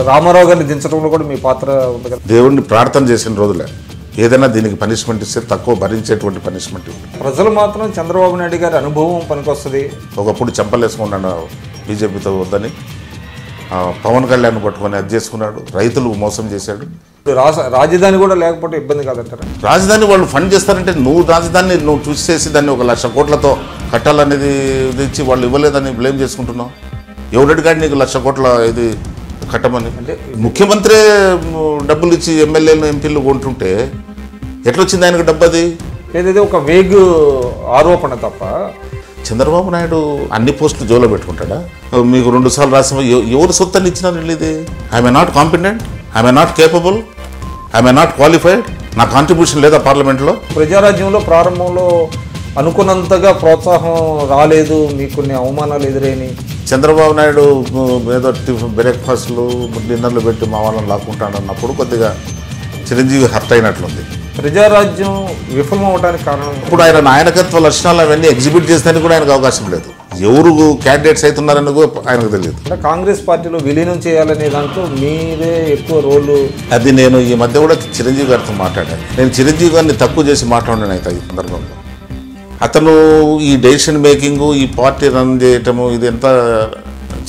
రామారావు గారిని దించడంలో కూడా మీ పాత్ర ఉంది కదా. దేవుణ్ణి ప్రార్థన చేసిన రోజులే ఏదైనా దీనికి పనిష్మెంట్ ఇస్తే తక్కువ భరించేటువంటి పనిష్మెంట్. ప్రజలు మాత్రం చంద్రబాబు నాయుడు గారి అనుభవం పనికొస్తుంది. ఒకప్పుడు చెంపలేసుకున్నాడు బీజేపీతో వద్దని, పవన్ కళ్యాణ్ పట్టుకొని అది చేసుకున్నాడు, రైతులు మోసం చేశాడు. రాజధాని కూడా లేకపోతే ఇబ్బంది కాదంటారా? రాజధాని వాళ్ళు ఫండ్ చేస్తారంటే నువ్వు రాజధానిని నువ్వు చూసేసి దాన్ని 1,00,000 కోట్లతో కట్టాలనేది తెచ్చి వాళ్ళు ఇవ్వలేదని బ్లేమ్ చేసుకుంటున్నావు. ఎవరెడ్డిగాడి నీకు 1,00,000 కోట్ల ఇది కట్టమని? అంటే ముఖ్యమంత్రి డబ్బులు ఇచ్చి ఎమ్మెల్యేలు ఎంపీలు కొంటుంటే ఎట్లొచ్చింది ఆయనకు డబ్బు? అది ఏదైతే ఒక వేగు ఆరోపణ తప్ప. చంద్రబాబు నాయుడు అన్ని పోస్టులు జోలో పెట్టుకుంటాడా? మీకు 2 సార్లు రాసిన ఎవరు సొత్తని ఇచ్చినారు వెళ్ళేది? I'm not competent, I'm not capable, I'm not qualified, నా కాంట్రిబ్యూషన్ లేదా పార్లమెంట్లో? ప్రజారాజ్యంలో ప్రారంభంలో అనుకున్నంతగా ప్రోత్సాహం రాలేదు, మీకు కొన్ని అవమానాలు ఎదురైనాయి. చంద్రబాబు నాయుడు ఏదో బ్రేక్ఫాస్ట్లు డిన్నర్లు పెట్టి మా వాళ్ళని లాక్కుంటాడన్నప్పుడు కొద్దిగా చిరంజీవి హర్ట్ అయినట్లుంది. ప్రజారాజ్యం విఫలం అవడానికి కారణం ఇప్పుడు ఆయన నాయకత్వ లక్షణాలు అవన్నీ ఎగ్జిబిట్ చేసేందుకు కూడా ఆయనకు అవకాశం లేదు. ఎవరు క్యాండిడేట్స్ అవుతున్నారని కూడా ఆయనకు తెలియదు. కాంగ్రెస్ పార్టీలో విలీనం చేయాలనే దాంట్లో మీరే ఎక్కువ రోలు. అది నేను ఈ మధ్య కూడా చిరంజీవి గారితో మాట్లాడాను. నేను చిరంజీవి గారిని తక్కువ చేసి మాట్లాడినాను అయితే ఈ సందర్భంలో. అతను ఈ డెసిషన్ మేకింగ్, ఈ పార్టీ రన్ చేయటము ఇది ఎంత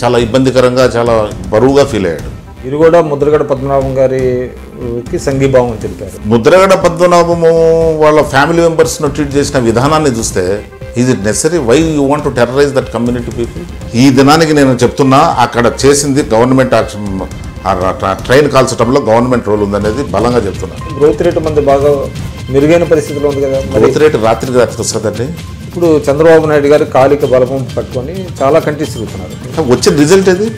చాలా ఇబ్బందికరంగా, చాలా బరువుగా ఫీల్ అయ్యాడు. ఇది కూడా ముద్రగడ పద్మనాభం గారికి సంఘీభావం తెలిపారు. ముద్రగడ పద్మనాభము వాళ్ళ ఫ్యామిలీ మెంబర్స్ను ట్రీట్ చేసిన విధానాన్ని చూస్తే is it necessary? Why you want to terrorize that community people? ఈ దినానికి నేను చెప్తున్నా, అక్కడ చేసింది గవర్నమెంట్ యాక్షన్. ట్రైన్ కాల్చడంలో గవర్నమెంట్ రోల్ ఉందనేది బలంగా చెప్తున్నాను. గ్రోత్ రేటు మంది బాగా మెరుగైన పరిస్థితిలో ఉంది కదా. గ్రోత్ రేటు రాత్రికి రాత్రికి వస్తుందండి. ఇప్పుడు చంద్రబాబు నాయుడు గారు కాలిక బలపం పట్టుకొని చాలా కంట్రీస్ తిరుగుతున్నారు. వచ్చిన రిజల్ట్ ఇది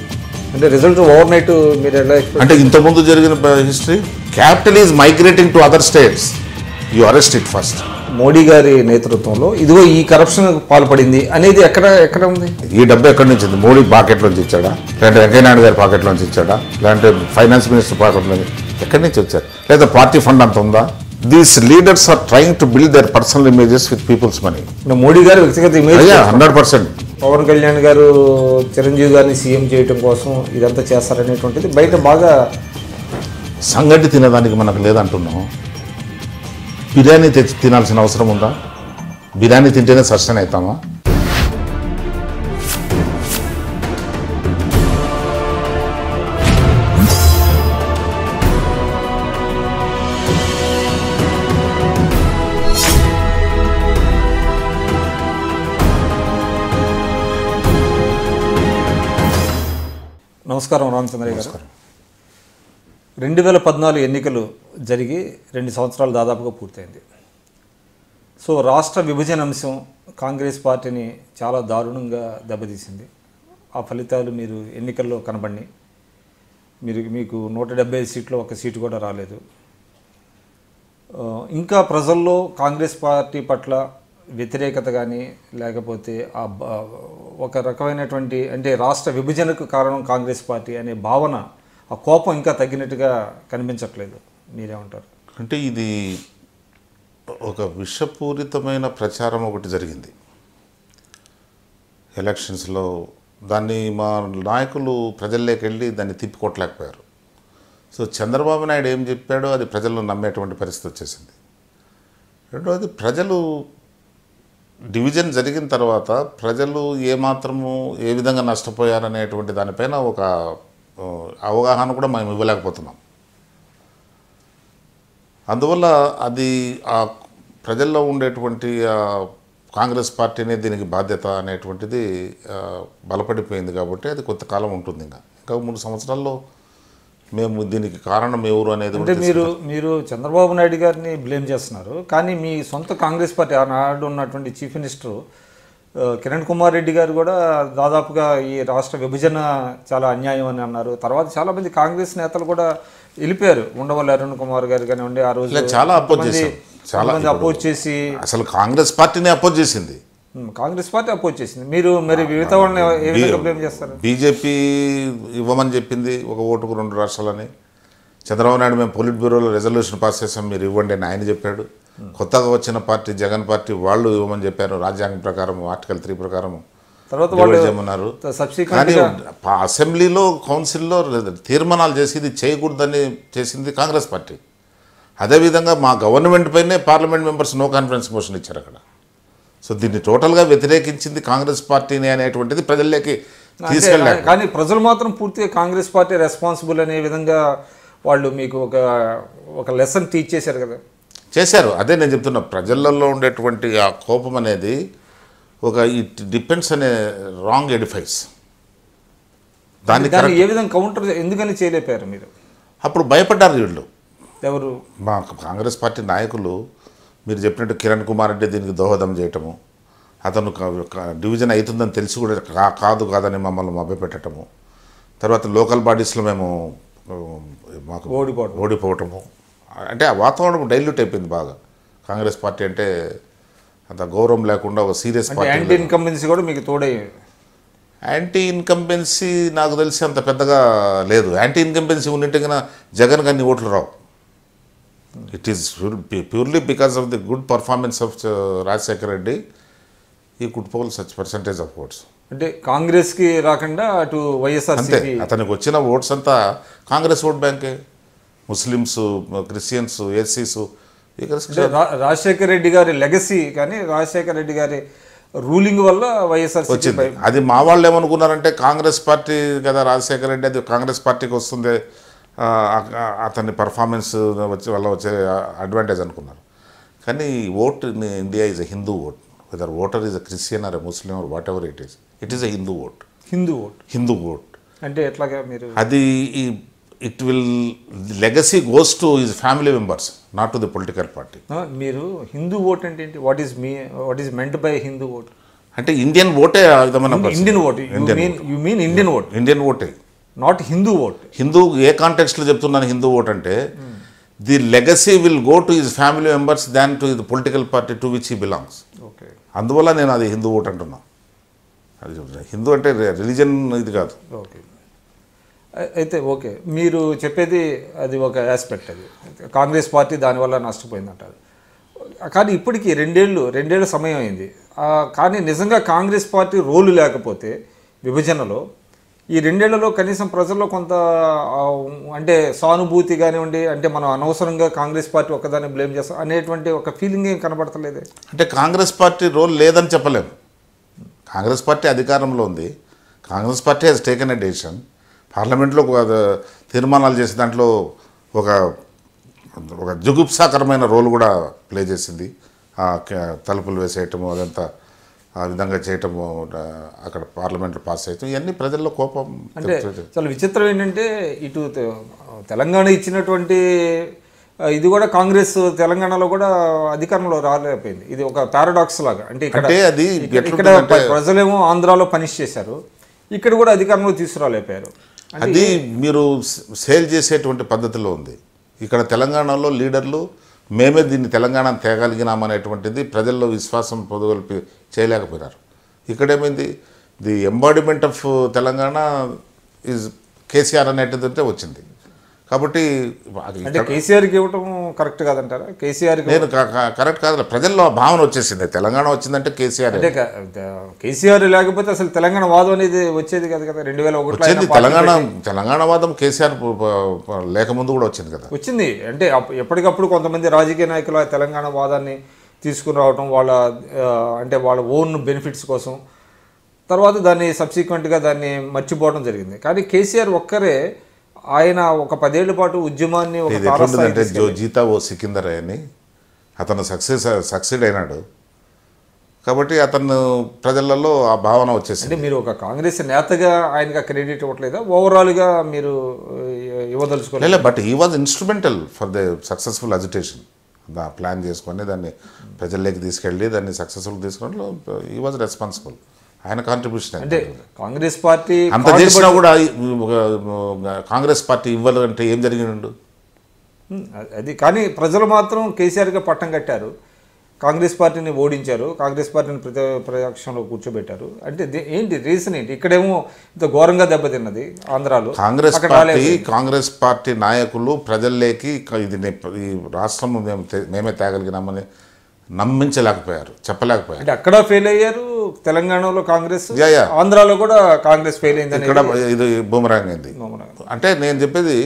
అంటే రిజల్ట్ ఓవర్ నైట్ మీరు ఎలా అంటే ఇంతకుముందు జరిగిన history, capital is migrating to other states, you arrest it first. Modi గారి నేతృత్వంలో ఇదిగో ఈ కరప్షన్ పాల్పడింది అనేది ఎక్కడ ఉంది? ఈ డబ్బు ఎక్కడి నుంచి ఉంది? మోడీ పాకెట్లోంచి ఇచ్చాడా, లేదంటే వెంకయ్యనాయుడు గారి పాకెట్లోంచి ఇచ్చాడా, లేదంటే ఫైనాన్స్ మినిస్టర్ పాకెట్లో ఎక్కడి నుంచి వచ్చారు? లేదా పార్టీ ఫండ్ అంత ఉందా? These leaders are trying to build their personal images with people's money. Modi garu వ్యక్తిగత ఇమేజ్ 100%. పవన్ కళ్యాణ్ గారు చిరంజీవి గారిని సీఎం చేయడం కోసం ఇదంతా చేస్తారనేటువంటిది బయట బాగా. సంగటి తినేదానికి మనకు లేదంటున్నాం. బిర్యానీ తెచ్చి తినాల్సిన అవసరం ఉందా? బిర్యానీ తింటేనే సస్టైన్ అవుతామా? నమస్కారం రామచంద్రయ్య గారు. 2014 ఎన్నికలు జరిగి 2 సంవత్సరాలు దాదాపుగా పూర్తయింది. సో రాష్ట్ర విభజన అంశం కాంగ్రెస్ పార్టీని చాలా దారుణంగా దెబ్బతీసింది. ఆ ఫలితాలు మీరు ఎన్నికల్లో కనబడినాయి. మీకు 175 సీట్లు, 1 సీటు కూడా రాలేదు. ఇంకా ప్రజల్లో కాంగ్రెస్ పార్టీ పట్ల వ్యతిరేకత కానీ, లేకపోతే ఒక రకమైనటువంటి అంటే రాష్ట్ర విభజనకు కారణం కాంగ్రెస్ పార్టీ అనే భావన, ఆ కోపం ఇంకా తగ్గినట్టుగా కనిపించట్లేదు. మీరేమంటారు? అంటే ఇది ఒక విషపూరితమైన ప్రచారం ఒకటి జరిగింది ఎలక్షన్స్లో. దాన్ని మా నాయకులు ప్రజల్లోకి వెళ్ళి దాన్ని తిప్పికొట్టలేకపోయారు. సో చంద్రబాబు నాయుడు ఏం చెప్పాడో అది ప్రజలు నమ్మేటువంటి పరిస్థితి వచ్చేసింది. రెండవది, ప్రజలు డివిజన్ జరిగిన తర్వాత ప్రజలు ఏమాత్రము ఏ విధంగా నష్టపోయారనేటువంటి దానిపైన ఒక అవగాహన కూడా మేము ఇవ్వలేకపోతున్నాం. అందువల్ల అది ఆ ప్రజల్లో ఉండేటువంటి కాంగ్రెస్ పార్టీనే దీనికి బాధ్యత అనేటువంటిది బలపడిపోయింది. కాబట్టి అది కొంతకాలం ఉంటుంది. ఇంకా 3 సంవత్సరాల్లో మేము దీనికి కారణం ఎవరు అనేది. అంటే మీరు చంద్రబాబు నాయుడు గారిని బ్లేమ్ చేస్తున్నారు, కానీ మీ సొంత కాంగ్రెస్ పార్టీ ఆనాడు ఉన్నటువంటి చీఫ్ మినిస్టర్ కిరణ్ కుమార్ రెడ్డి గారు కూడా దాదాపుగా ఈ రాష్ట్ర విభజన చాలా అన్యాయం అని అన్నారు. తర్వాత చాలామంది కాంగ్రెస్ నేతలు కూడా వెళ్ళిపోయారు. ఉండవల్లి అరుణ్ కుమార్ గారు కానివ్వండి, ఆ రోజు చాలా అపోజ్ చేసి అసలు కాంగ్రెస్ పార్టీని అపోజ్ చేసింది. కాంగ్రెస్ పార్టీ అపోజ్ చేసింది. మీరు మరి మిగతా వాళ్ళని ఏ విధంగా బ్లేమ్ చేస్తారు? బీజేపీ ఇవ్వమని చెప్పింది 1 ఓటుకు 2 రాష్ట్రాలని. చంద్రబాబు నాయుడు మేము పొలిట్ బ్యూరోలో రెజల్యూషన్ పాస్ చేసాం, మీరు ఇవ్వండి అని ఆయన చెప్పాడు. కొత్తగా వచ్చిన పార్టీ జగన్ పార్టీ వాళ్ళు ఇవ్వమని చెప్పారు, రాజ్యాంగం ప్రకారం ఆర్టికల్ 3 ప్రకారం తర్వాత వాళ్ళు చేయమన్నారు. కానీ సబ్సిక్వెంట్గా అసెంబ్లీలో కౌన్సిల్లో తీర్మానాలు చేసి ఇది చేయకూడదని చేసింది కాంగ్రెస్ పార్టీ. అదేవిధంగా మా గవర్నమెంట్ పైనే parliament members no confidence motion ఇచ్చారు అక్కడ. సో దీన్ని టోటల్గా వ్యతిరేకించింది కాంగ్రెస్ పార్టీని అనేటువంటిది ప్రజల్లోకి తీసుకెళ్ళారు. కానీ ప్రజలు మాత్రం పూర్తిగా కాంగ్రెస్ పార్టీ రెస్పాన్సిబుల్ అనే విధంగా వాళ్ళు మీకు ఒక లెసన్ టీచ్ చేశారు కదా. చేశారు. అదే నేను చెప్తున్నా, ప్రజలలో ఉండేటువంటి ఆ కోపం అనేది ఇట్ డిపెండ్స్ అనే రాంగ్ ఎడిఫైస్. దాన్ని ఏ విధంగా కౌంటర్ ఎందుకని చేయలేపారు మీరు? అప్పుడు భయపడ్డారు వీళ్ళు. ఎవరు? మా కాంగ్రెస్ పార్టీ నాయకులు మీరు చెప్పినట్టు కిరణ్ కుమార్ రెడ్డి దీనికి దోహదం చేయటము, అతను డివిజన్ అవుతుందని తెలిసి కూడా కాదని మమ్మల్ని మభ్యపెట్టడము, తర్వాత లోకల్ బాడీస్లో మేము మాకు ఓడిపోవటము, అంటే ఆ వాతావరణం డైల్యూట్ అయిపోయింది బాగా. కాంగ్రెస్ పార్టీ అంటే అంత గౌరవం లేకుండా ఒక సీరియస్ పార్టీ. యాంటీ ఇన్కంబెన్సీ కూడా మీకు తోడై? యాంటీ ఇన్కంబెన్సీ నాకు తెలిసి అంత పెద్దగా లేదు. యాంటీ ఇన్కంబెన్సీ ఉన్నట్టు కన్నా జగన్ అన్ని ఓట్లు రావు. It is purely because of the good performance of Rajasekhara Reddy he could poll such percentage of votes. అంటే కాంగ్రెస్కి రాకుండా అటు వైఎస్ఆర్ అంతే. అతనికి వచ్చిన ఓట్స్ అంతా కాంగ్రెస్ ఓట్ బ్యాంకే. ముస్లిమ్స్, క్రిస్టియన్స్, ఎస్సీస్. రాజశేఖర రెడ్డి గారి లెగసీ కానీ రాజశేఖర రెడ్డి గారి రూలింగ్ వల్ల వైఎస్ఆర్ వచ్చింది. అది మా వాళ్ళు ఏమనుకున్నారంటే కాంగ్రెస్ పార్టీ కదా రాజశేఖర రెడ్డి, అది కాంగ్రెస్ పార్టీకి వస్తుంది, అతని పర్ఫార్మెన్స్ వల్ల వచ్చే అడ్వాంటేజ్ అనుకున్నారు. కానీ vote in India is a Hindu vote. Whether voter is a Christian or a Muslim or whatever it is a Hindu vote. Hindu vote అంటే ఎట్లాగా మీరు అది it will legacy goes to his family members, not to the political party. మీరు Hindu vote అంటే ఏంటి? What is meant by Hindu vote? అంటే Indian ఓటే ఆ విధమైన Indian vote. You mean Indian vote? Indian ఓటే, నాట్ హిందూ ఓట్. హిందూ ఏ కాంటెక్స్ట్లో చెప్తున్నాను హిందూ ఓట్ అంటే the legacy will go to his family members than to the political party to which he belongs. Okay. అందువల్ల నేను అది Hindu vote అంటున్నా. అది హిందూ అంటే రిలీజన్ ఇది కాదు. ఓకే. అయితే ఓకే, మీరు చెప్పేది అది ఒక ఆస్పెక్ట్. అది కాంగ్రెస్ పార్టీ దానివల్ల నష్టపోయిందంటారు. కానీ ఇప్పటికీ రెండేళ్ళ సమయం అయింది. కానీ నిజంగా కాంగ్రెస్ పార్టీ రోలు లేకపోతే విభజనలో ఈ రెండేళ్లలో కనీసం ప్రజల్లో కొంత అంటే సానుభూతి కానివ్వండి, అంటే మనం అనవసరంగా కాంగ్రెస్ పార్టీ ఒక్కదాన్ని బ్లేమ్ చేస్తాం అనేటువంటి ఒక ఫీలింగ్ ఏం కనబడతలేదే. అంటే కాంగ్రెస్ పార్టీ రోల్ లేదని చెప్పలేము. కాంగ్రెస్ పార్టీ అధికారంలో ఉంది. Congress party has taken a decision. పార్లమెంట్లో తీర్మానాలు చేసే దాంట్లో ఒక జుగుప్సాకరమైన రోల్ కూడా ప్లే చేసింది. తలుపులు వేసేయటము, అదంతా ఆ విధంగా చేయటము, అక్కడ పార్లమెంట్లో పాస్ చేయటం, ఇవన్నీ ప్రజల్లో కోపం. అంటే చాలా విచిత్రం ఏంటంటే ఇటు తెలంగాణ ఇచ్చినటువంటి ఇది కూడా కాంగ్రెస్ తెలంగాణలో కూడా అధికారంలో రాలేకపోయింది. ఇది ఒక పారాడాక్స్ లాగా. అంటే ఇక్కడ ప్రజలేమో ఆంధ్రాలో పనిష్ చేశారు, ఇక్కడ కూడా అధికారంలో తీసుకురాలేకపోయారు. అది మీరు సేల్ చేసేటువంటి పద్ధతిలో ఉంది. ఇక్కడ తెలంగాణలో లీడర్లు మేమే దీన్ని తెలంగాణ తేగలిగినామనేటువంటిది ప్రజల్లో విశ్వాసం పొందగలిపి చేయలేకపోయినారు. ఇక్కడేమైంది, the embodiment of Telangana is KCR అనేటిదంటే వచ్చింది. కాబట్టి అంటే కేసీఆర్కి ఇవ్వటం కరెక్ట్ కాదంటారా? కేసీఆర్ నేను కరెక్ట్ కాదు, ప్రజల్లో భావన వచ్చేసింది తెలంగాణ వచ్చిందంటే కేసీఆర్. అంటే కేసీఆర్ లేకపోతే అసలు తెలంగాణ వాదం అనేది వచ్చేది కాదు కదా. 2001 తెలంగాణ వాదం కేసీఆర్ లేకముందు కూడా వచ్చింది కదా. వచ్చింది. అంటే ఎప్పటికప్పుడు కొంతమంది రాజకీయ నాయకులు తెలంగాణ వాదాన్ని తీసుకుని రావటం వాళ్ళ ఓన్ బెనిఫిట్స్ కోసం, తర్వాత దాన్ని సబ్సిక్వెంట్గా దాన్ని మర్చిపోవడం జరిగింది. కానీ కేసీఆర్ ఒక్కరే ఆయన ఒక 10 ఏళ్ల పాటు ఉద్యమాన్ని అంటే జో జీతా ఓ సికిందర్ అని అతను సక్సెడ్ అయినాడు. కాబట్టి అతను ప్రజలలో ఆ భావన వచ్చేసింది. అంటే మీరు ఒక కాంగ్రెస్ నేతగా ఆయనగా క్రెడిట్ ఇవ్వట్లేదా? ఓవరాల్గా మీరు ఇవ్వదలుచుకోలేదు. But he was instrumental for the successful agitation. Plan చేసుకొని దాన్ని ప్రజల్లోకి తీసుకెళ్ళి దాన్ని సక్సెస్ఫుల్ తీసుకోవడంలో హీ వాజ్ రెస్పాన్సిబుల్. ఆయన కాంట్రిబ్యూషన్. అంటే కాంగ్రెస్ పార్టీ అంత చేసినా కూడా కాంగ్రెస్ పార్టీ ఇవ్వాలంటే ఏం జరిగిండు అది. కానీ ప్రజలు మాత్రం కేసీఆర్గా పట్టం కట్టారు. కాంగ్రెస్ పార్టీని ఓడించారు, కాంగ్రెస్ పార్టీని ప్రతిపక్షంలో కూర్చోబెట్టారు అంటే ఏంటి రీజన్ ఏంటి? ఇక్కడేమో ఇంత ఘోరంగా దెబ్బతిన్నది ఆంధ్రాలో, కాంగ్రెస్ పార్టీ నాయకులు ప్రజల్లోకి ఈ రాష్ట్రం మేమే తేగలిగినామని నమ్మించలేకపోయారు, చెప్పలేకపోయారు. అంటే అక్కడ ఫెయిల్ అయ్యారు, తెలంగాణలో కాంగ్రెస్, ఆంధ్రాలో కూడా కాంగ్రెస్ ఫెయిల్ అయింది, ఇక్కడ ఇది బూమరాంగ్ అయింది. అంటే నేను చెప్పేది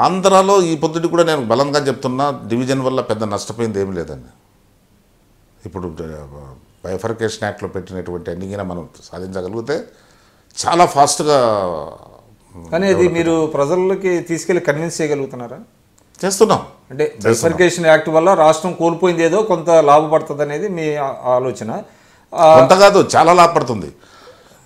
ఆంధ్రాలో ఈ పొద్దుటి కూడా నేను బలంగా చెప్తున్నా, డివిజన్ వల్ల పెద్ద నష్టపోయింది ఏమి లేదండి. ఇప్పుడు బైఫర్కేషన్ యాక్ట్లో పెట్టినటువంటి అన్నిగిన మనం సాధించగలిగితే చాలా ఫాస్ట్గా. కానీ అది మీరు ప్రజలకి తీసుకెళ్ళి కన్విన్స్ చేయగలుగుతున్నారా? చేస్తున్నాం. అంటే బైఫర్కేషన్ యాక్ట్ వల్ల రాష్ట్రం కోల్పోయింది ఏదో కొంత లాభపడుతుంది అనేది మీ ఆలోచన? కొంత కాదు, చాలా లాభపడుతుంది.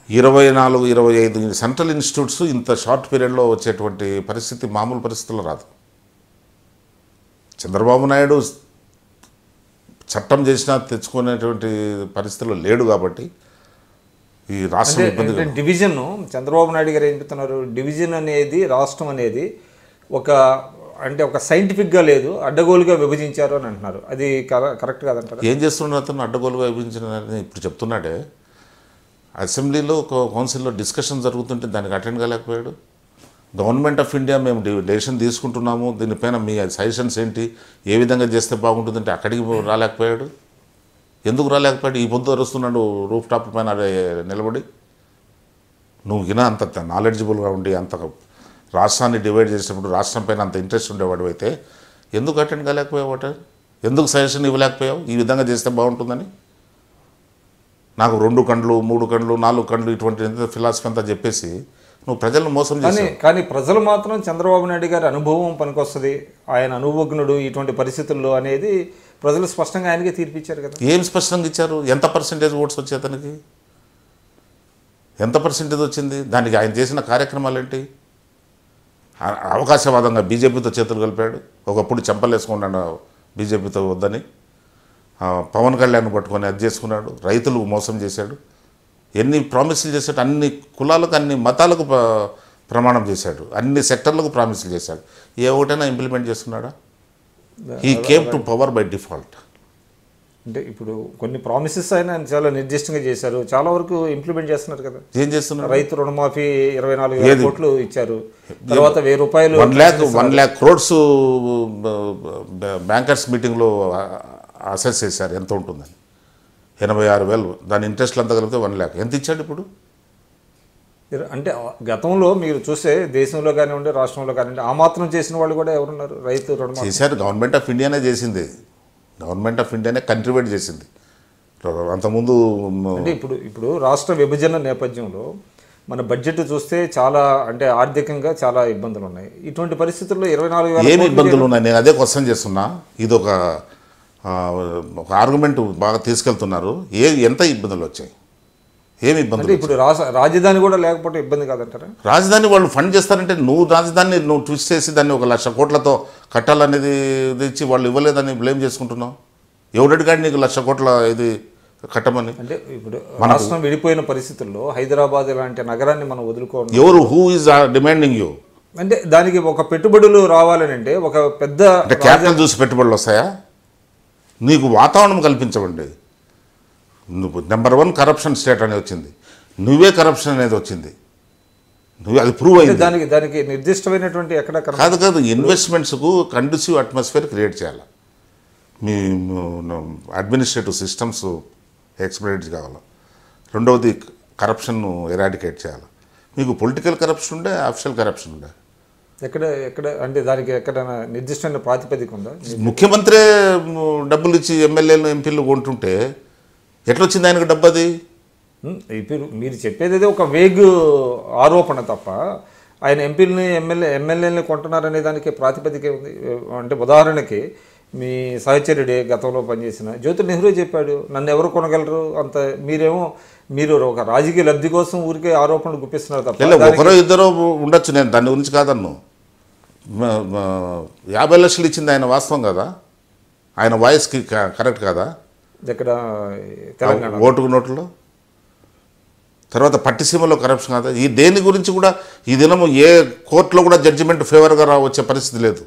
24-25 సెంట్రల్ ఇన్స్టిట్యూట్స్ ఇంత షార్ట్ పీరియడ్లో వచ్చేటువంటి పరిస్థితి మామూలు పరిస్థితుల్లో రాదు. చంద్రబాబు నాయుడు చట్టం చేసినా తెచ్చుకునేటువంటి పరిస్థితుల్లో లేడు కాబట్టి ఈ రాష్ట్రం ఇబ్బంది. డివిజన్ చంద్రబాబు నాయుడు గారు ఏం చెప్తున్నారు, డివిజన్ అనేది రాష్ట్రం అనేది ఒక సైంటిఫిక్గా లేదు, అడ్డగోలుగా విభజించారు అని అంటున్నారు. అది కరెక్ట్ కాదంటారు? ఏం చేస్తున్నాడు అతను? అడ్డగోలుగా విభజించిన ఇప్పుడు చెప్తున్నాడే, అసెంబ్లీలో ఒక కౌన్సిల్లో డిస్కషన్ జరుగుతుంటే దానికి అటెండ్ కాలేకపోయాడు. గవర్నమెంట్ ఆఫ్ ఇండియా మేము డెసిషన్ తీసుకుంటున్నాము, దీనిపైన మీ సజెషన్స్ ఏంటి, ఏ విధంగా చేస్తే బాగుంటుందంటే అక్కడికి రాలేకపోయాడు. ఎందుకు రాలేకపోయాడు? ఈ పొద్దు అరుస్తున్నాడు రూఫ్ టాప్ పైన నిలబడి. నువ్వు గిన అంత నాలెడ్జిబుల్గా ఉండి అంత రాష్ట్రాన్ని డివైడ్ చేసినప్పుడు రాష్ట్రం పైన అంత ఇంట్రెస్ట్ ఉండేవాడు అయితే ఎందుకు అటెండ్ కాలేకపోయావు? ఎందుకు సజెషన్ ఇవ్వలేకపోయావు ఈ విధంగా చేస్తే బాగుంటుందని? నాకు 2 కండ్లు 3 కండ్లు 4 కండ్లు ఇటువంటి ఫిలాసఫీ అంతా చెప్పేసి నువ్వు ప్రజలను మోసం చేస్తావు. కానీ ప్రజలు మాత్రం చంద్రబాబు నాయుడు గారి అనుభవం పనికొస్తుంది, ఆయన అనుభవజ్ఞుడు ఇటువంటి పరిస్థితుల్లో అనేది ప్రజలు స్పష్టంగా ఆయనకే తీర్పిచ్చారు కదా. ఏం స్పష్టంగా ఇచ్చారు? ఎంత పర్సెంటేజ్ ఓట్స్ వచ్చే అతనికి? ఎంత పర్సెంటేజ్ వచ్చింది? దానికి ఆయన చేసిన కార్యక్రమాలు ఏంటి? అవకాశవాదంగా బీజేపీతో చేతులు కలిపాడు. ఒకప్పుడు చెంపలేసుకున్నాడు బీజేపీతో వద్దని, పవన్ కళ్యాణ్ పట్టుకొని అది చేసుకున్నాడు, రైతులు మోసం చేశాడు, ఎన్ని ప్రామిసులు చేశాడు, అన్ని కులాలకు అన్ని మతాలకు ప్రమాణం చేశాడు, అన్ని సెక్టర్లకు ప్రామిసులు చేశాడు. ఏ ఒకటైనా ఇంప్లిమెంట్ చేస్తున్నాడా? He came to power by default. అంటే ఇప్పుడు కొన్ని ప్రామిసెస్ అయినా చాలా నిర్దిష్టంగా చేశారు, చాలా వరకు ఇంప్లిమెంట్ చేస్తున్నారు కదా. ఏం చేస్తున్నారు? రైతు రుణమాఫీ 24,000 కోట్లు ఇచ్చారు, తర్వాత 1,000 రూపాయలు 1 lakh crores బ్యాంకర్స్ మీటింగ్లో అసెస్ చేశారు ఎంత ఉంటుందని. 86,000, దాని ఇంట్రెస్ట్లు అంతా కలిపితే 1 lakh. ఎంత ఇచ్చాడు ఇప్పుడు? అంటే గతంలో మీరు చూస్తే దేశంలో కానివ్వండి రాష్ట్రంలో కానివ్వండి ఆ మాత్రం చేసిన వాళ్ళు కూడా ఎవరున్నారు? రైతు రుణమాఫీ చేశారు. గవర్నమెంట్ ఆఫ్ ఇండియానే చేసింది, గవర్నమెంట్ ఆఫ్ ఇండియానే కంట్రిబ్యూట్ చేసింది అంతకుముందు. అంటే ఇప్పుడు రాష్ట్ర విభజన నేపథ్యంలో మన బడ్జెట్ చూస్తే చాలా ఆర్థికంగా చాలా ఇబ్బందులు ఉన్నాయి. ఇటువంటి పరిస్థితుల్లో 24,000 ఏమి ఇబ్బందులు ఉన్నాయి? నేను అదే క్వశ్చన్ చేస్తున్నా. ఇది ఒక ఆర్గ్యుమెంట్ బాగా తీసుకెళ్తున్నారు. ఎంత ఇబ్బందులు వచ్చాయి? ఏమి ఇబ్బందులు? ఇప్పుడు రాజధాని కూడా లేకపోతే ఇబ్బంది కాదంటారా? రాజధాని వాళ్ళు ఫండ్ చేస్తారంటే రాజధానిని నువ్వు ట్విస్ట్ చేసి దాన్ని 1,00,000 కోట్లతో కట్టాలనేది ఇచ్చి వాళ్ళు ఇవ్వలేదని బ్లేమ్ చేసుకుంటున్నావు. ఎవడడిగాడు నీకు 1,00,000 కోట్ల ఇది కట్టమని? అంటే ఇప్పుడు రాష్ట్రం విడిపోయిన పరిస్థితుల్లో హైదరాబాద్ లాంటి నగరాన్ని మనం వదులుకోవాలి. ఎవరు హూ ఈజ్ డిమాండింగ్ యూ? అంటే దానికి ఒక పెట్టుబడులు రావాలని అంటే ఒక పెద్ద క్యాపిటల్ చూసి పెట్టుబడులు వస్తాయా? నీకు వాతావరణం కల్పించవండి. నువ్వు నెంబర్ 1 కరప్షన్ స్టేట్ అనేది వచ్చింది, నువ్వే కరప్షన్ అనేది వచ్చింది, నువ్వు అది ప్రూవ్ అయింది. దానికి నిర్దిష్టమైనటువంటి ఎక్కడ కాదు ఇన్వెస్ట్మెంట్స్కు కండ్యూసివ్ అట్మాస్ఫియర్ క్రియేట్ చేయాలి. మీ అడ్మినిస్ట్రేటివ్ సిస్టమ్స్ ఎక్స్పర్ట్ కావాలి. రెండవది కరప్షన్ను ఎరాడికేట్ చేయాలి. మీకు పొలిటికల్ కరప్షన్ ఉండే, అఫిషియల్ కరప్షన్ ఉండే. ఎక్కడ అంటే దానికి ఎక్కడైనా నిర్దిష్టమైన ప్రాతిపదిక ఉందా? ముఖ్యమంత్రి డబ్బులు ఇచ్చి ఎమ్మెల్యేలు ఎంపీలు కొంటుంటే ఎట్లొచ్చింది ఆయనకు డబ్బు? అది ఇప్పుడు మీరు చెప్పేది ఒక వేగ్ ఆరోపణ తప్ప ఆయన ఎంపీలని ఎమ్మెల్యేలని కొంటున్నారనే దానికి ప్రాతిపదిక ఉంది. అంటే ఉదాహరణకి మీ సహచరుడే గతంలో పనిచేసిన జ్యోతి నెహ్రూ చెప్పాడు, నన్ను ఎవరు కొనగలరు అంత, మీరు ఒక రాజకీయ లబ్ధి కోసం ఊరికే ఆరోపణలు గుప్పిస్తున్నారు తప్ప. ఒకరో ఇద్దరు ఉండొచ్చు, నేను దాని గురించి కాదన్ను. 50 లక్షలు ఇచ్చింది ఆయన వాస్తవం కదా? ఆయన వాయిస్కి కరెక్ట్ కదా? ఇక్కడ తెలంగాణ ఓటుకు నోట్లో తర్వాత పట్టిసీమలో కరప్షన్ కదా? ఈ దేని గురించి కూడా ఈ దినము ఏ కోర్టులో కూడా జడ్జిమెంట్ ఫేవర్గా వచ్చే పరిస్థితి లేదు.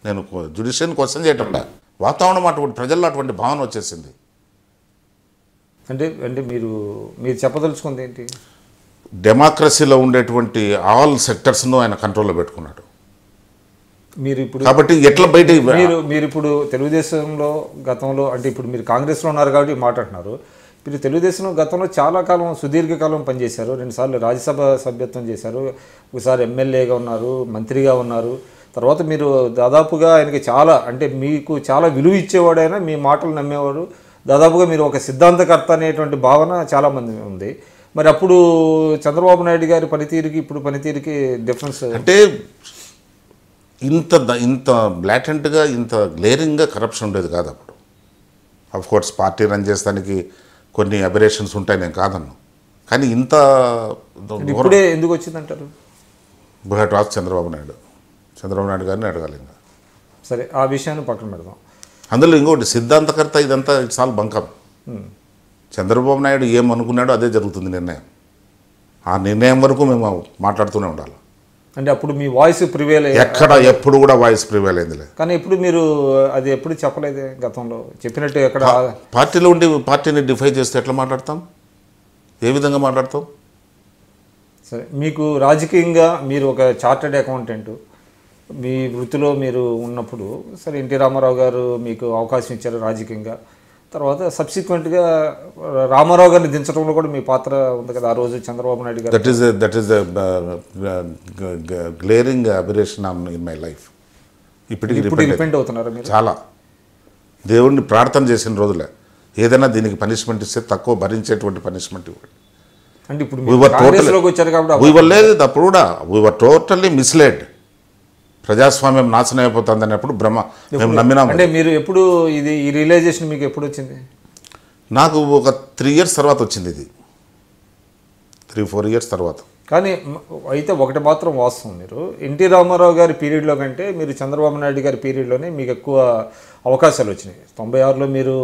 నేను జ్యుడిషియల్ని క్వశ్చన్ చేయటంలా, వాతావరణం అటువంటి ప్రజల్లో అటువంటి భావన వచ్చేసింది. అంటే అంటే మీరు చెప్పదలుచుకుంది ఏంటి? డెమోక్రసీలో ఉండేటువంటి ఆల్ సెక్టర్స్ను ఆయన కంట్రోల్లో పెట్టుకున్నాడు. మీరు ఇప్పుడు కాబట్టి ఎట్లా బయట మీరు ఇప్పుడు తెలుగుదేశంలో గతంలో అంటే ఇప్పుడు మీరు కాంగ్రెస్లో ఉన్నారు కాబట్టి ఈ మాట అంటున్నారు. మీరు తెలుగుదేశంలో గతంలో చాలా కాలం సుదీర్ఘకాలం పనిచేశారు. 2 సార్లు రాజ్యసభ సభ్యత్వం చేశారు, ఒకసారి ఎమ్మెల్యేగా ఉన్నారు, మంత్రిగా ఉన్నారు. తర్వాత మీరు దాదాపుగా ఆయనకి చాలా అంటే మీకు చాలా విలువ ఇచ్చేవాడైనా మీ మాటలు నమ్మేవాడు. దాదాపుగా మీరు ఒక సిద్ధాంతకర్త అనేటువంటి భావన చాలామంది ఉంది. మరి అప్పుడు చంద్రబాబు నాయుడు గారి పనితీరుకి ఇప్పుడు పనితీరుకి డిఫరెన్స్ అంటే ఇంత బ్లాటెంట్గా ఇంత గ్లేరింగ్గా కరప్షన్ ఉండేది కాదు అప్పుడు. ఆఫ్ కోర్స్ పార్టీ రన్ చేస్తానికి కొన్ని అబరేషన్స్ ఉంటాయి, నేను కాదన్ను. కానీ ఇంత ఇప్పుడే ఎందుకు వచ్చిందంటారు? రాజ్ చంద్రబాబు నాయుడు గారిని అడగాలి. ఇంకా సరే, ఆ విషయాన్ని పక్కన పెడదాం. అందులో ఇంకోటి సిద్ధాంతకర్త ఇదంతా చాలా బంకం. చంద్రబాబు నాయుడు ఏమనుకున్నాడో అదే జరుగుతుంది నిర్ణయం. ఆ నిర్ణయం వరకు మేము మాట్లాడుతూనే ఉండాలి. అంటే అప్పుడు మీ వాయిస్ ప్రివేల్ ఎప్పుడు కూడా వాయిస్ ప్రివేల్ అయిందిలే. కానీ ఇప్పుడు మీరు అది ఎప్పుడు చెప్పలేదు, గతంలో చెప్పినట్టు ఎక్కడ పార్టీలో ఉండి పార్టీని డిఫై చేస్తే ఎట్లా మాట్లాడతాం, ఏ విధంగా మాట్లాడతాం? సరే, మీకు రాజకీయంగా మీరు ఒక చార్టెడ్ అకౌంటెంట్, మీ వృత్తిలో మీరు ఉన్నప్పుడు సరే ఎన్టీ రామారావు గారు మీకు అవకాశం ఇచ్చారు రాజకీయంగా. తర్వాత సబ్సిక్వెంట్గా రామారావు గారిని దించడంలో కూడా మీ పాత్ర ఉంది కదా ఆ రోజు చంద్రబాబు నాయుడు గారు. That is glaring aberration in my life. ఇప్పటికి రిపెంట్ అవుతున్నారు మీరు? చాలా దేవుణ్ణి ప్రార్థన చేసిన రోజులే. ఏదైనా దీనికి పనిష్మెంట్ ఇస్తే తక్కువ భరించేటువంటి పనిష్మెంట్ ఇవ్వండి. అంటే ఇప్పుడు కాంగ్రెస్లోకి వచ్చారు కాబట్టి లేదు, అప్పుడు కూడా వీఆర్ టోటల్లీ మిస్లెడ్. ప్రజాస్వామ్యం నాశనం అయిపోతుంది అన్నప్పుడు మేము నమ్మినాము. అంటే మీరు ఎప్పుడు ఈ రియలైజేషన్ మీకు ఎప్పుడు వచ్చింది? నాకు ఒక 3 years తర్వాత వచ్చింది. ఇది 3-4 years తర్వాత. కానీ అయితే ఒకటి మాత్రం వాస్తవం, మీరు ఎన్టీ రామారావు గారి పీరియడ్లో కంటే మీరు చంద్రబాబు నాయుడు గారి పీరియడ్లోనే మీకు ఎక్కువ అవకాశాలు వచ్చినాయి. 96లో మీరు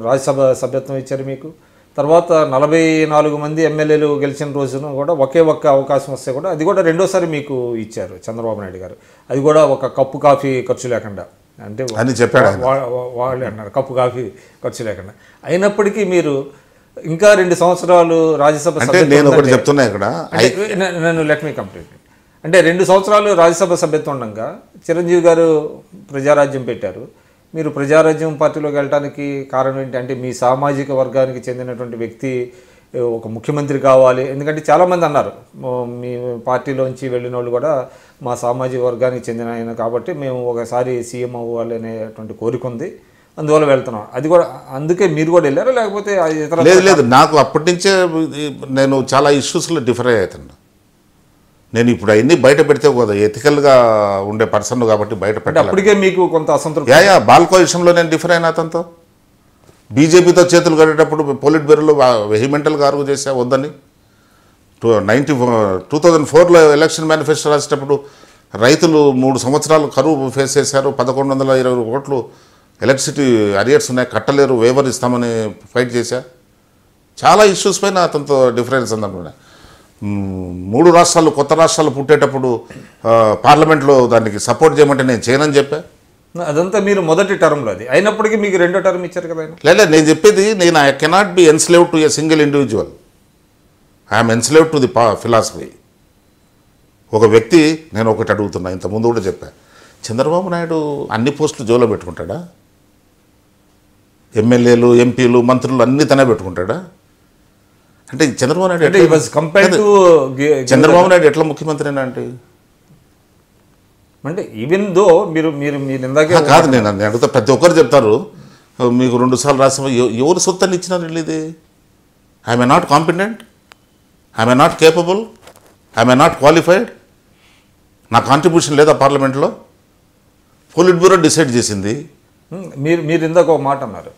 రాజ్యసభ సభ్యత్వం ఇచ్చారు మీకు. తర్వాత 44 మంది ఎమ్మెల్యేలు గెలిచిన రోజున కూడా ఒకే ఒక్క అవకాశం వస్తే కూడా అది కూడా రెండోసారి మీకు ఇచ్చారు చంద్రబాబు నాయుడు గారు. అది కూడా ఒక కప్పు కాఫీ ఖర్చు లేకుండా. అంటే అని చెప్పాడు వాళ్ళు అన్నారు, కప్పు కాఫీ ఖర్చు లేకుండా. అయినప్పటికీ మీరు ఇంకా 2 సంవత్సరాలు రాజ్యసభ నేను ఒకటి చెప్తున్నా ఇక్కడ, నన్ను లెట్ మీ కంప్లీట్. అంటే 2 సంవత్సరాలు రాజ్యసభ సభ్యత్వం ఉండగా చిరంజీవి గారు ప్రజారాజ్యం పెట్టారు. మీరు ప్రజారాజ్యం పార్టీలోకి వెళ్ళడానికి కారణం ఏంటి? అంటే మీ సామాజిక వర్గానికి చెందినటువంటి వ్యక్తి ఒక ముఖ్యమంత్రి కావాలి. ఎందుకంటే చాలామంది అన్నారు మీ పార్టీలోంచి వెళ్ళిన వాళ్ళు కూడా మా సామాజిక వర్గానికి చెందిన ఆయన కాబట్టి మేము ఒకసారి సీఎం అవ్వాలి అనేటువంటి కోరిక ఉంది, అందువల్ల వెళ్తున్నాం. అది కూడా అందుకే మీరు కూడా వెళ్ళారా లేకపోతే ఇతర? లేదు, నాకు అప్పటి నుంచే నేను చాలా ఇష్యూస్లో డిఫర్ అవుతాను. నేను ఇప్పుడు అవన్నీ బయట పెడితే కదా ఎథికల్గా ఉండే పర్సన్ కాబట్టి బయట పెట్టాలి. అప్పటికే మీకు కొంత అసంతృప్తి? బాల్కో విషయంలో నేను డిఫర్ అయినా అతనితో. బీజేపీతో చేతులు కట్టేటప్పుడు పొలిట్ బ్యూరోలో వెహిమెంటల్గా ఆర్గ్యూ చేసా వద్దని. 2004లో ఎలక్షన్ మేనిఫెస్టో రాసేటప్పుడు రైతులు 3 సంవత్సరాలు కరువు ఫేస్ చేశారు, 1120 కోట్లు ఎలక్ట్రిసిటీ అరియర్స్ ఉన్నాయి, కట్టలేరు, వేవర్ ఇస్తామని ఫైట్ చేశా. చాలా ఇష్యూస్ పైన అతనితో డిఫరెన్స్ ఉందనుకున్నా. 3 రాష్ట్రాలు కొత్త రాష్ట్రాలు పుట్టేటప్పుడు పార్లమెంట్లో దానికి సపోర్ట్ చేయమంటే నేను చేయనని చెప్పా. అదంతా మీరు మొదటి టర్మ్లో, అది అయినప్పటికీ మీకు 2వ టర్మ్ ఇచ్చారు కదా. లేదా నేను చెప్పేది, నేను I cannot be enslave to a single individual. I'm enslave to the philosophy. ఒక వ్యక్తి, నేను ఒకటి అడుగుతున్నా, ఇంతకుముందు కూడా చెప్పా, చంద్రబాబు నాయుడు అన్ని పోస్టులు జోలో పెట్టుకుంటాడా? ఎమ్మెల్యేలు, ఎంపీలు, మంత్రులు అన్ని తనే పెట్టుకుంటాడా? అంటే చంద్రబాబు నాయుడు ఎట్లా ముఖ్యమంత్రి అంటే ఈవెన్ దో మీరు ఇందాకే కాదు, నేను అడుగుతా, ప్రతి ఒక్కరు చెప్తారు మీకు 2 సార్లు రాష్ట్రం ఎవరు సొత్తని ఇచ్చినారు ఇది? I'm a not competent, I'm a not capable, I'm a not qualified, నా కాంట్రిబ్యూషన్ లేదా పార్లమెంట్లో? పొలిట్ బ్యూరో డిసైడ్ చేసింది. మీరు ఇందాక ఒక మాట అన్నారు,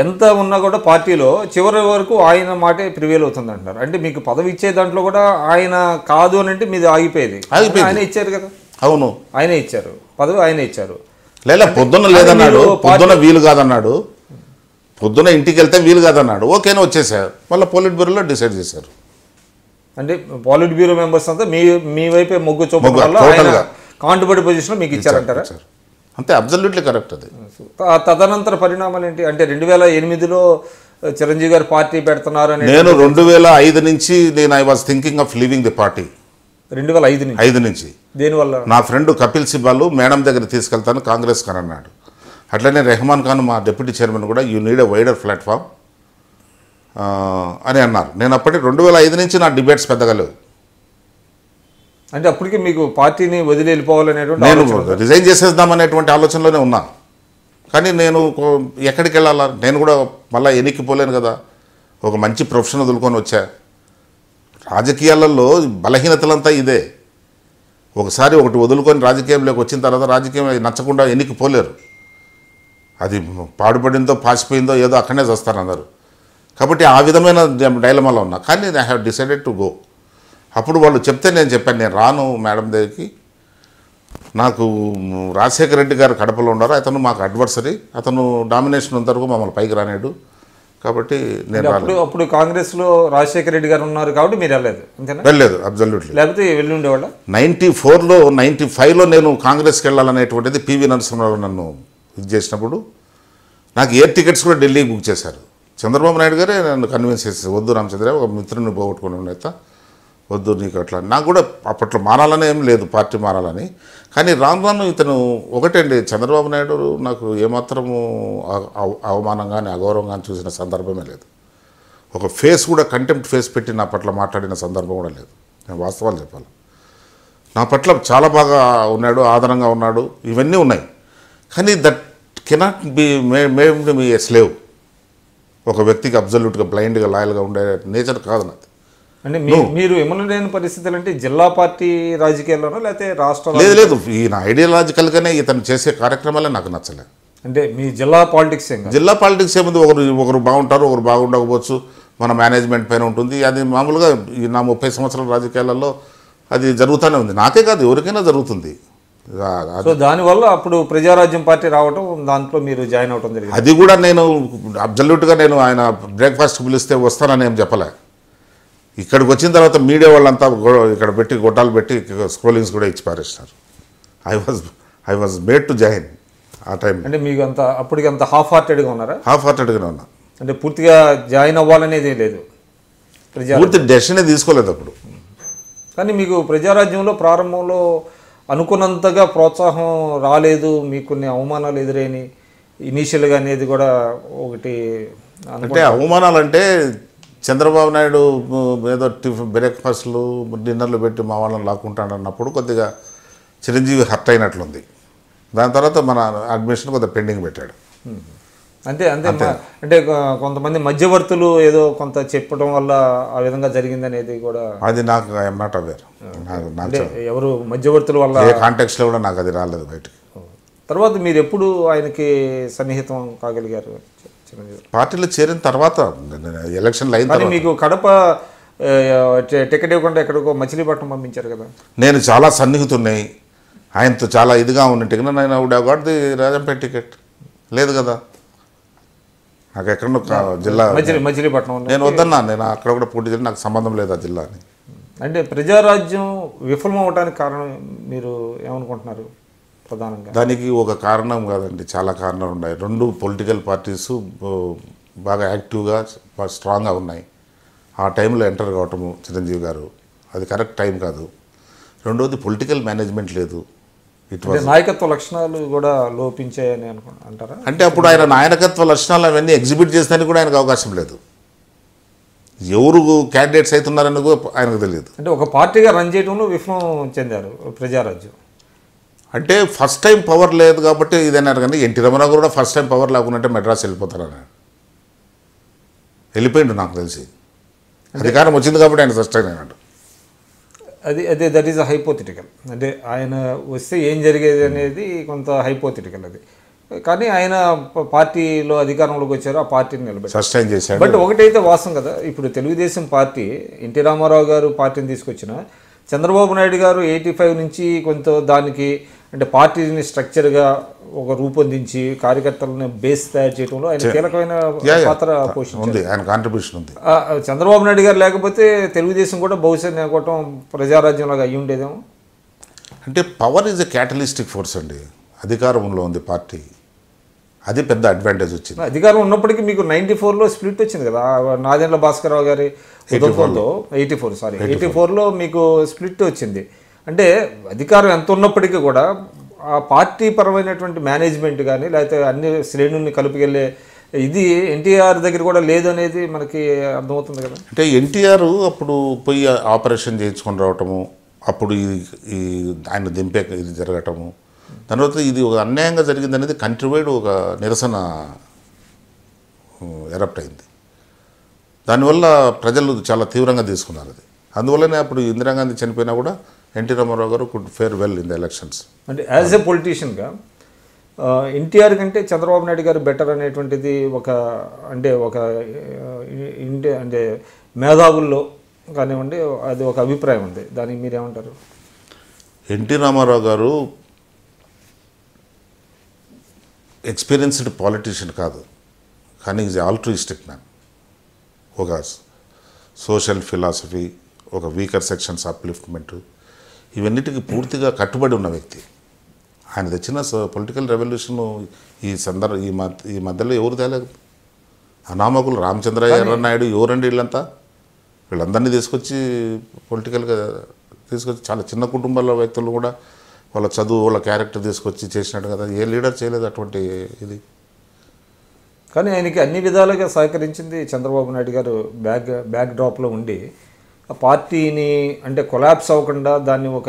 ఎంత ఉన్నా కూడా పార్టీలో చివరి వరకు ఆయన మాటే ప్రివేల్ అవుతుంది అంటున్నారు. అంటే మీకు పదవి ఇచ్చే దాంట్లో కూడా ఆయన కాదు అని అంటే మీది ఆగిపోయేది. ఆయన ఇచ్చారు కదా. అవును, ఆయనే ఇచ్చారు పదవి, ఆయనే ఇచ్చారు. లేదా పొద్దున్న లేదన్నాడు, పొద్దున వీలు కాదన్నాడు, పొద్దున ఇంటికి వెళ్తే వీలు కాదన్నాడు, ఓకేనా వచ్చేసారు. మళ్ళీ పొలిట్ బ్యూరోలో డిసైడ్ చేశారు. అంటే పొలిట్ బ్యూరో మెంబర్స్ అంతా మీ వైపే మొగ్గు చూపడం వల్ల కాంట్రిబ్యూటరీ పొజిషన్ మీకు ఇచ్చారంటారా? అంతే, అబ్జల్యూట్లీ కరెక్ట్ అది. తదనంతర పరిణామాలు ఏంటి అంటే 2008లో చిరంజీవి గారు పార్టీ పెడుతున్నారు అని నేను 2005 నుంచి I was thinking of leaving the party. 2005 నుంచి దేనివల్ల? నా ఫ్రెండ్ కపిల్ సిబాలు మేడం దగ్గర తీసుకెళ్తాను కాంగ్రెస్ అని అన్నాడు. అట్లనే రెహమాన్ ఖాన్ మా డిప్యూటీ చైర్మన్ కూడా you need a wider platform అని అన్నారు. నేను అప్పటి 2005 నుంచి నా డిబేట్స్ పెద్దగా లేవు. అంటే అప్పటికి మీకు పార్టీని వదిలి వెళ్ళిపోవాలనేటువంటి నేను రిజైన్ చేసేద్దామనేటువంటి ఆలోచనలోనే ఉన్నా. కానీ నేను ఎక్కడికి వెళ్ళాలా, నేను కూడా మళ్ళీ ఎన్నికిపోలేను కదా. ఒక మంచి ప్రొఫెషన్ వదులుకొని వచ్చా. రాజకీయాలలో బలహీనతలంతా ఇదే. ఒకసారి ఒకటి వదులుకొని రాజకీయంలోకి వచ్చిన తర్వాత రాజకీయం నచ్చకుండా ఎన్నికిపోలేరు. అది పాడుపడిందో పాసిపోయిందో ఏదో అక్కడనే చేస్తారు అందరూ. కాబట్టి ఆ విధమైన డైలమాలో ఉన్నా. కానీ I have decided to go. అప్పుడు వాళ్ళు చెప్తే నేను చెప్పాను, నేను రాను మేడం దగ్గరికి. నాకు రాజశేఖర రెడ్డి గారు కడపలో ఉన్నారు, అతను మాకు అడ్వర్సరీ, అతను డామినేషన్ ఉన్న వరకు మమ్మల్ని పైకి రానేడు. కాబట్టి నేను అప్పుడు కాంగ్రెస్లో రాజశేఖర రెడ్డి గారు ఉన్నారు కాబట్టి మీరు వెళ్ళలేదు, అంతేనా? వెళ్ళలేదు, అబ్జల్యూట్లీ. లేకపోతే వెళ్ళి ఉండేవాళ్ళ. 94లో 95లో నేను కాంగ్రెస్కి వెళ్ళాలనేటువంటిది పివి నరసింహారావు నన్ను ఇది చేసినప్పుడు నాకు ఎయిర్ టికెట్స్ కూడా ఢిల్లీకి బుక్ చేశారు. చంద్రబాబు నాయుడు గారే నన్ను కన్విన్స్ చేశారు, వద్దు రామచంద్ర, ఒక మిత్రుని పోగొట్టుకుని ఉండేత, వద్దు నీకు అట్లా. నాకు కూడా అప్పట్లో మారాలని ఏం లేదు, పార్టీ మారాలని. కానీ రాను రాను ఇతను ఒకటండి, చంద్రబాబు నాయుడు నాకు ఏమాత్రము అవమానం కానీ అగౌరవం కానీ చూసిన సందర్భమే లేదు. ఒక ఫేస్ కూడా కంటెంప్ట్ ఫేస్ పెట్టి నా పట్ల మాట్లాడిన సందర్భం కూడా లేదు. నేను వాస్తవాలు చెప్పాలి. నా పట్ల చాలా బాగా ఉన్నాడు, ఆదరంగా ఉన్నాడు, ఇవన్నీ ఉన్నాయి. కానీ that cannot be made me a slave. ఒక వ్యక్తికి అబ్జల్యూట్గా బ్లైండ్గా లాయల్గా ఉండే నేచర్ కాదు నాది. అంటే మీరు ఎమ్మెల్యే పరిస్థితులు అంటే జిల్లా పార్టీ రాజకీయాల్లోనో లేకపోతే రాష్ట్ర? లేదు, ఈయన ఐడియాలజికల్గానే ఇతను చేసే కార్యక్రమాలే నాకు నచ్చలేదు. అంటే మీ జిల్లా పాలిటిక్స్ ఏముంది, ఒకరు బాగుంటారు, ఒకరు బాగుండకపోవచ్చు, మన మేనేజ్మెంట్ పైన ఉంటుంది. అది మామూలుగా నా 30 సంవత్సరాల రాజకీయాలలో అది జరుగుతూనే ఉంది. నాకే కాదు, ఎవరికైనా జరుగుతుంది. సో దానివల్ల అప్పుడు ప్రజారాజ్యం పార్టీ రావడం, దాంట్లో మీరు జాయిన్ అవడం జరిగింది. అది కూడా నేను అబ్జల్యూట్గా నేను ఆయన బ్రేక్ఫాస్ట్ పిలిస్తే వస్తానని ఏం చెప్పలే. ఇక్కడికి వచ్చిన తర్వాత మీడియా వాళ్ళంతా ఇక్కడ పెట్టి గొట్టాలు పెట్టి స్క్రోలింగ్స్ కూడా ఇచ్చి పారేస్తారు. I was made to join ఆ టైం. అంటే మీకు అప్పటికి అంత హాఫ్ హార్టెడ్గా ఉన్నారా? హాఫ్ హార్టెడ్గానే ఉన్నా. అంటే పూర్తిగా జాయిన్ అవ్వాలనేది లేదు, పూర్తి డెసిషనే తీసుకోలేదు అప్పుడు. కానీ మీకు ప్రజారాజ్యంలో ప్రారంభంలో అనుకున్నంతగా ప్రోత్సాహం రాలేదు, మీకు కొన్ని అవమానాలు ఎదురైనాయి ఇనీషియల్గా అనేది కూడా ఒకటి. అంటే అవమానాలు అంటే చంద్రబాబు నాయుడు ఏదో బ్రేక్ఫాస్ట్లు డిన్నర్లు పెట్టి మా వాళ్ళని లాక్కుంటాడు అన్నప్పుడు కొద్దిగా చిరంజీవి హర్ట్ అయినట్లుంది. దాని తర్వాత మన అడ్మిషన్ కొద్దిగా పెండింగ్ పెట్టాడు. అంతే అంటే కొంతమంది మధ్యవర్తులు ఏదో కొంత చెప్పడం వల్ల ఆ విధంగా జరిగిందనేది కూడా. అది నాకు ఐఎమ్ నాట్ అవేర్. ఎవరు మధ్యవర్తుల వల్ల ఏ కాంటెక్స్లో కూడా నాకు అది రాలేదు బయటకు. తర్వాత మీరు ఎప్పుడు ఆయనకి సన్నిహితం కాగలిగారు? పార్టీలో చేరిన తర్వాత, ఎలక్షన్లు అయిన తర్వాత. మీకు కడప టికెట్ ఇవ్వకుండా ఎక్కడికో మచిలీపట్నం పంపించారు కదా. నేను చాలా సన్నిహితున్నాయి ఆయనతో, చాలా ఇదిగా ఉన్నట్టుగా నేను would have got the Rajampet ticket. లేదు కదా, నాకు ఎక్కడో జిల్లా మచిలీపట్నం నేను వద్దన్నా. నేను అక్కడ కూడా పోటీ చేయాలి, నాకు సంబంధం లేదు ఆ జిల్లా అని. అంటే ప్రజారాజ్యం విఫలం అవడానికి కారణం మీరు ఏమనుకుంటున్నారు? ప్రధానంగా దానికి ఒక కారణం కాదండి, చాలా కారణాలు ఉన్నాయి. 2 పొలిటికల్ పార్టీస్ బాగా యాక్టివ్గా స్ట్రాంగ్గా ఉన్నాయి. ఆ టైంలో ఎంటర్ కావటము చిరంజీవి గారు, అది కరెక్ట్ టైం కాదు. రెండవది పొలిటికల్ మేనేజ్మెంట్ లేదు. నాయకత్వ లక్షణాలు కూడా లోపించాయని అంటారా? అంటే అప్పుడు ఆయన నాయకత్వ లక్షణాలు అవన్నీ ఎగ్జిబిట్ చేసేదానికి కూడా ఆయనకు అవకాశం లేదు. ఎవరు క్యాండిడేట్స్ అవుతున్నారని కూడా ఆయనకు తెలియదు. అంటే ఒక పార్టీగా రన్ చేయడంలో విఫలం చెందారు ప్రజారాజ్యం. అంటే ఫస్ట్ టైం పవర్ లేదు కాబట్టి ఇదన్నారు. కానీ ఎన్టీ రామారావు కూడా ఫస్ట్ టైం పవర్ లేకుంటే మెడ్రాస్ వెళ్ళిపోతారని వెళ్ళిపోయిండు నాకు తెలిసి. అధికారం వచ్చింది కాబట్టి ఆయన ఫస్ట్ టైం అన్నాడు. అది దట్ ఈజ్ అ హైపోథెటికల్. అంటే ఆయన వస్తే ఏం జరిగేది అనేది కొంత హైపోథెటికల్ అది. కానీ ఆయన పార్టీలో అధికారంలోకి వచ్చారు, ఆ పార్టీని నిలబెట్టారు, సస్టైన్ చేశారు. బట్ ఒకటైతే వాస్తవం కదా, ఇప్పుడు తెలుగుదేశం పార్టీ ఎన్టీ రామారావు గారు పార్టీని తీసుకొచ్చిన చంద్రబాబు నాయుడు గారు 85 నుంచి కొంత దానికి అంటే పార్టీని స్ట్రక్చర్గా ఒక రూపొందించి కార్యకర్తలను బేస్ తయారు చేయడంలో ఆయన కీలకమైన పాత్ర పోషించారు. ఆయన కాంట్రిబ్యూషన్ ఉంది. చంద్రబాబు నాయుడు గారు లేకపోతే తెలుగుదేశం కూడా బహుశా నేకోవటం ప్రజారాజ్యంలాగా అయ్యి ఉండేదేమో. అంటే పవర్ ఈజ్ ఎ క్యాటలిస్టిక్ ఫోర్స్ అండి. అధికారంలో ఉంది పార్టీ, అది పెద్ద అడ్వాంటేజ్ వచ్చింది. అధికారం ఉన్నప్పటికీ మీకు 94లో స్ప్లిట్ వచ్చింది కదా, నాదెండ్ల భాస్కరరావు గారి ఉదంతంతో 84లో మీకు స్ప్లిట్ వచ్చింది. అంటే అధికారం ఎంత ఉన్నప్పటికీ కూడా ఆ పార్టీ పరమైనటువంటి మేనేజ్మెంట్ కానీ లేకపోతే అన్ని శ్రేణుల్ని కలుపుకెళ్ళే ఇది ఎన్టీఆర్ దగ్గర కూడా లేదు అనేది మనకి అర్థమవుతుంది కదా. అంటే ఎన్టీఆర్ అప్పుడు పోయి ఆపరేషన్ చేయించుకొని రావటము, అప్పుడు ఈ ఆయన దింపే ఇది జరగటము, తర్వాత ఇది ఒక అన్యాయంగా జరిగింది అనేది కంట్రీ వైడ్ ఒక నిరసన ఎరప్ట్ అయింది. దానివల్ల ప్రజలు చాలా తీవ్రంగా తీసుకున్నారు అది. అందువల్లనే అప్పుడు ఇందిరాగాంధీ చనిపోయినా కూడా ఎన్టీ రామారావు గారు could fair well in the elections. అంటే యాజ్ ఎ పొలిటీషియన్గా ఎన్టీఆర్ కంటే చంద్రబాబు నాయుడు గారు బెటర్ అనేటువంటిది అంటే మేధావుల్లో కానివ్వండి అది ఒక అభిప్రాయం ఉంది. దానికి మీరేమంటారు? ఎన్టీ రామారావు గారు ఎక్స్పీరియన్స్డ్ పాలిటీషియన్ కాదు, కానీ ఈజ్ ఆల్ట్రూయిస్టిక్ మ్యాన్. ఒక సోషల్ ఫిలాసఫీ, ఒక వీకర్ సెక్షన్స్ అప్లిఫ్ట్మెంట్, ఇవన్నిటికీ పూర్తిగా కట్టుబడి ఉన్న వ్యక్తి. ఆయన తెచ్చిన పొలిటికల్ రెవల్యూషన్ ఈ మధ్యలో ఎవరు తేలేదు. అనామకులు రామచంద్రయ్య, ఎర్రనాయుడు, ఎవరండి వీళ్ళంతా? వీళ్ళందరినీ తీసుకొచ్చి పొలిటికల్గా తీసుకొచ్చి చాలా చిన్న కుటుంబాల వ్యక్తులు కూడా వాళ్ళ చదువు, వాళ్ళ క్యారెక్టర్ తీసుకొచ్చి చేసినట్టు కదా. ఏ లీడర్ చేయలేదు అటువంటి ఇది. కానీ ఆయనకి అన్ని విధాలుగా సహకరించింది చంద్రబాబు నాయుడు గారు బ్యాక్ డ్రాప్లో ఉండి ఆ పార్టీని అంటే కొలాప్స్ అవ్వకుండా దాన్ని ఒక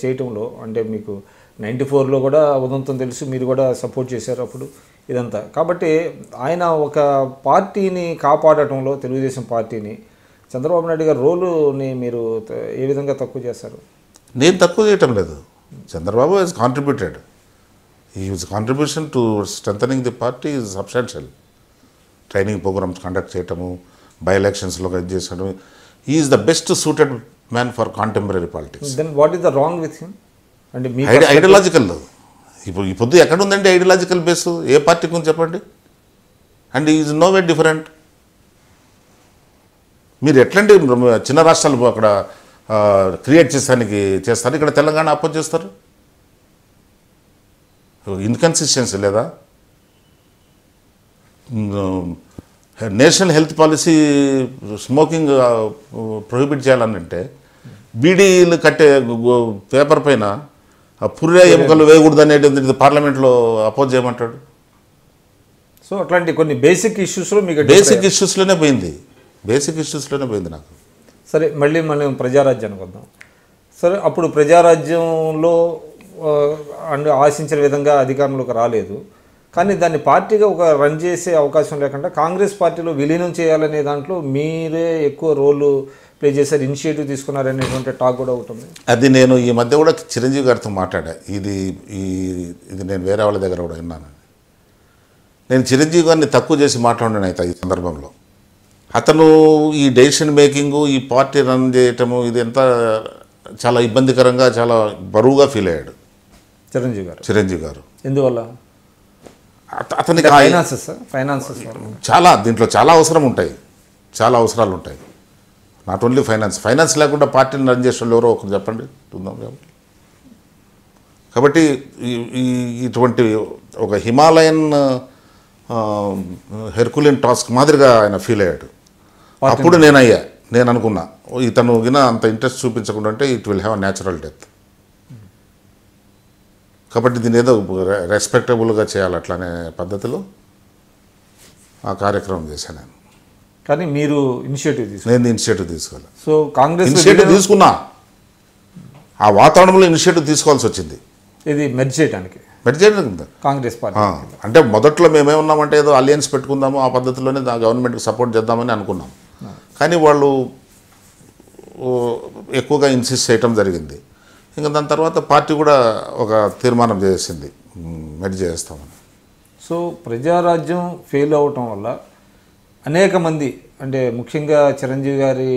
చేయటంలో. అంటే మీకు 94లో కూడా ఉదంతం తెలుసు, మీరు కూడా సపోర్ట్ చేశారు అప్పుడు ఇదంతా. కాబట్టి ఆయన ఒక పార్టీని కాపాడటంలో, తెలుగుదేశం పార్టీని, చంద్రబాబు నాయుడు గారి రోలుని మీరు ఏ విధంగా తక్కువ చేస్తారు? నేను తక్కువ చేయటం లేదు. Chandrababu has contributed. His contribution to strengthening the party is substantial. Training programs conduct చేయటము, బై ఎలక్షన్స్లో ఇది చేసడం. He is the best suited man for contemporary politics. Then what is the wrong with him? అంటే మీ ఐడియాలజికల్ ఇప్పుడు పొద్దు ఎక్కడ ఉందండి ఐడియాలజికల్ బేస్? ఏ పార్టీకి ఉంది చెప్పండి? And is no way different. మీరు ఎట్లాంటి చిన్న రాష్ట్రాలు అక్కడ క్రియేట్ చేసానికి చేస్తారు, ఇక్కడ తెలంగాణ అపోజ్ చేస్తారు. ఇన్కన్సిస్టెన్సీ లేదా? National health policy smoking prohibit చేయాలనంటే బీడీలు కట్టే పేపర్ పైన పుర్రె ఎముకలు వేయకూడదు అనేది పార్లమెంట్లో అపోజ్ చేయమంటాడు. సో అట్లాంటి కొన్ని బేసిక్ ఇష్యూస్లో మీకు బేసిక్ ఇష్యూస్లోనే పోయింది నాకు. సరే, మళ్ళీ మనం ప్రజారాజ్యానికి వద్దాం. సరే, అప్పుడు ప్రజారాజ్యంలో అండ్ ఆశించిన విధంగా అధికారంలోకి రాలేదు, కానీ దాన్ని పార్టీగా ఒక రన్ చేసే అవకాశం లేకుండా కాంగ్రెస్ పార్టీలో విలీనం చేయాలనే దాంట్లో మీరే ఎక్కువ రోలు ప్లే చేశారు, ఇనిషియేటివ్ తీసుకున్నారనేటువంటి టాక్ కూడా ఉంటుంది. అది నేను ఈ మధ్య కూడా చిరంజీవి గారితో మాట్లాడా. ఇది నేను వేరే వాళ్ళ దగ్గర కూడా విన్నాను. నేను చిరంజీవి గారిని తక్కువ చేసి మాట్లాడాను అయితే ఈ సందర్భంలో. అతను ఈ డెసిషన్ మేకింగు, ఈ పార్టీ రన్ చేయటము, ఇది ఎంత చాలా ఇబ్బందికరంగా, చాలా బరువుగా ఫీల్ అయ్యాడు చిరంజీవి గారు. ఎందువల్ల? అతనికి ఫైనాన్సెస్ చాలా దీంట్లో చాలా అవసరాలు ఉంటాయి. నాట్ ఓన్లీ ఫైనాన్స్ లేకుండా పార్టీని రన్ చేసే వాళ్ళు ఎవరో ఒకరు చెప్పండి చూద్దాం. కాబట్టి ఇటువంటి ఒక హిమాలయన్ హెర్కులిన్ టాస్క్ మాదిరిగా ఆయన ఫీల్ అయ్యాడు. అప్పుడు నేను అనుకున్నా ఇతను గిన అంత ఇంట్రెస్ట్ చూపించకుండా అంటే it will have a natural death. కాబట్టి దీని ఏదో రెస్పెక్టబుల్గా చేయాలి అట్లానే పద్ధతిలో ఆ కార్యక్రమం చేశాను నేను. కానీ మీరు నేను ఇనిషియేటివ్ తీసుకోవాలి. సో కాంగ్రెస్ ఇనిషియేటివ్ తీసుకున్నా, ఆ వాతావరణంలో ఇనిషియేటివ్ తీసుకోవాల్సి వచ్చింది. ఇది మెర్జ్ చేయడానికి కాంగ్రెస్ పార్టీ అంటే మొదట్లో మేమేమన్నామంటే ఏదో అలయన్స్ పెట్టుకుందాము, ఆ పద్ధతిలోనే గవర్నమెంట్కి సపోర్ట్ చేద్దామని అనుకున్నాం. కానీ వాళ్ళు ఎక్కువగా ఇన్సిస్ట్ చేయటం జరిగింది. ఇంకా దాని తర్వాత పార్టీ కూడా ఒక తీర్మానం చేసింది మెర్జ్ చేస్తామని. సో ప్రజారాజ్యం ఫెయిల్ అవటం వల్ల అనేక మంది, అంటే ముఖ్యంగా చిరంజీవి గారి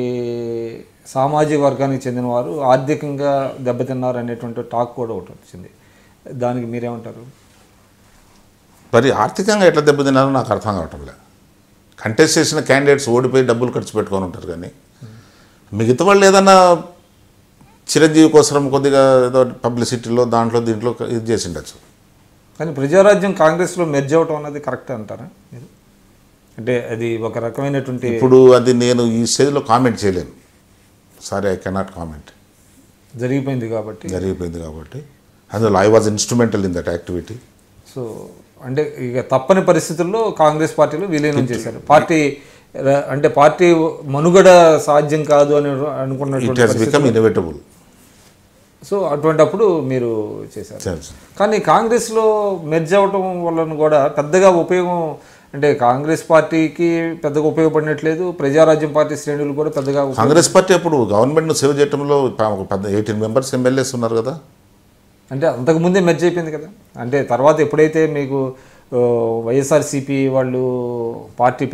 సామాజిక వర్గానికి చెందిన వారు ఆర్థికంగా దెబ్బతిన్నారు అనేటువంటి టాక్ కూడా ఒకటి వచ్చింది. దానికి మీరేమంటారు? మరి ఆర్థికంగా ఎట్లా దెబ్బతిన్నారో నాకు అర్థం కావటం లేదు. కంటెస్ట్ చేసిన క్యాండిడేట్స్ ఓడిపోయి డబ్బులు ఖర్చు పెట్టుకొని ఉంటారు, కానీ మిగతా వాళ్ళు ఏదన్నా చిరంజీవి కోసం కొద్దిగా ఏదో పబ్లిసిటీలో దీంట్లో ఇది చేసి ఉండొచ్చు. కానీ ప్రజారాజ్యం కాంగ్రెస్లో మెర్జ్ అవటం అన్నది కరెక్ట్ అంటారా మీరు? అంటే అది ఒక రకమైనటువంటి ఇప్పుడు అది నేను ఈ స్టేజ్లో కామెంట్ చేయలేను. Sorry, I cannot comment. జరిగిపోయింది కాబట్టి అందులో I was instrumental in that activity. So అంటే ఇక తప్పని పరిస్థితుల్లో కాంగ్రెస్ పార్టీలో విలీనం చేశారు. పార్టీ మనుగడ సాధ్యం కాదు అని అనుకున్నటువంటి ఇన్ఎవిటబుల్. సో అటువంటప్పుడు మీరు చేశారు. కానీ కాంగ్రెస్లో మెర్జ్ అవ్వటం వలన కూడా పెద్దగా ఉపయోగం, అంటే కాంగ్రెస్ పార్టీకి పెద్దగా ఉపయోగపడినట్లేదు, ప్రజారాజ్యం పార్టీ శ్రేణులు కూడా పెద్దగా కాంగ్రెస్ పార్టీ అప్పుడు గవర్నమెంట్ను సేవ్ చేయడంలో పెద్ద 18 మెంబర్స్ ఎమ్మెల్యేస్ ఉన్నారు కదా. అంటే అంతకుముందే మెర్జ్ అయిపోయింది కదా. అంటే తర్వాత ఎప్పుడైతే మీకు వైఎస్ఆర్సీపీ వాళ్ళు పార్టీ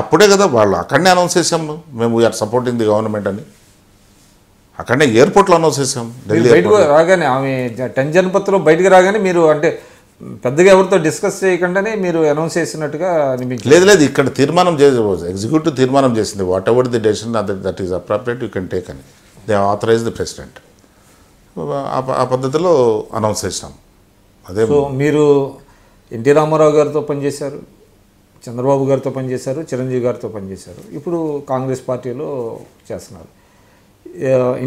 అప్పుడే కదా వాళ్ళు అక్కడనే అనౌన్స్ చేసాము మేము వీఆర్ సపోర్టింగ్ ది గవర్నమెంట్ అని. అక్కడనే ఎయిర్పోర్ట్లో అనౌన్స్ చేసాం. బయటకు రాగానే ఆమె 10 జనపత్లో బయటకు రాగానే మీరు అంటే పెద్దగా ఎవరితో డిస్కస్ చేయకుండానే మీరు అనౌన్స్ చేసినట్టుగా అనిపించింది. లేదు, ఇక్కడ తీర్మానం ఎగ్జిక్యూటివ్ తీర్మానం చేసింది. Whatever the decision that is appropriate you can take అని. They authorize the president. ఆ పద్ధతిలో అనౌన్స్ చేసాం. అదే. సో మీరు ఎన్టీ రామారావు గారితో పనిచేశారు, చంద్రబాబు గారితో పనిచేశారు, చిరంజీవి గారితో పనిచేశారు, ఇప్పుడు కాంగ్రెస్ పార్టీలో చేస్తున్నారు.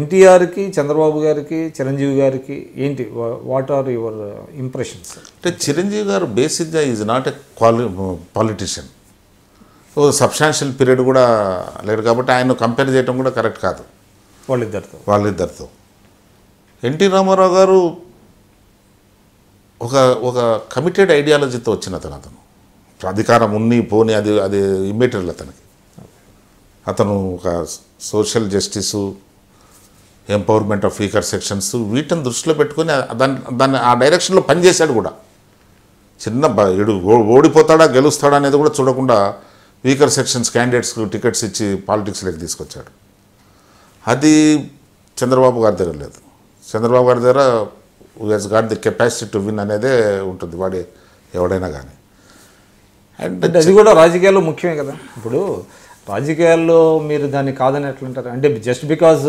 ఎన్టీఆర్కి, చంద్రబాబు గారికి, చిరంజీవి గారికి ఏంటి, వాట్ ఆర్ యువర్ ఇంప్రెషన్స్? అంటే చిరంజీవి గారు బేసిక్గా is not a politician. Substantial period కూడా లేడు కాబట్టి ఆయన కంపేర్ చేయడం కూడా కరెక్ట్ కాదు వాళ్ళిద్దరితో. ఎన్టీ రామారావు గారు ఒక కమిటెడ్ ఐడియాలజీతో వచ్చిన అతను అధికారం ఉన్ని పోని అది ఇమ్మెటీరియల్ అతనికి. అతను ఒక social justice, empowerment of weaker sections వీటిని దృష్టిలో పెట్టుకొని దాన్ని ఆ డైరెక్షన్లో పనిచేశాడు కూడా. ఇడు ఓడిపోతాడా గెలుస్తాడా అనేది కూడా చూడకుండా వీకర్ సెక్షన్స్ క్యాండిడేట్స్కి టికెట్స్ ఇచ్చి పాలిటిక్స్లోకి తీసుకొచ్చాడు. అది చంద్రబాబు గారి దగ్గర లేదు. చంద్రబాబు గారి దగ్గర has got the capacity to win అనేదే ఉంటుంది వాడి ఎవడైనా కానీ. అండ్ అది కూడా రాజకీయాల్లో ముఖ్యమే కదా. ఇప్పుడు రాజకీయాల్లో మీరు దాన్ని కాదని ఎట్లంటారు? అంటే జస్ట్ బికాజ్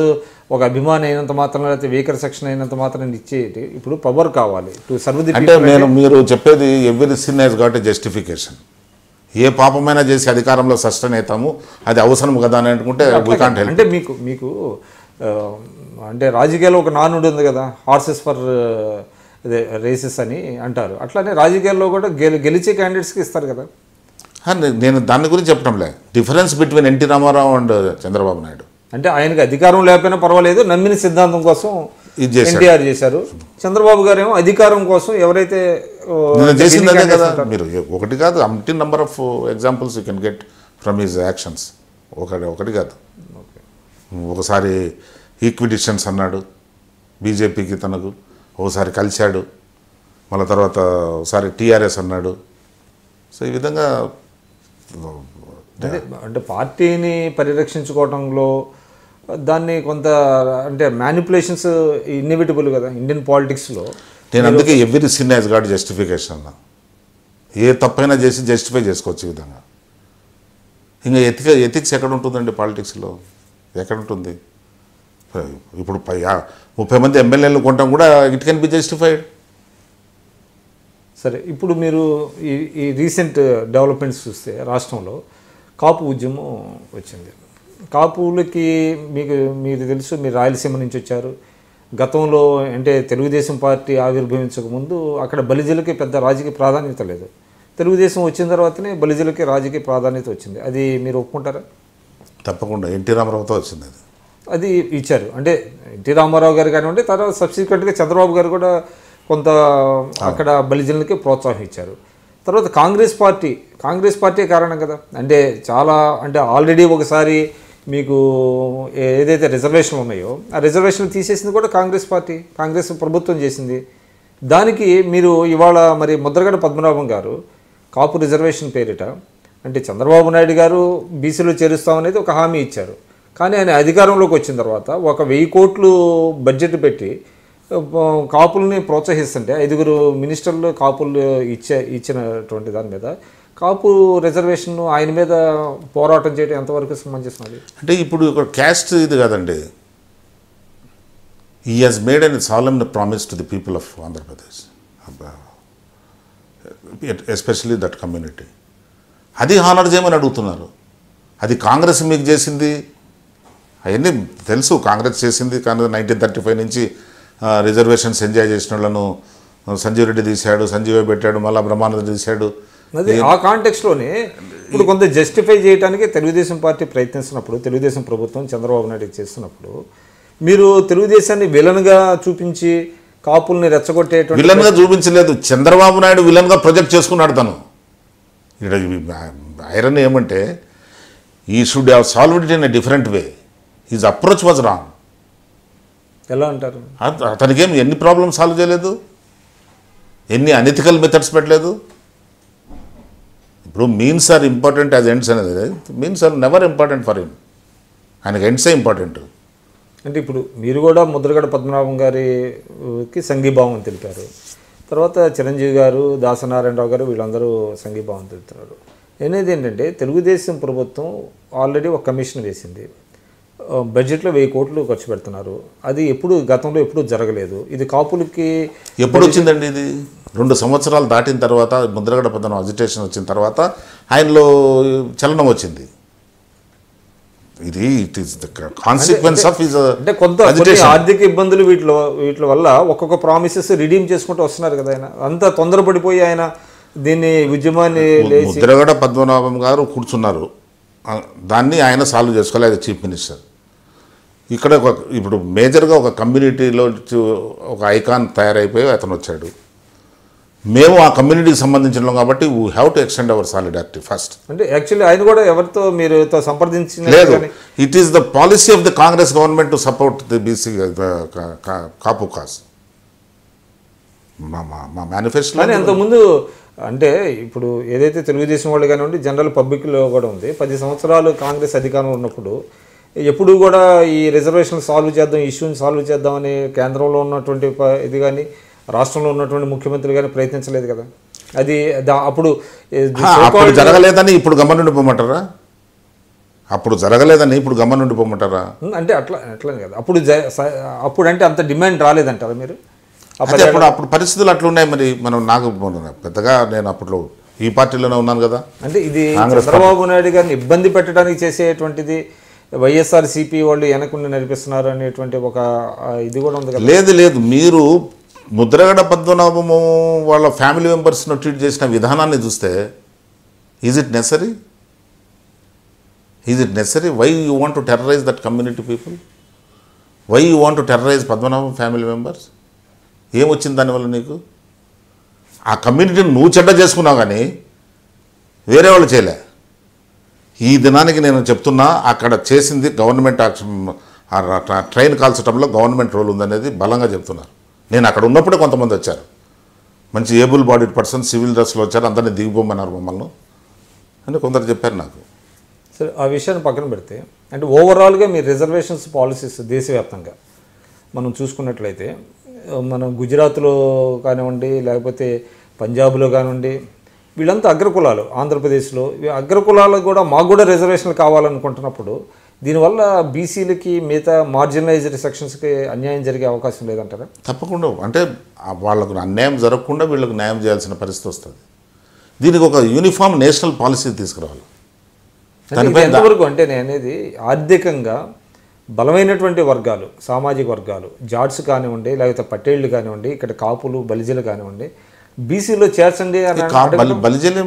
ఒక అభిమాని అయినంత మాత్రం, లేకపోతే వీకర్ సెక్షన్ అయినంత మాత్రం ఇచ్చేది. ఇప్పుడు పవర్ కావాలి టు సర్వ్ ది అంటే మీరు చెప్పేది every sin Hess got a justification. ఏ పాపమైనా చేసి అధికారంలో సస్టైన్ అవుతాము, అది అవసరం కదా అని అనుకుంటే వీ కాంట్ హెల్ప్. అంటే మీకు అంటే రాజకీయాల్లో ఒక నానుడు ఉంది కదా, హార్సెస్ ఫర్ రేసెస్ అని అంటారు. అట్లానే రాజకీయాల్లో కూడా గెలిచే క్యాండిడేట్స్కి ఇస్తారు కదా. నేను దాని గురించి చెప్పడంలే. Difference between NT Rama Rao and Chandrababu Naidu అంటే ఆయనకి అధికారం లేకపోయినా పర్వాలేదు, నమ్మిన సిద్ధాంతం కోసం ఎన్టీఆర్ చేశారు. చంద్రబాబు గారు ఏమో అధికారం కోసం ఎవరైతే చేసిందే కదా. మీరు ఒకటి కాదు, any number of examples you can get from his actions. ఒకటి కాదు. ఒకసారి ఈక్విడిషన్స్ అన్నాడు బీజేపీకి, తనకు ఒకసారి కలిశాడు, మళ్ళీ తర్వాత ఒకసారి టీఆర్ఎస్ అన్నాడు. సో ఈ విధంగా అంటే పార్టీని పరిరక్షించుకోవడంలో దాన్ని కొంత అంటే మ్యానిపులేషన్స్ ఇన్ఎవిటబుల్ కదా ఇండియన్ పాలిటిక్స్లో. నేను అందుకే every sin Hess got justification అన్నా. ఏ తప్పైనా చేసి జస్టిఫై చేసుకోవచ్చు ఈ విధంగా. ఇంకా ఎథిక్స్ ఎక్కడ ఉంటుందండి పాలిటిక్స్లో? ఎక్కడ ఉంటుంది? ఇప్పుడు 30 మంది ఎమ్మెల్యేలు కొనడం కూడా ఇట్ కెన్ బి జస్టిఫైడ్. సరే, ఇప్పుడు మీరు ఈ రీసెంట్ డెవలప్మెంట్స్ చూస్తే రాష్ట్రంలో కాపు ఉద్యమం వచ్చింది. కాపులకి మీరు తెలుసు, మీరు రాయలసీమ నుంచి వచ్చారు. గతంలో అంటే తెలుగుదేశం పార్టీ ఆవిర్భవించక ముందు అక్కడ బలిజలకి పెద్ద రాజకీయ ప్రాధాన్యత లేదు. తెలుగుదేశం వచ్చిన తర్వాతనే బలిజలకి రాజకీయ ప్రాధాన్యత వచ్చింది. అది మీరు ఒప్పుకుంటారా? తప్పకుండా. ఎన్టీ రామారావుతో వచ్చింది అది ఇచ్చారు. అంటే ఎన్టీ రామారావు గారు కానివ్వండి, తర్వాత సబ్సిక్వెంట్గా చంద్రబాబు గారు కూడా కొంత అక్కడ బలిజనులకి ప్రోత్సాహం ఇచ్చారు. తర్వాత కాంగ్రెస్ పార్టీ కారణం కదా. అంటే చాలా అంటే ఆల్రెడీ ఒకసారి మీకు ఏదైతే రిజర్వేషన్లు ఉన్నాయో ఆ రిజర్వేషన్లు తీసేసింది కూడా కాంగ్రెస్ ప్రభుత్వం చేసింది. దానికి మీరు ఇవాళ మరి ముద్రగడ పద్మనాభం గారు కాపు రిజర్వేషన్ పేరిట అంటే చంద్రబాబు నాయుడు గారు బీసీలో చేరుస్తామనేది ఒక హామీ ఇచ్చారు. కానీ ఆయన అధికారంలోకి వచ్చిన తర్వాత 1000 కోట్లు బడ్జెట్ పెట్టి కాపుల్ని ప్రోత్సహిస్తుంటే 5 మినిస్టర్లు కాపులు ఇచ్చినటువంటి దాని మీద కాపు రిజర్వేషన్ ఆయన మీద పోరాటం చేయడం ఎంతవరకు సమంజసం? అంటే ఇప్పుడు ఇక్కడ క్యాస్ట్ ఇది కాదండి. He has made an solemn promise to the people of Andhra Pradesh. Especially that community. అది హానర్ చేయమని అడుగుతున్నారు. అది కాంగ్రెస్ మీకు చేసింది అవన్నీ తెలుసు. కాంగ్రెస్ చేసింది కానీ 1935 నుంచి రిజర్వేషన్స్ ఎంజాయ్ చేసిన వాళ్ళను సంజీవ్ రెడ్డి తీశాడు, సంజీవే పెట్టాడు, మళ్ళీ బ్రహ్మానంద తీశాడు. అది ఆ కాంటెక్స్లోనే ఇప్పుడు కొంత జస్టిఫై చేయడానికి తెలుగుదేశం పార్టీ ప్రయత్నిస్తున్నప్పుడు, తెలుగుదేశం ప్రభుత్వం చంద్రబాబు నాయుడు చేస్తున్నప్పుడు మీరు తెలుగుదేశాన్ని విలన్గా చూపించి కాపుల్ని రెచ్చగొట్టేటువంటి విలన్గా చూపించలేదు. చంద్రబాబు నాయుడు విలన్గా ప్రొజెక్ట్ చేసుకున్నాడు తను. ఇక్కడ ఐరన్ ఏమంటే ఈ should have solved it in a different way. His approach was wrong. ఎలా అంటారు? అతనికేం ఎన్ని ప్రాబ్లమ్స్ సాల్వ్ చేయలేదు, ఎన్ని అనెథికల్ మెథడ్స్ పెట్టలేదు. ఇప్పుడు means are important as ends అనేది, means are never important for him. ఆయనకి ఎండ్సే ఇంపార్టెంట్. అంటే ఇప్పుడు మీరు కూడా ముద్రగడ పద్మనాభం గారికి సంఘీభావం తెలిపారు, తర్వాత చిరంజీవి గారు, దాసనారాయణరావు గారు వీళ్ళందరూ సంఘీభావం తెలుపుతున్నారు. అనేది ఏంటంటే తెలుగుదేశం ప్రభుత్వం ఆల్రెడీ ఒక కమిషన్ వేసింది, బడ్జెట్లో 1000 కోట్లు ఖర్చు పెడుతున్నారు. అది గతంలో ఎప్పుడు జరగలేదు. ఇది కాపులకి ఎప్పుడు వచ్చిందండి? ఇది 2 సంవత్సరాలు దాటిన తర్వాత ముద్రగడ పద్మనాభం అజిటేషన్ వచ్చిన తర్వాత ఆయనలో చలనం వచ్చింది. ఇది it is the consequence of his అంటే కొంత ఆర్థిక ఇబ్బందులు వీటి వల్ల ఒక్కొక్క ప్రామిసెస్ రిడీమ్ చేసుకుంటూ వస్తున్నారు కదా. ఆయన అంత తొందరపడిపోయి ఆయన దీన్ని ఉద్యమాన్ని ముద్రగడ పద్మనాభం గారు కూర్చున్నారు, దాన్ని ఆయన సాల్వ్ చేసుకోలేదు చీఫ్ మినిస్టర్. ఇక్కడ ఇప్పుడు మేజర్గా ఒక కమ్యూనిటీలో ఒక ఐకాన్ తయారైపోయి అతను వచ్చాడు. మేము ఆ కమ్యూనిటీకి సంబంధించిన కాబట్టి we have to extend our solidarity first. అంటే యాక్చువల్లీ ఆయన కూడా ఎవరితో మీరు సంప్రదించిన లేదు. It is the policy of the Congress government to support the BC Kapu cause. మా మేనిఫెస్టో. కానీ అంతకుముందు అంటే ఇప్పుడు ఏదైతే తెలుగుదేశం వాళ్ళు కానివ్వండి, జనరల్ పబ్లిక్లో కూడా ఉంది, 10 సంవత్సరాలు కాంగ్రెస్ అధికారంలో ఉన్నప్పుడు ఎప్పుడు కూడా ఈ రిజర్వేషన్ సాల్వ్ చేద్దాం, ఇష్యూని సాల్వ్ చేద్దామని కేంద్రంలో ఉన్నటువంటి ఇది కానీ రాష్ట్రంలో ఉన్నటువంటి ముఖ్యమంత్రి కానీ ప్రయత్నించలేదు కదా. అది అప్పుడు జరగలేదని ఇప్పుడు గమనుండిపోమంటారా? అప్పుడు జరగలేదని ఇప్పుడు గమనుండిపోమంటారా? అంటే అట్లా కదా. అప్పుడు అంటే అంత డిమాండ్ రాలేదంటారా మీరు? అప్పుడు పరిస్థితులు అట్లున్నాయి. మరి నాకు పెద్దగా నేను అప్పుడు ఈ పార్టీలోనే ఉన్నాను కదా. అంటే ఇది చంద్రబాబు నాయుడు గారిని ఇబ్బంది పెట్టడానికి చేసేటువంటిది వైఎస్ఆర్సీపీ వాళ్ళు వెనకుండా నడిపిస్తున్నారు అనేటువంటి ఒక ఇది కూడా ఉంది కదా. లేదు, మీరు ముద్రగడ పద్మనాభము వాళ్ళ ఫ్యామిలీ మెంబర్స్ను ట్రీట్ చేసిన విధానాన్ని చూస్తే is it necessary? Why you want to terrorize that community people? Why you want to terrorize Padmanabham family members? ఏమొచ్చింది దానివల్ల నీకు? ఆ కమ్యూనిటీని నువ్వు చెడ్డ చేసుకున్నావు కానీ వేరే వాళ్ళు చేయలే. ఈ దినానికి నేను చెప్తున్నా, అక్కడ చేసింది గవర్నమెంట్ యాక్షన్. ట్రైన్ కాల్చడంలో గవర్నమెంట్ రోల్ ఉందనేది బలంగా చెప్తున్నారు. నేను అక్కడ ఉన్నప్పుడే కొంతమంది వచ్చారు, మంచి ఏబుల్ బాడీడ్ పర్సన్, సివిల్ డ్రెస్లో వచ్చారు, అందరినీ దిగిపోమన్నారు మమ్మల్ని అని కొందరు చెప్పారు నాకు. సరే, ఆ విషయాన్ని పక్కన పెడితే అంటే ఓవరాల్గా మీ రిజర్వేషన్స్ పాలసీస్ దేశవ్యాప్తంగా మనం చూసుకున్నట్లయితే, మనం గుజరాత్లో కానివ్వండి, లేకపోతే పంజాబ్లో కానివ్వండి, వీళ్ళంతా అగ్రకులాలు. ఆంధ్రప్రదేశ్లో అగ్రకులాలకు కూడా మాకు కూడా రిజర్వేషన్లు కావాలనుకుంటున్నప్పుడు దీనివల్ల బీసీలకి, మిగతా మార్జినలైజ్డ్ సెక్షన్స్కి అన్యాయం జరిగే అవకాశం లేదంటారా? తప్పకుండా. అంటే వాళ్ళకు అన్యాయం జరగకుండా వీళ్ళకు న్యాయం చేయాల్సిన పరిస్థితి వస్తుంది. దీనికి ఒక యూనిఫామ్ నేషనల్ పాలసీ తీసుకురావాలి. ఎంతవరకు అంటే నేను అనేది ఆర్థికంగా బలమైనటువంటి వర్గాలు, సామాజిక వర్గాలు, జాట్స్ కానివ్వండి, లేకపోతే పటేళ్లు కానివ్వండి, ఇక్కడ కాపులు, బలిజలు కానివ్వండి, బీసీలో చేర్చండి అని. బలిజలు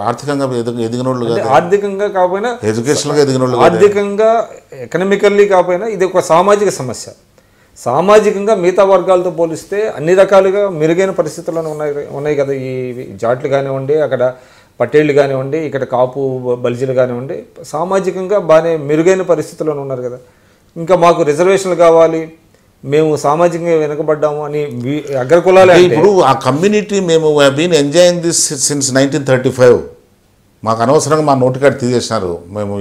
ఆర్థికంగా ఎదిగిన వాళ్ళు, ఆర్థికంగా కాకపోయినా ఎడ్యుకేషన్గా ఎదిగిన వాళ్ళు, ఆర్థికంగా ఎకనామికల్లీ కాకపోయినా ఇది ఒక సామాజిక సమస్య. సామాజికంగా మిగతా వర్గాలతో పోలిస్తే అన్ని రకాలుగా మెరుగైన పరిస్థితుల్లోనే ఉన్నాయి కదా. ఈ జాట్లు కానివ్వండి, అక్కడ పటేళ్ళు కానివ్వండి, ఇక్కడ కాపు బలిజలు కానివ్వండి, సామాజికంగా బాగానే మెరుగైన పరిస్థితుల్లోనే ఉన్నారు కదా. ఇంకా మాకు రిజర్వేషన్లు కావాలి, మేము సామాజికంగా వెనుకబడ్డాము అని అగ్రకులాలే. ఇప్పుడు ఆ కమ్యూనిటీ మేము బీన్ ఎంజాయింగ్ దిస్ సిన్స్ 1935. మాకు అనవసరంగా మా నోటికాడ తీసేసినారు. మేము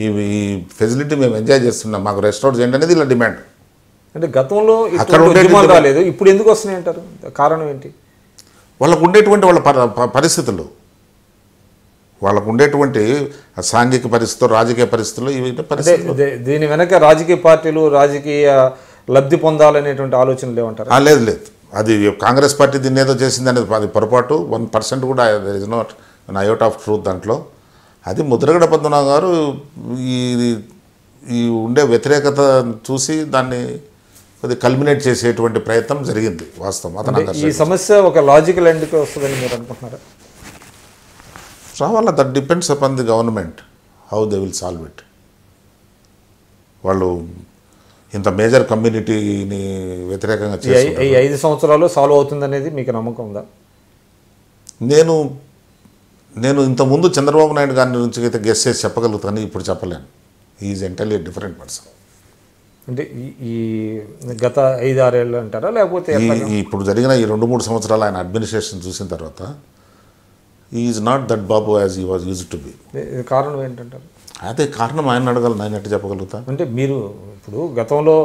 ఈ ఫెసిలిటీ మేము ఎంజాయ్ చేస్తున్నాం, మాకు రెస్టోర్ చేయండి అనేది ఇలా డిమాండ్. అంటే గతంలో రాలేదు, ఇప్పుడు ఎందుకు వస్తున్నాయి అంటారు? కారణం ఏంటి? వాళ్ళకు ఉండేటువంటి వాళ్ళ పరిస్థితులు, వాళ్ళకు ఉండేటువంటి సాంఘిక పరిస్థితులు, రాజకీయ పరిస్థితులు, ఇవి పరిస్థితులు. దీని వెనక రాజకీయ పార్టీలు, రాజకీయ లబ్ధి పొందాలనేటువంటి ఆలోచనలు లేవంటారు? లేదు. అది కాంగ్రెస్ పార్టీ దీన్ని ఏదో చేసింది అనేది అది పొరపాటు. 1% కూడా there is not an iota of truth దాంట్లో. అది ముద్రగడ పద్మనాభం గారు ఈ ఈ ఉండే వ్యతిరేకత చూసి దాన్ని కొద్దిగా కల్మినేట్ చేసేటువంటి ప్రయత్నం జరిగింది వాస్తవం. ఈ సమస్య ఒక లాజికల్ ఎండ్కి వస్తుందని మీరు అనుకుంటున్నారా? రావాలా, that depends upon the government how they will solve it. వాళ్ళు ఇంత మేజర్ కమ్యూనిటీని వ్యతిరేకంగా ఈ 5 సంవత్సరాలు సాల్వ్ అవుతుందనేది మీకు నమ్మకం ఉందా? నేను ఇంతకుముందు చంద్రబాబు నాయుడు గారి నుంచి అయితే గెస్ చేసి చెప్పగలుగుతాను, ఇప్పుడు చెప్పలేను. Is entirely different person. అంటే ఈ గత 5-6 ఏళ్ళు అంటారా, లేకపోతే ఇప్పుడు జరిగిన ఈ 2-3 సంవత్సరాలు ఆయన అడ్మినిస్ట్రేషన్ చూసిన తర్వాత is not that Babu as he was used to be. కారణం ఏంటంటారు? అదే కారణం ఆయన అడగాలి, ఆయన ఎట్లా చెప్పగలుగుతా. అంటే మీరు ఇప్పుడు గతంలో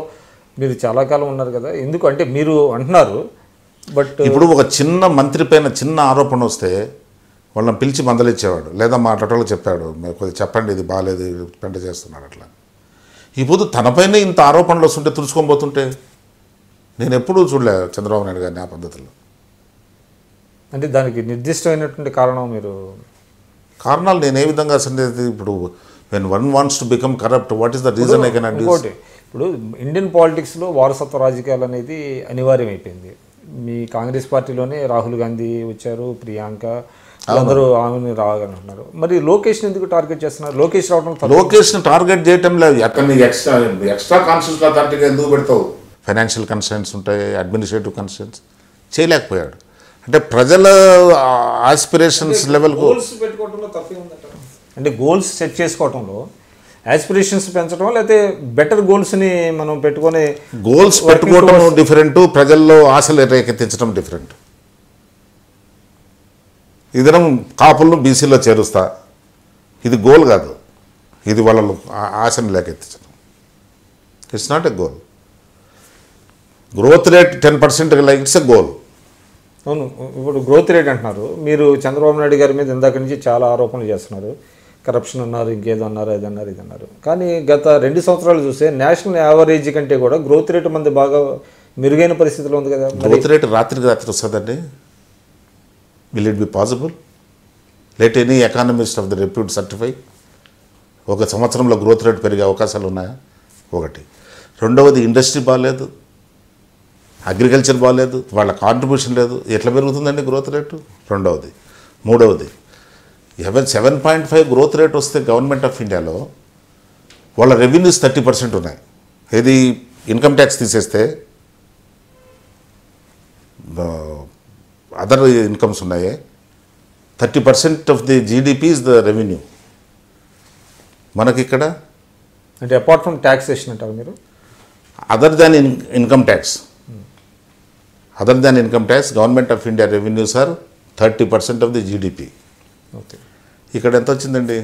మీరు చాలా కాలం ఉన్నారు కదా, ఎందుకు అంటే మీరు అంటున్నారు, బట్ ఇప్పుడు ఒక చిన్న మంత్రి పైన చిన్న ఆరోపణ వస్తే వాళ్ళని పిలిచి మందలిచ్చేవాడు, లేదా మా అటోళ్ళకి చెప్పాడు, మీరు కొద్దిగా చెప్పండి ఇది బాగాలేదు పెంట చేస్తున్నాడు అట్లా. ఇప్పుడు తనపైనే ఇంత ఆరోపణలు వస్తుంటే తుడుచుకొని పోతుంటే నేను ఎప్పుడూ చూడలే చంద్రబాబు నాయుడు గారిని ఆ పద్ధతిలో. అంటే దానికి నిర్దిష్టమైనటువంటి కారణం మీరు కారణాలు నేను ఏ విధంగా అసలు ఇప్పుడు when one wants to become corrupt what is the reason I can అడ్యూస్. ఇప్పుడు ఇండియన్ పాలిటిక్స్లో వారసత్వ రాజకీయాలు అనేది అనివార్యం అయిపోయింది. మీ కాంగ్రెస్ పార్టీలోనే రాహుల్ గాంధీ వచ్చారు, ప్రియాంక అందరూ ఆమెను రావాలంటున్నారు. మరి లోకేష్ ఎందుకు టార్గెట్ చేస్తున్నారు? లోకేష్ రావడం లోకేష్ని టార్గెట్ చేయటం లేదు, అక్కడ ఎక్స్ట్రా కాన్స్టిట్యూషన్ అథారిటీగా ఎందుకు పెడతావు? ఫైనాన్షియల్ కన్సర్న్స్ ఉంటాయి, అడ్మినిస్ట్రేటివ్ కన్సర్న్స్ చేయలేకపోయాడు. అంటే ప్రజల ఆస్పిరేషన్స్ లెవెల్కు పెట్టుకోవడంలో తప్పే ఉందంటారు. అంటే గోల్స్ సెట్ చేసుకోవడంలో ఆస్పిరేషన్స్ పెంచడం, లేకపోతే బెటర్ గోల్స్ని మనం పెట్టుకొని గోల్స్ పెట్టుకోవడం డిఫరెంట్, ప్రజల్లో ఆశలు రేకెత్తించడం డిఫరెంట్. ఇదనం కాపులను బీసీలో చేరుస్తా, ఇది గోల్ కాదు, ఇది వాళ్ళ ఆశను లేకెత్తించడం. It's not a goal. Growth rate 10% like it's a goal. అవును, ఇప్పుడు గ్రోత్ రేట్ అంటున్నారు మీరు. చంద్రబాబు నాయుడు గారి మీద ఇందాక నుంచి చాలా ఆరోపణలు చేస్తున్నారు, కరప్షన్ అన్నారు, ఇంకేదో అన్నారు, ఇది అన్నారు, ఇది అన్నారు. కానీ గత 2 సంవత్సరాలు చూస్తే నేషనల్ యావరేజ్ కంటే కూడా గ్రోత్ రేట్ మంది బాగా మెరుగైన పరిస్థితిలో ఉంది కదా. గ్రోత్ రేట్ రాత్రికి రాత్రి వస్తుందండి. Will it be possible? Let any economist of the repute certify. ఒక సంవత్సరంలో గ్రోత్ రేట్ పెరిగే అవకాశాలు ఉన్నాయా? ఒకటి. రెండవది ఇండస్ట్రీ బాగాలేదు, అగ్రికల్చర్ బాగాలేదు, వాళ్ళ కాంట్రిబ్యూషన్ లేదు, ఎట్లా పెరుగుతుందండి గ్రోత్ రేటు? రెండవది. మూడవది 7.5 గ్రోత్ రేట్ వస్తే గవర్నమెంట్ ఆఫ్ ఇండియాలో వాళ్ళ రెవెన్యూస్ 30% ఉన్నాయి. ఏది ఇన్కమ్ ట్యాక్స్ తీసేస్తే అదర్ ఇన్కమ్స్ ఉన్నాయి. 30% of the GDP is the revenue. మనకి ఇక్కడ అంటే అపార్ట్ ఫ్రమ్ ట్యాక్సేషన్ అంటారు మీరు, other than income tax, government of India revenues are 30% of the GDP. Okay, ఇక్కడ ఎంత వచ్చిందండి?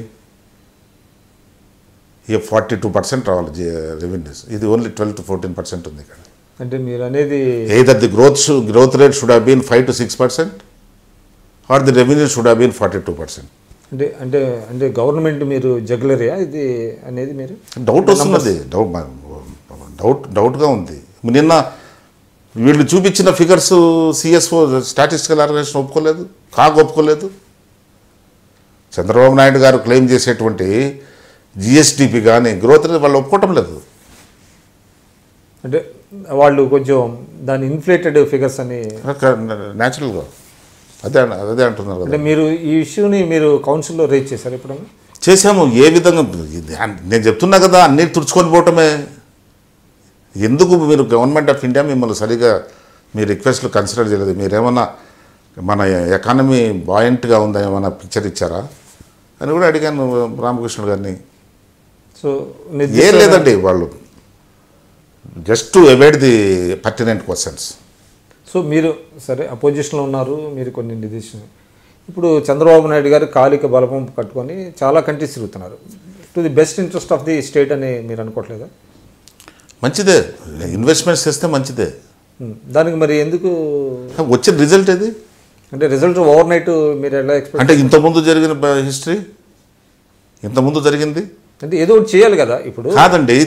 ఇక 42% రావాలి రెవెన్యూస్. ఇది ఓన్లీ 12 to 14% ఉంది ఇక్కడ. అంటే మీరు అనేది either the growth rate should have been 5 to 6% or the revenue should have been 42%. అంటే అంటే అంటే గవర్నమెంట్ మీరు జగ్లరియా ఇది అనేది మీరు డౌట్ వస్తున్నది, డౌట్గా ఉంది. నిన్న వీళ్ళు చూపించిన ఫిగర్స్ సిఎస్ఓ స్టాటిస్టికల్ ఆర్గనైజేషన్ ఒప్పుకోలేదు, కాగ్ ఒప్పుకోలేదు. చంద్రబాబు నాయుడు గారు క్లెయిమ్ చేసేటువంటి జిఎస్డిపి కానీ గ్రోత్ రేట్ వాళ్ళు ఒప్పుకోవటం లేదు. అంటే వాళ్ళు కొంచెం దాని ఇన్ఫ్లేటెడ్ ఫిగర్స్ అని న్యాచురల్గా అదే అంటున్నారు కదా. అంటే మీరు ఈ ఇష్యూని మీరు కౌన్సిల్లో రేజ్ చేశారు ఎప్పుడన్నా? చేశాము. ఏ విధంగా నేను చెప్తున్నా కదా, అన్నీ తుడుచుకొని పోవటమే. ఎందుకు మీరు గవర్నమెంట్ ఆఫ్ ఇండియా మిమ్మల్ని సరిగా మీ రిక్వెస్ట్లు కన్సిడర్ చేయలేదు? మీరేమన్నా మన ఎకానమీ బాయింట్గా ఉందా, ఏమన్నా పిక్చర్ ఇచ్చారా అని కూడా అడిగాను రామకృష్ణుడు గారిని. సో ఏం లేదండి, వాళ్ళు just to avoid the pertinent questions. So మీరు సరే అపోజిషన్లో ఉన్నారు, మీరు కొన్ని నిర్దేశం. ఇప్పుడు చంద్రబాబు నాయుడు గారు కాలిక బలపం కట్టుకొని చాలా కంట్రీస్ తిరుగుతున్నారు. To the best interest of the state అని మీరు అనుకోవట్లేదా? మంచిదే, ఇన్వెస్ట్మెంట్స్ చేస్తే మంచిదే. దానికి మరి ఎందుకు వచ్చిన రిజల్ట్ ఏది? అంటే రిజల్ట్ ఓవర్ నైట్ మీరు ఎలా ఎక్స్పెక్ట్? అంటే ఇంతకుముందు జరిగిన హిస్టరీ, ఇంతకుముందు జరిగింది అంటే ఏదో ఒకటి చేయాలి కదా. ఇప్పుడు కాదండి,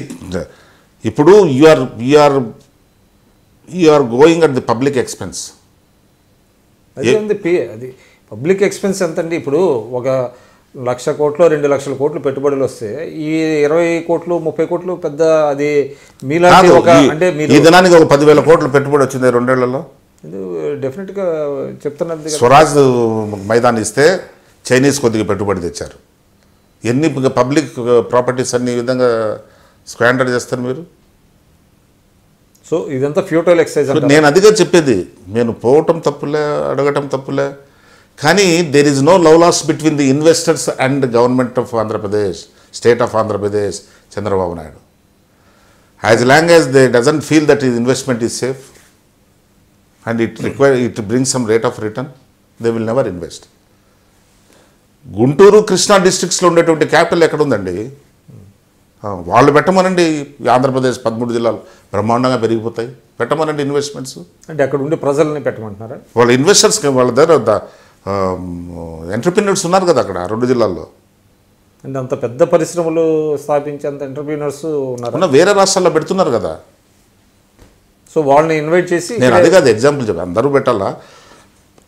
ఇప్పుడు you are you are going at the public expense. అదే ఉంది అది పబ్లిక్ ఎక్స్పెన్స్ ఎంత అండి? ఇప్పుడు ఒక 1,00,000 కోట్లు 2,00,000 కోట్లు పెట్టుబడులు వస్తే ఈ 20 కోట్లు 30 కోట్లు పెద్ద అది మీలాంటి ఒక అంటే ఈ దినానికి ఒక 10,000 కోట్లు పెట్టుబడి వచ్చింది 2 ఏళ్లలో. ఇది డెఫినెట్గా చెప్తున్నది. స్వరాజ్ మైదాన్ ఇస్తే చైనీస్ కొద్దిగా పెట్టుబడి తెచ్చారు. ఎన్ని పబ్లిక్ ప్రాపర్టీస్ అన్ని ఈ విధంగా స్క్వాండర్ చేస్తారు మీరు? సో ఇదంతా ఫ్యూటైల్ ఎక్సైజ్. నేను అదిగా చెప్పేది, నేను పోవటం తప్పులే, అడగటం తప్పులే, కానీ there is no love loss between the investors and government of Andhra Pradesh, state of Andhra Pradesh, Chandrababu Naidu. As long as they doesn't feel that is investment is safe and it brings some rate of return, they will never invest. Guntur, Krishna డిస్ట్రిక్ట్స్లో ఉండేటువంటి capital ఎక్కడుందండి? వాళ్ళు పెట్టమనండి. ఆంధ్రప్రదేశ్ 13 జిల్లాలు బ్రహ్మాండంగా పెరిగిపోతాయి. పెట్టమనండి investments. అంటే అక్కడ ఉండే ప్రజల్ని పెట్టమంటున్నారా? వాళ్ళ ఇన్వెస్టర్స్, వాళ్ళ దగ్గర ఎంటర్ప్రినర్స్ ఉన్నారు కదా అక్కడ 2 జిల్లాల్లో. అంటే అంత పెద్ద పరిశ్రమలు స్థాపించేంత ఎంటర్ప్రీనర్స్ ఉన్నారు. వేరే రాష్ట్రాల్లో పెడుతున్నారు కదా. సో వాళ్ళని ఇన్వైట్ చేసి, నేను అది కాదు ఎగ్జాంపుల్ చెప్పాను, అందరూ పెట్టాలా.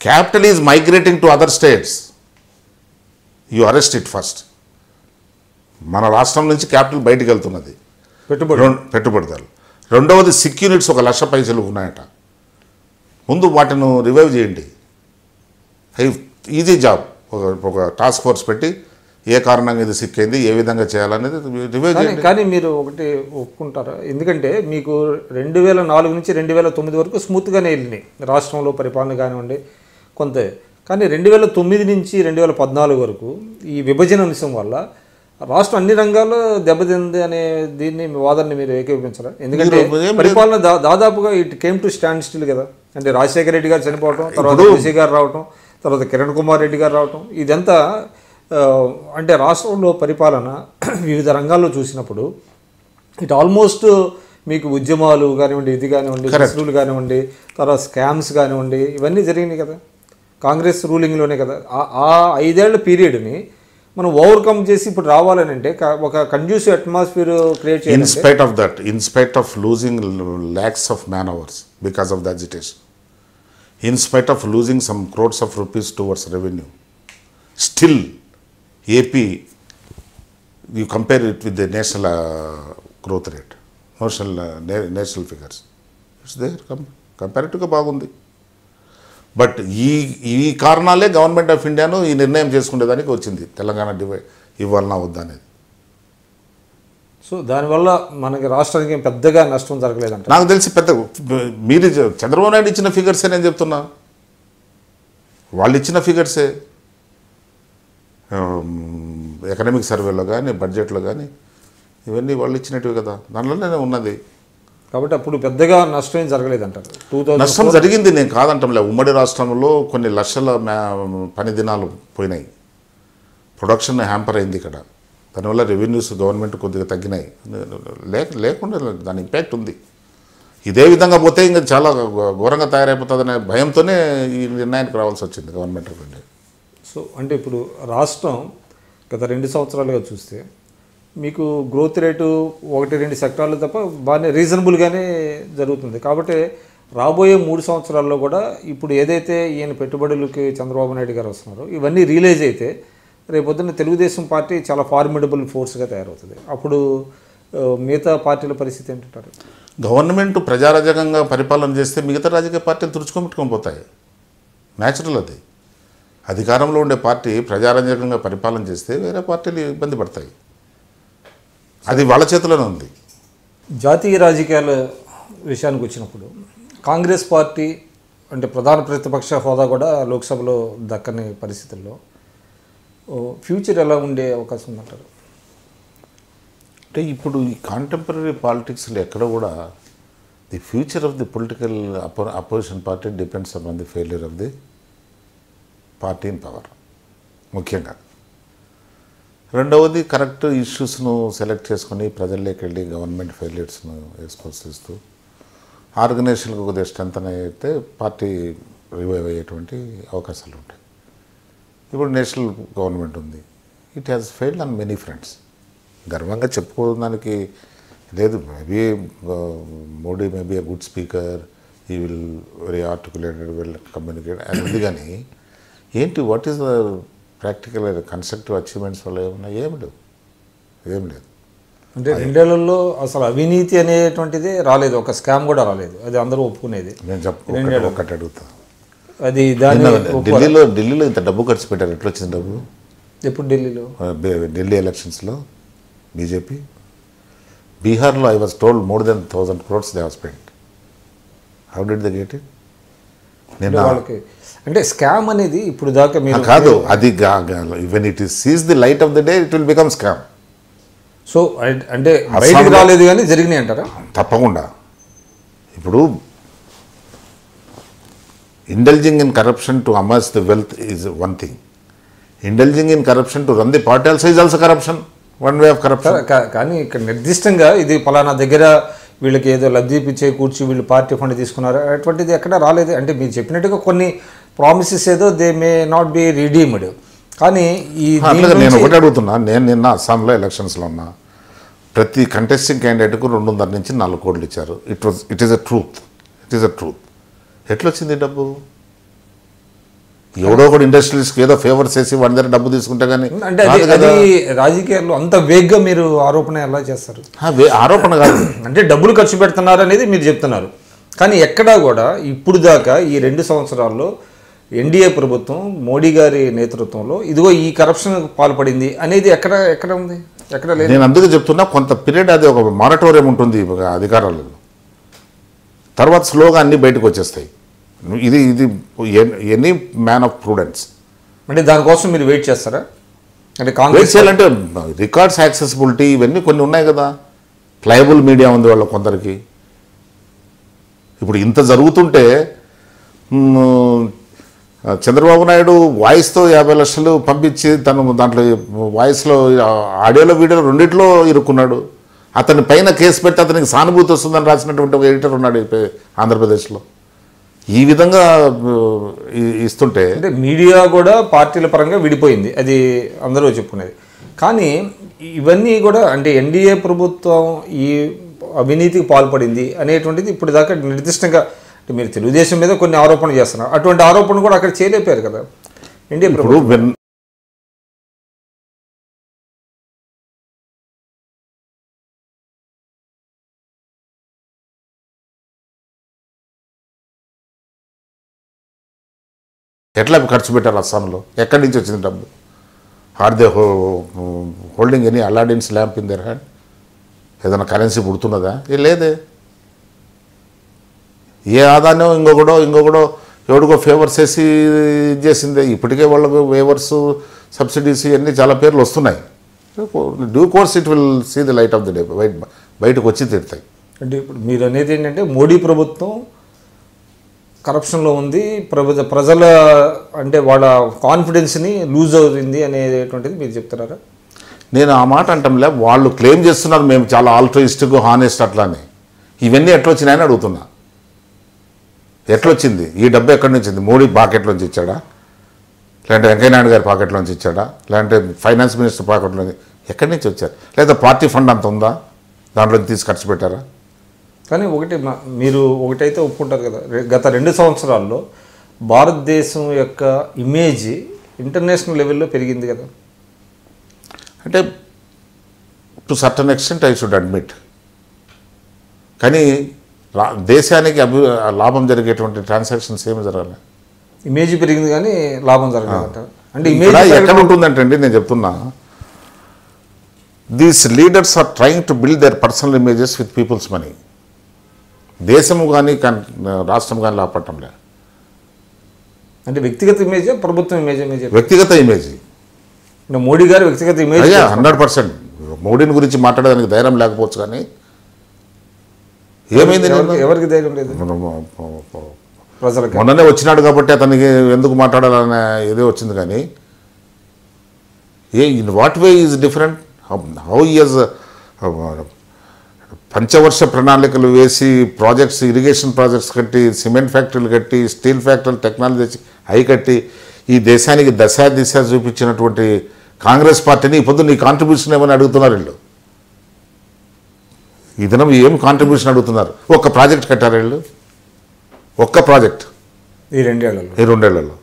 Capital is migrating to other states, you arrest it first. మన రాష్ట్రం నుంచి క్యాపిటల్ బయటికి వెళ్తున్నది పెట్టుబడిదారులు. రెండవది సిక్ యూనిట్స్ 1,00,000 పైసలు ఉన్నాయట. ముందు వాటిని రివైవ్ చేయండి. Easy job. ఒక టాస్క్ ఫోర్స్ పెట్టి ఏ కారణంగా ఇది సిక్ అయింది, ఏ విధంగా చేయాలనేది రివైవ్ చేయండి. కానీ మీరు ఒకటి ఒప్పుకుంటారా? ఎందుకంటే మీకు 2004 నుంచి 2009 వరకు స్మూత్గానే వెళ్ళినాయి రాష్ట్రంలో పరిపాలన కానివ్వండి కొంత. కానీ 2009 నుంచి 2014 వరకు ఈ విభజన అంశం వల్ల రాష్ట్రం అన్ని రంగాల్లో దెబ్బతింది అనే దీన్ని వాదనని మీరు ఏకీభవించరా? ఎందుకంటే పరిపాలన దాదాపుగా it came to stand still కదా. అంటే రాజశేఖర రెడ్డి గారు చనిపోవటం, తర్వాత కేసీ గారు రావటం, తర్వాత కిరణ్ కుమార్ రెడ్డి గారు రావటం, ఇదంతా అంటే రాష్ట్రంలో పరిపాలన వివిధ రంగాల్లో చూసినప్పుడు ఇట్ ఆల్మోస్ట్ మీకు ఉద్యమాలు కానివ్వండి, ఇది కానివ్వండి, కేసులు కానివ్వండి, తర్వాత స్కామ్స్ కానివ్వండి, ఇవన్నీ జరిగినాయి కదా కాంగ్రెస్ రూలింగ్లోనే కదా. ఆ 5 ఏళ్ల పీరియడ్ని మనం ఓవర్కమ్ చేసి ఇప్పుడు రావాలని అంటే ఒక కండ్యూసివ్ అట్మాస్ఫియర్ క్రియేట్ చేయాలి. In spite of losing lakhs of man hours because of the agitation, in spite of losing some crores of rupees towards revenue, still AP, you compare it with the national growth rate, national figures, it's there, comparatively బాగుంది. But ఈ కారణాలే government of ఇండియాను ఈ నిర్ణయం చేసుకునేదానికి వచ్చింది, Telangana divide ఇవ్వాలన్నా వద్దా అనేది. So దానివల్ల మనకి రాష్ట్రానికి పెద్దగా నష్టం జరగలేదంట నాకు తెలిసి. మీరు చంద్రబాబు నాయుడు ఇచ్చిన ఫిగర్సే నేను చెప్తున్నా, వాళ్ళు ఇచ్చిన ఫిగర్సే ఎకనామిక్ సర్వేలో కానీ బడ్జెట్లో కానీ ఇవన్నీ వాళ్ళు ఇచ్చినట్టువి కదా, దానిలోనే ఉన్నది. కాబట్టి అప్పుడు పెద్దగా నష్టం ఏం జరగలేదంటారు. నష్టం జరిగింది, నేను కాదంటంలే. ఉమ్మడి రాష్ట్రంలో కొన్ని లక్షల పని దినాలు పోయినాయి, ప్రొడక్షన్ హ్యాంపర్ అయింది ఇక్కడ. దానివల్ల రెవెన్యూస్ గవర్నమెంట్ కొద్దిగా తగ్గినాయి. లేకుండా దాని ఇంపాక్ట్ ఉంది. ఇదే విధంగా పోతే ఇంకా చాలా ఘోరంగా తయారైపోతుందనే భయంతోనే ఈ నిర్ణయానికి రావాల్సి వచ్చింది గవర్నమెంట్ ఆఫ్ ఇండియా. సో అంటే ఇప్పుడు రాష్ట్రం గత 2 సంవత్సరాలుగా చూస్తే మీకు గ్రోత్ రేటు 1-2 సెక్టార్లు తప్ప బాగానే రీజనబుల్గానే జరుగుతుంది. కాబట్టి రాబోయే 3 సంవత్సరాల్లో కూడా ఇప్పుడు ఏదైతే ఈయన పెట్టుబడులకి చంద్రబాబు నాయుడు గారు వస్తున్నారో ఇవన్నీ రియలైజ్ అయితే రేపొద్దున తెలుగుదేశం పార్టీ చాలా ఫార్మిడబుల్ ఫోర్స్గా తయారవుతుంది. అప్పుడు మిగతా పార్టీల పరిస్థితి ఏంటంటారు? గవర్నమెంట్ ప్రజారాజ్యంగా పరిపాలన చేస్తే మిగతా రాజకీయ పార్టీలు తుడుచుకొని పోతాయి, న్యాచురల్ అది. అధికారంలో ఉండే పార్టీ ప్రజారాజ్యంగా పరిపాలన చేస్తే వేరే పార్టీలు ఇబ్బంది పడతాయి, అది వాళ్ళ చేతిలోనే ఉంది. జాతీయ రాజకీయాల విషయానికి వచ్చినప్పుడు కాంగ్రెస్ పార్టీ అంటే ప్రధాన ప్రతిపక్ష హోదా కూడా లోక్సభలో దక్కని పరిస్థితుల్లో ఫ్యూచర్ ఎలా ఉండే అవకాశం ఉందంటారు? అంటే ఇప్పుడు ఈ కాంటెంపరీ పాలిటిక్స్లో ఎక్కడ కూడా the future of the political opposition party depends upon the failure of the party in power ముఖ్యంగా. రెండవది కరెక్ట్ ఇష్యూస్ను సెలెక్ట్ చేసుకొని ప్రజల్లోకి వెళ్ళి గవర్నమెంట్ ఫెయిల్యూర్స్ను ఎక్స్పోజ్ చేస్తూ ఆర్గనైజేషన్కి కొద్దిగా స్ట్రెంత్ అయితే పార్టీ రివైవ్ అయ్యేటువంటి అవకాశాలు ఉంటాయి. ఇప్పుడు నేషనల్ గవర్నమెంట్ ఉంది, it has failed on many fronts. గర్వంగా చెప్పుకోవడానికి లేదు. Maybe Modi maybe a good speaker, he will very articulated will communicate అని ఉంది. కానీ ఏంటి what is the practical constructive achievements వల్ల ఏమన్నా ఏం లేదు. అంటే 2 ఏళ్లలో అసలు అవినీతి అనేటువంటిది రాలేదు, ఒక స్కామ్ కూడా రాలేదు, అది అందరూ ఒప్పుకునేది. నేను ఒకటి అడుగుతా, అది దాన్ని ఢిల్లీలో ఇంత డబ్బు ఖర్చు పెట్టారు, ఎట్లా వచ్చింది డబ్బు? ఎప్పుడు ఢిల్లీ ఎలక్షన్స్లో బీజేపీ. బీహార్లో I was told more than 1,000 crores they have spent. How did they get it? నేను వాళ్ళకి అంటే స్కామ్ అనేది ఇప్పుడు దాకా మీరు కాదు, అది when it is sees the light of the day it will become scam. So అంటే బయటికి రాలేదు కానీ జరిగినాయి అంటారా? తప్పకుండా. ఇప్పుడు indulging in corruption to amass the wealth is one thing. Indulging in corruption to run the party also is also corruption. One way of corruption. కానీ ఇక్కడ నిర్దిష్టంగా ఇది పలానా దగ్గర వీళ్ళకి ఏదో లబ్ధి చేకూర్చి వీళ్ళు పార్టీ ఫండ్ తీసుకున్నారు అటువంటిది ఎక్కడ రాలేదు. అంటే మీరు చెప్పినట్టుగా కొన్ని ప్రామిసెస్ ఏదో they may not be redeemed. కానీ ఈ నేను ఒకటి అడుగుతున్నా, నేను నిన్న అస్సాంలో ఎలక్షన్స్లో ఉన్నా, ప్రతి కంటెస్టింగ్ క్యాండిడేట్కు 2.5 నుంచి 4 కోట్లు ఇచ్చారు. It is a truth. ఎట్లొచ్చింది డబ్బు? ఎవడో ఒకటి ఇండస్ట్రియలిస్ట్కి ఏదో ఫేవర్స్ చేసి వాడి దగ్గర డబ్బు తీసుకుంటే కానీ. అంటే అది రాజకీయాల్లో అంత వేగ్గా మీరు ఆరోపణ ఎలా చేస్తారు? ఆరోపణ కాదు, అంటే డబ్బులు ఖర్చు పెడుతున్నారు అనేది మీరు చెప్తున్నారు. కానీ ఎక్కడా కూడా ఇప్పుడు దాకా ఈ 2 సంవత్సరాల్లో ఎన్డీఏ ప్రభుత్వం మోడీ గారి నేతృత్వంలో ఇదిగో ఈ కరప్షన్ పాల్పడింది అనేది ఎక్కడ ఉంది? ఎక్కడ లేదు. నేను అందుకే చెప్తున్నా, కొంత పీరియడ్ అది ఒక మారటోరియం ఉంటుంది అధికారాలలో, తర్వాత స్లోగా అన్నీ బయటకు వచ్చేస్తాయి. ఇది ఎనీ మ్యాన్ ఆఫ్ ప్రూడెన్స్. అంటే దానికోసం మీరు వెయిట్ చేస్తారా? అంటే కాంగ్రెస్ చేయాలంటే రికార్డ్స్ యాక్సెసిబిలిటీ ఇవన్నీ కొన్ని ఉన్నాయి కదా, ప్లయబుల్ మీడియా ఉంది వాళ్ళ కొందరికి. ఇప్పుడు ఇంత జరుగుతుంటే చంద్రబాబు నాయుడు వాయిస్తో 50 లక్షలు పంపించి తను దాంట్లో వాయిస్లో ఆడియోలో వీడియోలో రెండిట్లో ఇరుక్కున్నాడు. అతని పైన కేసు పెట్టి అతనికి సానుభూతి వస్తుందని రాసినటువంటి ఒక ఎడిటర్ ఉన్నాడు ఆంధ్రప్రదేశ్లో. ఈ విధంగా ఇస్తుంటే అంటే మీడియా కూడా పార్టీల పరంగా విడిపోయింది, అది అందరూ చెప్పుకునేది. కానీ ఇవన్నీ కూడా అంటే ఎన్డీఏ ప్రభుత్వం ఈ అవినీతికి పాల్పడింది అనేటువంటిది ఇప్పుడు దాకా నిర్దిష్టంగా అంటే మీరు తెలుగుదేశం మీద కొన్ని ఆరోపణలు చేస్తున్నారు, అటువంటి ఆరోపణలు కూడా అక్కడ చేయలేపారు కదా ఎన్డీఏ ప్రభుత్వం. ఎట్లా ఖర్చు పెట్టారు అస్సాంలో? ఎక్కడి నుంచి వచ్చింది డబ్బు? Are they holding any Aladdin's lamp in their hand? ఏదైనా కరెన్సీ పుడుతున్నదా? లేదే. ఏ ఆదానో ఇంకొకడో ఎవడికో ఫేవర్స్ వేసి చేసిందే. ఇప్పటికే వాళ్ళకు వేవర్స్ సబ్సిడీస్ ఇవన్నీ చాలా పేర్లు వస్తున్నాయి. Due course it will see the light of the day, బయటకు వచ్చి తీరుతాయి. అంటే ఇప్పుడు మీరు అనేది ఏంటంటే మోడీ ప్రభుత్వం కరప్షన్లో ఉంది, ప్రజల అంటే వాళ్ళ కాన్ఫిడెన్స్ని లూజ్ అవుతుంది అనేటువంటిది మీరు చెప్తున్నారా? నేను ఆ మాట అంటంలే, వాళ్ళు క్లెయిమ్ చేస్తున్నారు మేము చాలా ఆల్ట్రయిస్టిక్ హానెస్ట్ అట్లా అని. ఇవన్నీ ఎట్లొచ్చినాయని అడుగుతున్నా. ఎట్లొచ్చింది ఈ డబ్బు? ఎక్కడి నుంచి వచ్చింది? మోడీ పాకెట్లోంచి ఇచ్చాడా, లేదంటే వెంకయ్యనాయుడు గారి పాకెట్లోంచి ఇచ్చాడా, లేదంటే ఫైనాన్స్ మినిస్టర్ పాకెట్లోంచి? ఎక్కడి నుంచి వచ్చారు? లేదా పార్టీ ఫండ్ అంత ఉందా, దాంట్లో తీసి ఖర్చు పెట్టారా? కానీ మీరు ఒకటైతే ఒప్పుకుంటారు కదా, గత 2 సంవత్సరాల్లో భారతదేశం యొక్క ఇమేజ్ ఇంటర్నేషనల్ లెవెల్లో పెరిగింది కదా. అంటే to certain extent I should admit. కానీ దేశానికి లాభం జరిగేటువంటి ట్రాన్సాక్షన్స్ ఏమి జరగాలి? ఇమేజ్ పెరిగింది కానీ లాభం జరగాలంట. అంటే ఇమేజ్ ఎక్కడ ఉంటుందంటే అండి, నేను చెప్తున్నా, these leaders are trying to build their personal images with people's money. దేశము కానీ రాష్ట్రం కానీ లాపట్టంలే. అంటే వ్యక్తిగత ఇమేజ్, ప్రభుత్వం ఇమేజ్? వ్యక్తిగత ఇమేజ్. మోడీ గారు వ్యక్తిగత ఇమేజ్ 100%. మోడీని గురించి మాట్లాడడానికి ధైర్యం లేకపోవచ్చు, కానీ ఏమైంది? ఎవరికి ధైర్యం లేదు? ప్రజలకు. మొన్ననే వచ్చినాడు కాబట్టి అతనికి ఎందుకు మాట్లాడాలనే ఇదే వచ్చింది. కానీ in what way is different? How is పంచవర్ష ప్రణాళికలు వేసి ప్రాజెక్ట్స్, ఇరిగేషన్ ప్రాజెక్ట్స్ కట్టి, సిమెంట్ ఫ్యాక్టరీలు కట్టి, స్టీల్ ఫ్యాక్టరీలు టెక్నాలజీ తెచ్చి అవి కట్టి ఈ దేశానికి దశ దిశ చూపించినటువంటి కాంగ్రెస్ పార్టీని ఇప్పుడు నీ కాంట్రిబ్యూషన్ ఏమని అడుగుతున్నారు వీళ్ళు. ఈ దినం ఏం కాంట్రిబ్యూషన్ అడుగుతున్నారు? ఒక్క ప్రాజెక్ట్ కట్టారు వీళ్ళు. ఒక్క ప్రాజెక్ట్ ఈ 2 ఏళ్లలో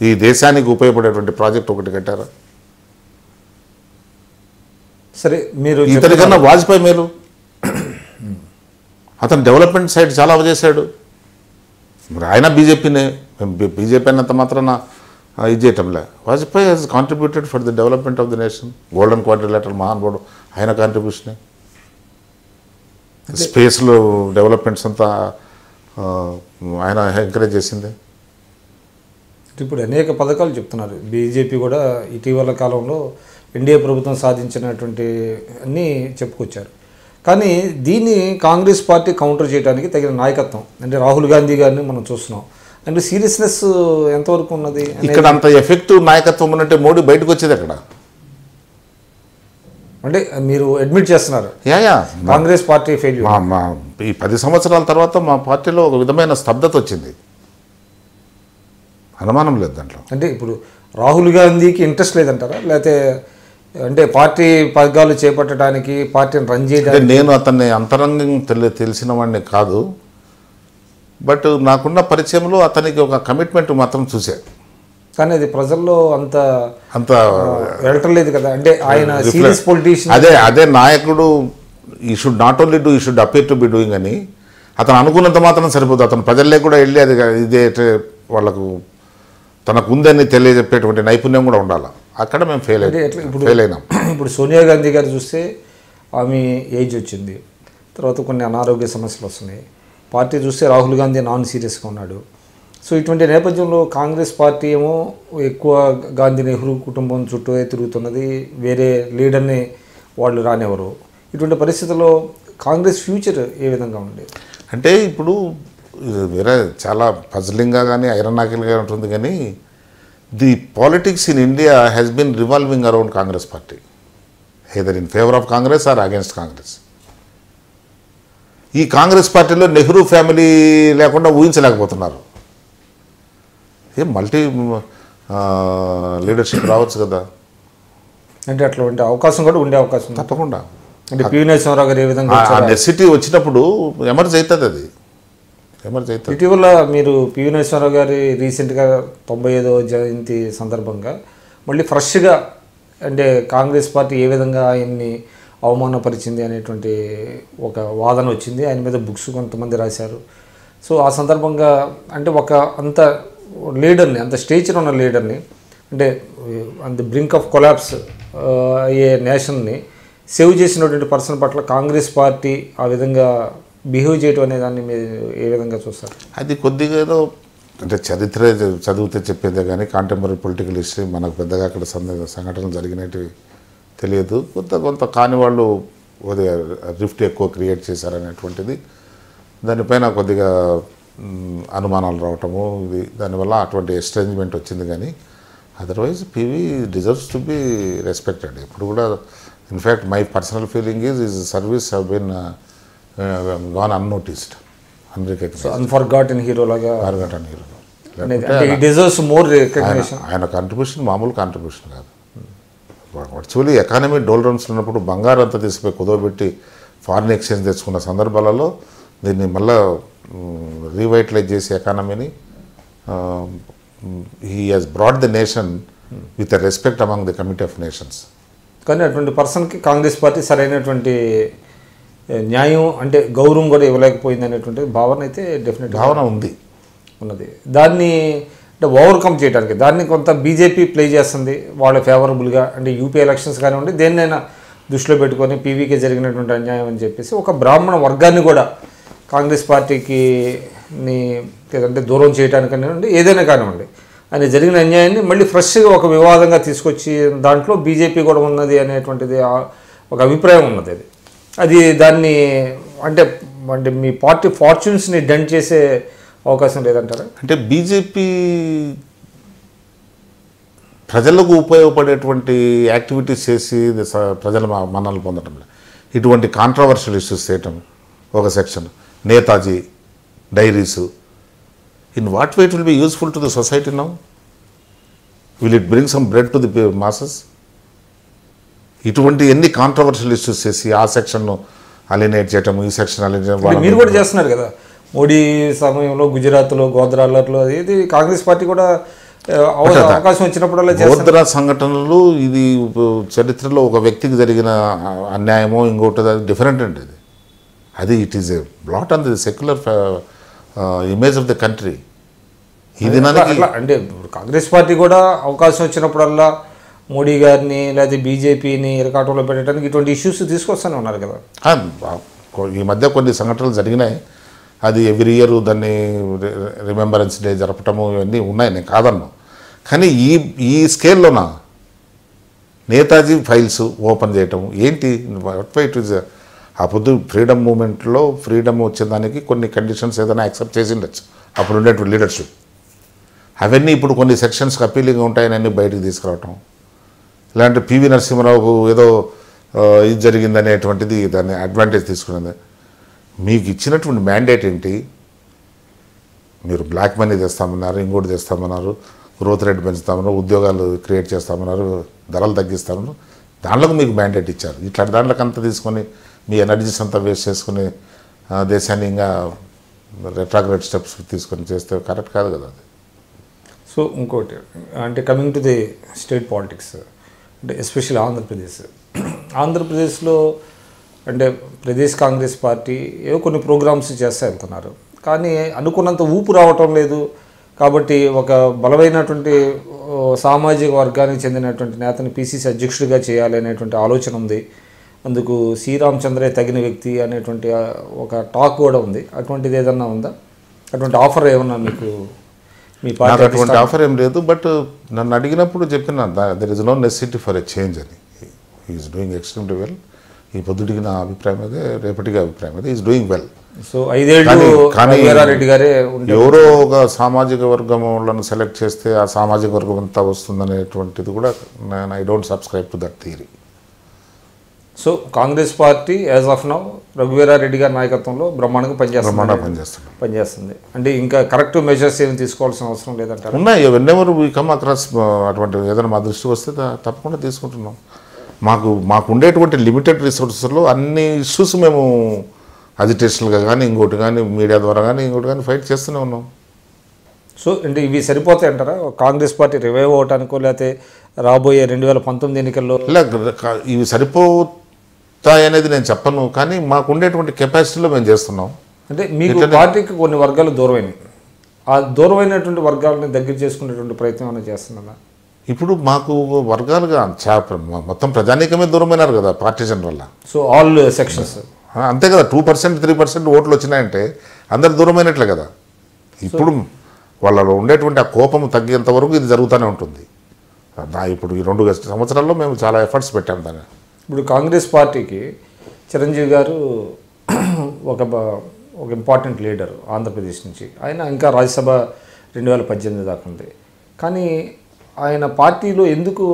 ఈ దేశానికి ఉపయోగపడేటువంటి ప్రాజెక్ట్ ఒకటి కట్టారా? సరే, మీరు ఇతనికన్నా వాజ్పేయి మేలు. అతను డెవలప్మెంట్ సైడ్ చాలా చేశాడు. మరి ఆయన బీజేపీనే, బీజేపీ అన్నంత మాత్రాన ఇది చేయటంలే. Vajpayee has contributed for the development of the nation. Golden quadrilateral మహానుభావుడు, ఆయన కాంట్రిబ్యూషనే. స్పేస్లో డెవలప్మెంట్స్ అంతా ఆయన ఎంకరేజ్ చేసింది. ఇప్పుడు అనేక పథకాలు చెప్తున్నారు. బీజేపీ కూడా ఇటీవల కాలంలో ఎన్డీఏ ప్రభుత్వం సాధించినటువంటి అన్నీ చెప్పుకొచ్చారు. కానీ దీన్ని కాంగ్రెస్ పార్టీ కౌంటర్ చేయడానికి తగిన నాయకత్వం అంటే రాహుల్ గాంధీ గారిని మనం చూస్తున్నాం. అంటే సీరియస్నెస్ ఎంతవరకు ఉన్నది? ఇక్కడ అంత ఎఫెక్టివ్ నాయకత్వం ఉన్నట్టే మోడీ బయటకు వచ్చేది అక్కడ. అంటే మీరు అడ్మిట్ చేస్తున్నారు యా కాంగ్రెస్ పార్టీ ఫెయిల్యూర్. ఈ 10 సంవత్సరాల తర్వాత మా పార్టీలో ఒక విధమైన స్తబ్దత వచ్చింది, అనుమానం లేదు దాంట్లో. అంటే ఇప్పుడు రాహుల్ గాంధీకి ఇంట్రెస్ట్ లేదంటారా, లేకపోతే అంటే పార్టీ పగ్గాలు చేపట్టడానికి, పార్టీని రన్ చేయడానికి? నేను అతన్ని అంతరంగం తెలిసిన వాడిని కాదు, బట్ నాకున్న పరిచయంలో అతనికి ఒక కమిట్మెంట్ మాత్రం చూశాను. కానీ అది ప్రజల్లో అంత వెళ్ళటం లేదు కదా. అంటే ఆయన Reflect. Serious politician. అదే నాయకుడు ఈ షుడ్ నాట్ ఓన్లీ డూ, ఈ should appear to be doing అని అతను అనుకున్నంత మాత్రం సరిపోదు. అతను ప్రజల్లో కూడా వెళ్ళి అది ఇదే వాళ్ళకు తనకు ఉందని తెలియజెప్పేటువంటి నైపుణ్యం కూడా ఉండాలి. అక్కడ మేము ఫెయిల్ అయినాం. ఇప్పుడు సోనియా గాంధీ గారు చూస్తే ఆమె ఏజ్ వచ్చింది, తర్వాత కొన్ని అనారోగ్య సమస్యలు వస్తున్నాయి. పార్టీ చూస్తే రాహుల్ గాంధీ నాన్ సీరియస్గా ఉన్నాడు. సో ఇటువంటి నేపథ్యంలో కాంగ్రెస్ పార్టీ ఏమో ఎక్కువ గాంధీ నెహ్రూ కుటుంబం చుట్టూ తిరుగుతున్నది, వేరే లీడర్ని వాళ్ళు రానివ్వరు. ఇటువంటి పరిస్థితుల్లో కాంగ్రెస్ ఫ్యూచర్ ఏ విధంగా ఉండేది? అంటే ఇప్పుడు వేరే చాలా పజలింగ్గా కానీ ఐరనాకిల్గా ఉంటుంది, కానీ the politics in India has been revolving around Congress party, either in favour of Congress or against Congress. ఈ కాంగ్రెస్ పార్టీలో నెహ్రూ ఫ్యామిలీ లేకుండా ఊహించలేకపోతున్నారు. ఏం మల్టీ లీడర్షిప్ రావచ్చు కదా. అంటే అట్లా ఉండే అవకాశం కూడా ఉండే అవకాశం తప్పకుండా. అంటే పివి నరసింహారావు గారు ఏ విధంగా నెసిటీ వచ్చినప్పుడు ఎమర్జ్ అవుతుంది, అది ఎమర్జ్ అవుతుంది. ఇటీవల మీరు పివి నరసింహారావు గారి రీసెంట్గా 95వ జయంతి సందర్భంగా మళ్ళీ ఫ్రెష్గా అంటే కాంగ్రెస్ పార్టీ ఏ విధంగా ఆయన్ని అవమానపరిచింది అనేటువంటి ఒక వాదన వచ్చింది. ఆయన మీద బుక్స్ కొంతమంది రాశారు. సో ఆ సందర్భంగా అంటే ఒక అంత లీడర్ని, అంత స్టేచర్ ఉన్న లీడర్ని, అంటే అంత బ్రింక్ ఆఫ్ కొలాప్స్ అయ్యే నేషన్ని సేవ్ చేసినటువంటి పర్సన్ పట్ల కాంగ్రెస్ పార్టీ ఆ విధంగా బిహేవ్ చేయటం అనే దాన్ని మీరు ఏ విధంగా చూస్తారు? అది కొద్దిగా ఏదో అంటే చరిత్ర చదివితే చెప్పేదే కానీ కాంటెంపరీ పొలిటికల్ హిస్టరీ మనకు పెద్దగా అక్కడ సంఘటనలు జరిగినట్టు తెలియదు. కొంత కాని వాళ్ళు కొద్దిగా రిఫ్ట్ ఎక్కువ క్రియేట్ చేశారనేటువంటిది దానిపైన కొద్దిగా అనుమానాలు రావటము, ఇది దానివల్ల అటువంటి ఎక్స్చేంజ్మెంట్ వచ్చింది. కానీ otherwise PV deserves to be respected. ఇప్పుడు కూడా in fact my personal feeling is service have been gone unnoticed, unrecognised, unforgotten hero లాగా. ఆయన కాంట్రిబ్యూషన్ మామూలు కాంట్రిబ్యూషన్ కాదు. వర్చువల్లీ ఎకానమీ డోల్ రౌండ్స్ ఉన్నప్పుడు బంగారం అంతా తీసిపోయి కుదవబెట్టి ఫారిన్ ఎక్స్చేంజ్ తెచ్చుకున్న సందర్భాలలో దీన్ని మళ్ళీ రీవైటలైజ్ చేసి ఎకానమీని he has brought the nation with a respect among the committee of nations. కానీ అటువంటి పర్సన్కి కాంగ్రెస్ పార్టీ సరైనటువంటి న్యాయం అంటే గౌరవం కూడా ఇవ్వలేకపోయింది అనేటువంటి భావన అయితే డెఫినెట్ భావన ఉన్నది. దాన్ని అంటే ఓవర్కమ్ చేయడానికి దాన్ని కొంత బీజేపీ ప్లే చేస్తుంది వాళ్ళ ఫేవరబుల్గా. అంటే యూపీ ఎలక్షన్స్ కానివ్వండి, దేన్నైనా దృష్టిలో పెట్టుకొని పీవీకే జరిగినటువంటి అన్యాయం అని చెప్పేసి ఒక బ్రాహ్మణ వర్గాన్ని కూడా కాంగ్రెస్ పార్టీకి అంటే దూరం చేయడానికి కానివ్వండి, ఏదైనా కానివ్వండి, ఆయన జరిగిన అన్యాయాన్ని మళ్ళీ ఫ్రెష్గా ఒక వివాదంగా తీసుకొచ్చి దాంట్లో బీజేపీ కూడా ఉన్నది అనేటువంటిది ఒక అభిప్రాయం ఉన్నది. అది దాన్ని అంటే మీ పార్టీ ఫార్చ్యూన్స్ని డెంట్ చేసే అవకాశం లేదంటారా? అంటే బీజేపీ ప్రజలకు ఉపయోగపడేటువంటి యాక్టివిటీస్ చేసి ప్రజల మన్ననలు పొందడం, ఇటువంటి కాంట్రవర్షియల్ ఇష్యూస్ చేయటం ఒక section, Netaji diaries, in what way it will be useful to the society now? Will it bring some bread to the masses? ఇటువంటి ఎన్ని కాంట్రవర్షియల్ ఇష్యూస్ చేసి ఆ సెక్షన్ను అలినేట్ చేయటం, ఈ సెక్షన్ అలినేట్. మీరు కూడా చేస్తున్నారు కదా, మోడీ సమయంలో గుజరాత్లో గోద్రాలలో ఇది కాంగ్రెస్ పార్టీ కూడా అవకాశం వచ్చినప్పుడల్లా గోద్రా సంఘటనలు ఇది చరిత్రలో ఒక వ్యక్తికి జరిగిన అన్యాయమో ఇంకోటి డిఫరెంట్ అండి అది it is a blot on the secular image of the country. ఈ దినానికి అంటే కాంగ్రెస్ పార్టీ కూడా అవకాశం వచ్చినప్పుడల్లా మోడీ గారిని లేదా బీజేపీని ఇరకాటంలో పెట్టడానికి ఇటువంటి ఇష్యూస్ తీసుకొస్తూనే ఉన్నారు కదా. ఈ మధ్య కొన్ని సంఘటనలు జరిగినాయి, అది ఎవ్రీ ఇయర్ దాన్ని రిమెంబరెన్స్ డే జరపటము ఇవన్నీ ఉన్నాయి, నేను కాదన్నా. కానీ ఈ స్కేల్లోనా నేతాజీ ఫైల్స్ ఓపెన్ చేయటం ఏంటి? ఇట్ ఈజ్ ఆ పొద్దు ఫ్రీడమ్ మూమెంట్లో ఫ్రీడమ్ వచ్చేదానికి కొన్ని కండిషన్స్ ఏదైనా యాక్సెప్ట్ చేసి ఉండొచ్చు అప్పుడు ఉండేటువంటి లీడర్షిప్. అవన్నీ ఇప్పుడు కొన్ని సెక్షన్స్కి అప్పీలింగ్గా ఉంటాయని అన్నీ బయటకు తీసుకురావటం, ఇలాంటి పివి నరసింహరావుకు ఏదో ఇది జరిగిందనేటువంటిది దాన్ని అడ్వాంటేజ్ తీసుకున్నది. మీకు ఇచ్చినటువంటి మ్యాండేట్ ఏంటి? మీరు బ్లాక్ మనీ తెస్తామన్నారు, ఇంకోటి తెస్తామన్నారు, గ్రోత్ రేట్ పెంచుతామన్నారు, ఉద్యోగాలు క్రియేట్ చేస్తామన్నారు, ధరలు తగ్గిస్తామన్నారు. దాంట్లోకి మీకు మ్యాండేట్ ఇచ్చారు. ఇట్లాంటి దాంట్లోకి అంతా తీసుకొని మీ ఎనర్జీస్ అంతా వేస్ట్ చేసుకుని దేశాన్ని ఇంకా రెట్రాగ్రేడ్ స్టెప్స్ తీసుకొని చేస్తే కరెక్ట్ కాదు కదా అది. సో ఇంకోటి అంటే coming to the state politics, అంటే ఎస్పెషల్లీ ఆంధ్రప్రదేశ్లో అంటే ప్రదేశ్ కాంగ్రెస్ పార్టీ ఏవో కొన్ని ప్రోగ్రామ్స్ చేస్తూ వెళ్తున్నారు, కానీ అనుకున్నంత ఊపు రావటం లేదు. కాబట్టి ఒక బలమైనటువంటి సామాజిక వర్గానికి చెందినటువంటి నేతని పీసీసీ అధ్యక్షుడిగా చేయాలి అనేటువంటి ఆలోచన ఉంది. అందుకు శ్రీరామచంద్రే తగిన వ్యక్తి అనేటువంటి ఒక టాక్ కూడా ఉంది. అటువంటిది ఏదన్నా ఉందా? అటువంటి ఆఫర్ ఏమన్నా మీకు మీ పార్టీ? అటువంటి ఆఫర్ ఏం లేదు, బట్ నన్ను అడిగినప్పుడు చెప్పిన there is no necessity for a change అని. Is doing extremely well. ఈ పొద్దుటికి నా అభిప్రాయం అదే, రేపటికి అభిప్రాయం అదే. Is doing well. సో 5 ఏళ్ళు రెడ్డి గారే ఎవరో ఒక సామాజిక వర్గం వాళ్ళను సెలెక్ట్ చేస్తే ఆ సామాజిక వర్గం అంతా వస్తుందనేటువంటిది కూడా I don't subscribe to that theory. So Congress party as of now Raghuveera Reddy గారి నాయకత్వంలో బ్రహ్మాండంగా పనిచేస్తుంది. అంటే ఇంకా కరెక్టివ్ మెజర్స్ ఏమి తీసుకోవాల్సిన అవసరం లేదంటారు? ఉన్నాయి. వెన్నెవర్ వీ కమ్ అక్రాస్ అటువంటి ఏదైనా మా దృష్టికి వస్తే తప్పకుండా తీసుకుంటున్నాం. మాకు ఉండేటువంటి లిమిటెడ్ రిసోర్సెస్లో అన్ని ఇష్యూస్ మేము అజిటేషన్గా కానీ ఇంకోటి కానీ మీడియా ద్వారా కానీ ఇంకోటి కానీ ఫైట్ చేస్తూనే ఉన్నాం. సో అంటే ఇవి సరిపోతాయి అంటారా కాంగ్రెస్ పార్టీ రివైవ్ అవటానికో, లేకపోతే రాబోయే 2019 ఎన్నికల్లో? ఇలా ఇవి సరిపోతాయనేది నేను చెప్పను, కానీ మాకు ఉండేటువంటి కెపాసిటీలో మేము చేస్తున్నాం. అంటే మీకు పార్టీకి కొన్ని వర్గాలు దూరమైనవి, ఆ దూరమైనటువంటి వర్గాలని దగ్గర చేసుకునేటువంటి ప్రయత్నం ఏమైనా చేస్తున్నారా? ఇప్పుడు మాకు వర్గాలుగా మొత్తం ప్రజానీకమే దూరమైనారు కదా పార్టీషన్ వల్ల. సో ఆల్ సెక్షన్స్ అంతే కదా. 2% 3% ఓట్లు వచ్చినాయంటే అందరు దూరమైనట్లే కదా. ఇప్పుడు వాళ్ళలో ఉండేటువంటి ఆ కోపం తగ్గేంత వరకు ఇది జరుగుతూనే ఉంటుంది. ఇప్పుడు ఈ 2 సంవత్సరాల్లో మేము చాలా ఎఫర్ట్స్ పెట్టాము దాన్ని. ఇప్పుడు కాంగ్రెస్ పార్టీకి చిరంజీవి గారు ఒక ఇంపార్టెంట్ లీడర్ ఆంధ్రప్రదేశ్ నుంచి. ఆయన ఇంకా రాజ్యసభ 2018 దాకా ఉంది, కానీ ఆయన పార్టీలో ఎందుకు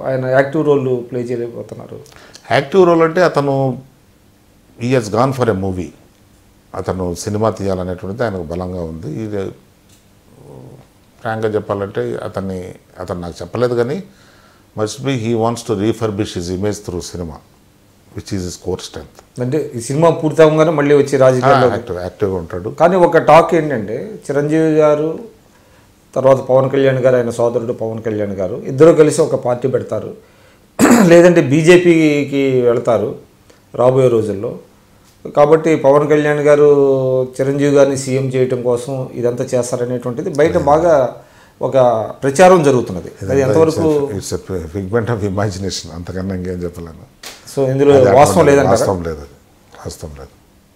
ఆయన యాక్టివ్ రోల్ ప్లే చేయలేకపోతున్నారు? యాక్టివ్ రోల్ అంటే అతను he has gone for a movie. అతను సినిమా తీయాలనేటువంటిది ఆయనకు బలంగా ఉంది. ఫ్రాంక్గా చెప్పాలంటే అతను నాకు చెప్పలేదు, కానీ must be he wants to refurbish his image through సినిమా, which is his core strength. అంటే ఈ సినిమా పూర్తి అవ్వగానే మళ్ళీ వచ్చి రాజకీయాల్లో యాక్టివ్గా ఉంటాడు. కానీ ఒక టాక్ ఏంటంటే చిరంజీవి గారు తర్వాత పవన్ కళ్యాణ్ గారు, ఆయన సోదరుడు పవన్ కళ్యాణ్ గారు ఇద్దరు కలిసి ఒక పార్టీ పెడతారు, లేదంటే బీజేపీకి వెళతారు రాబోయే రోజుల్లో. కాబట్టి పవన్ కళ్యాణ్ గారు చిరంజీవి గారిని సీఎం చేయటం కోసం ఇదంతా చేస్తారనేటువంటిది బయట బాగా ఒక ప్రచారం జరుగుతున్నది. అది ఎంతవరకు? ఇట్స్ ఫిగ్మెంట్ ఆఫ్ ఇమాజినేషన్, అంతకన్నా ఇంకేం చెప్పలేను. సో ఇందులో వాస్తవం లేదంటే? వాస్తవం లేదు.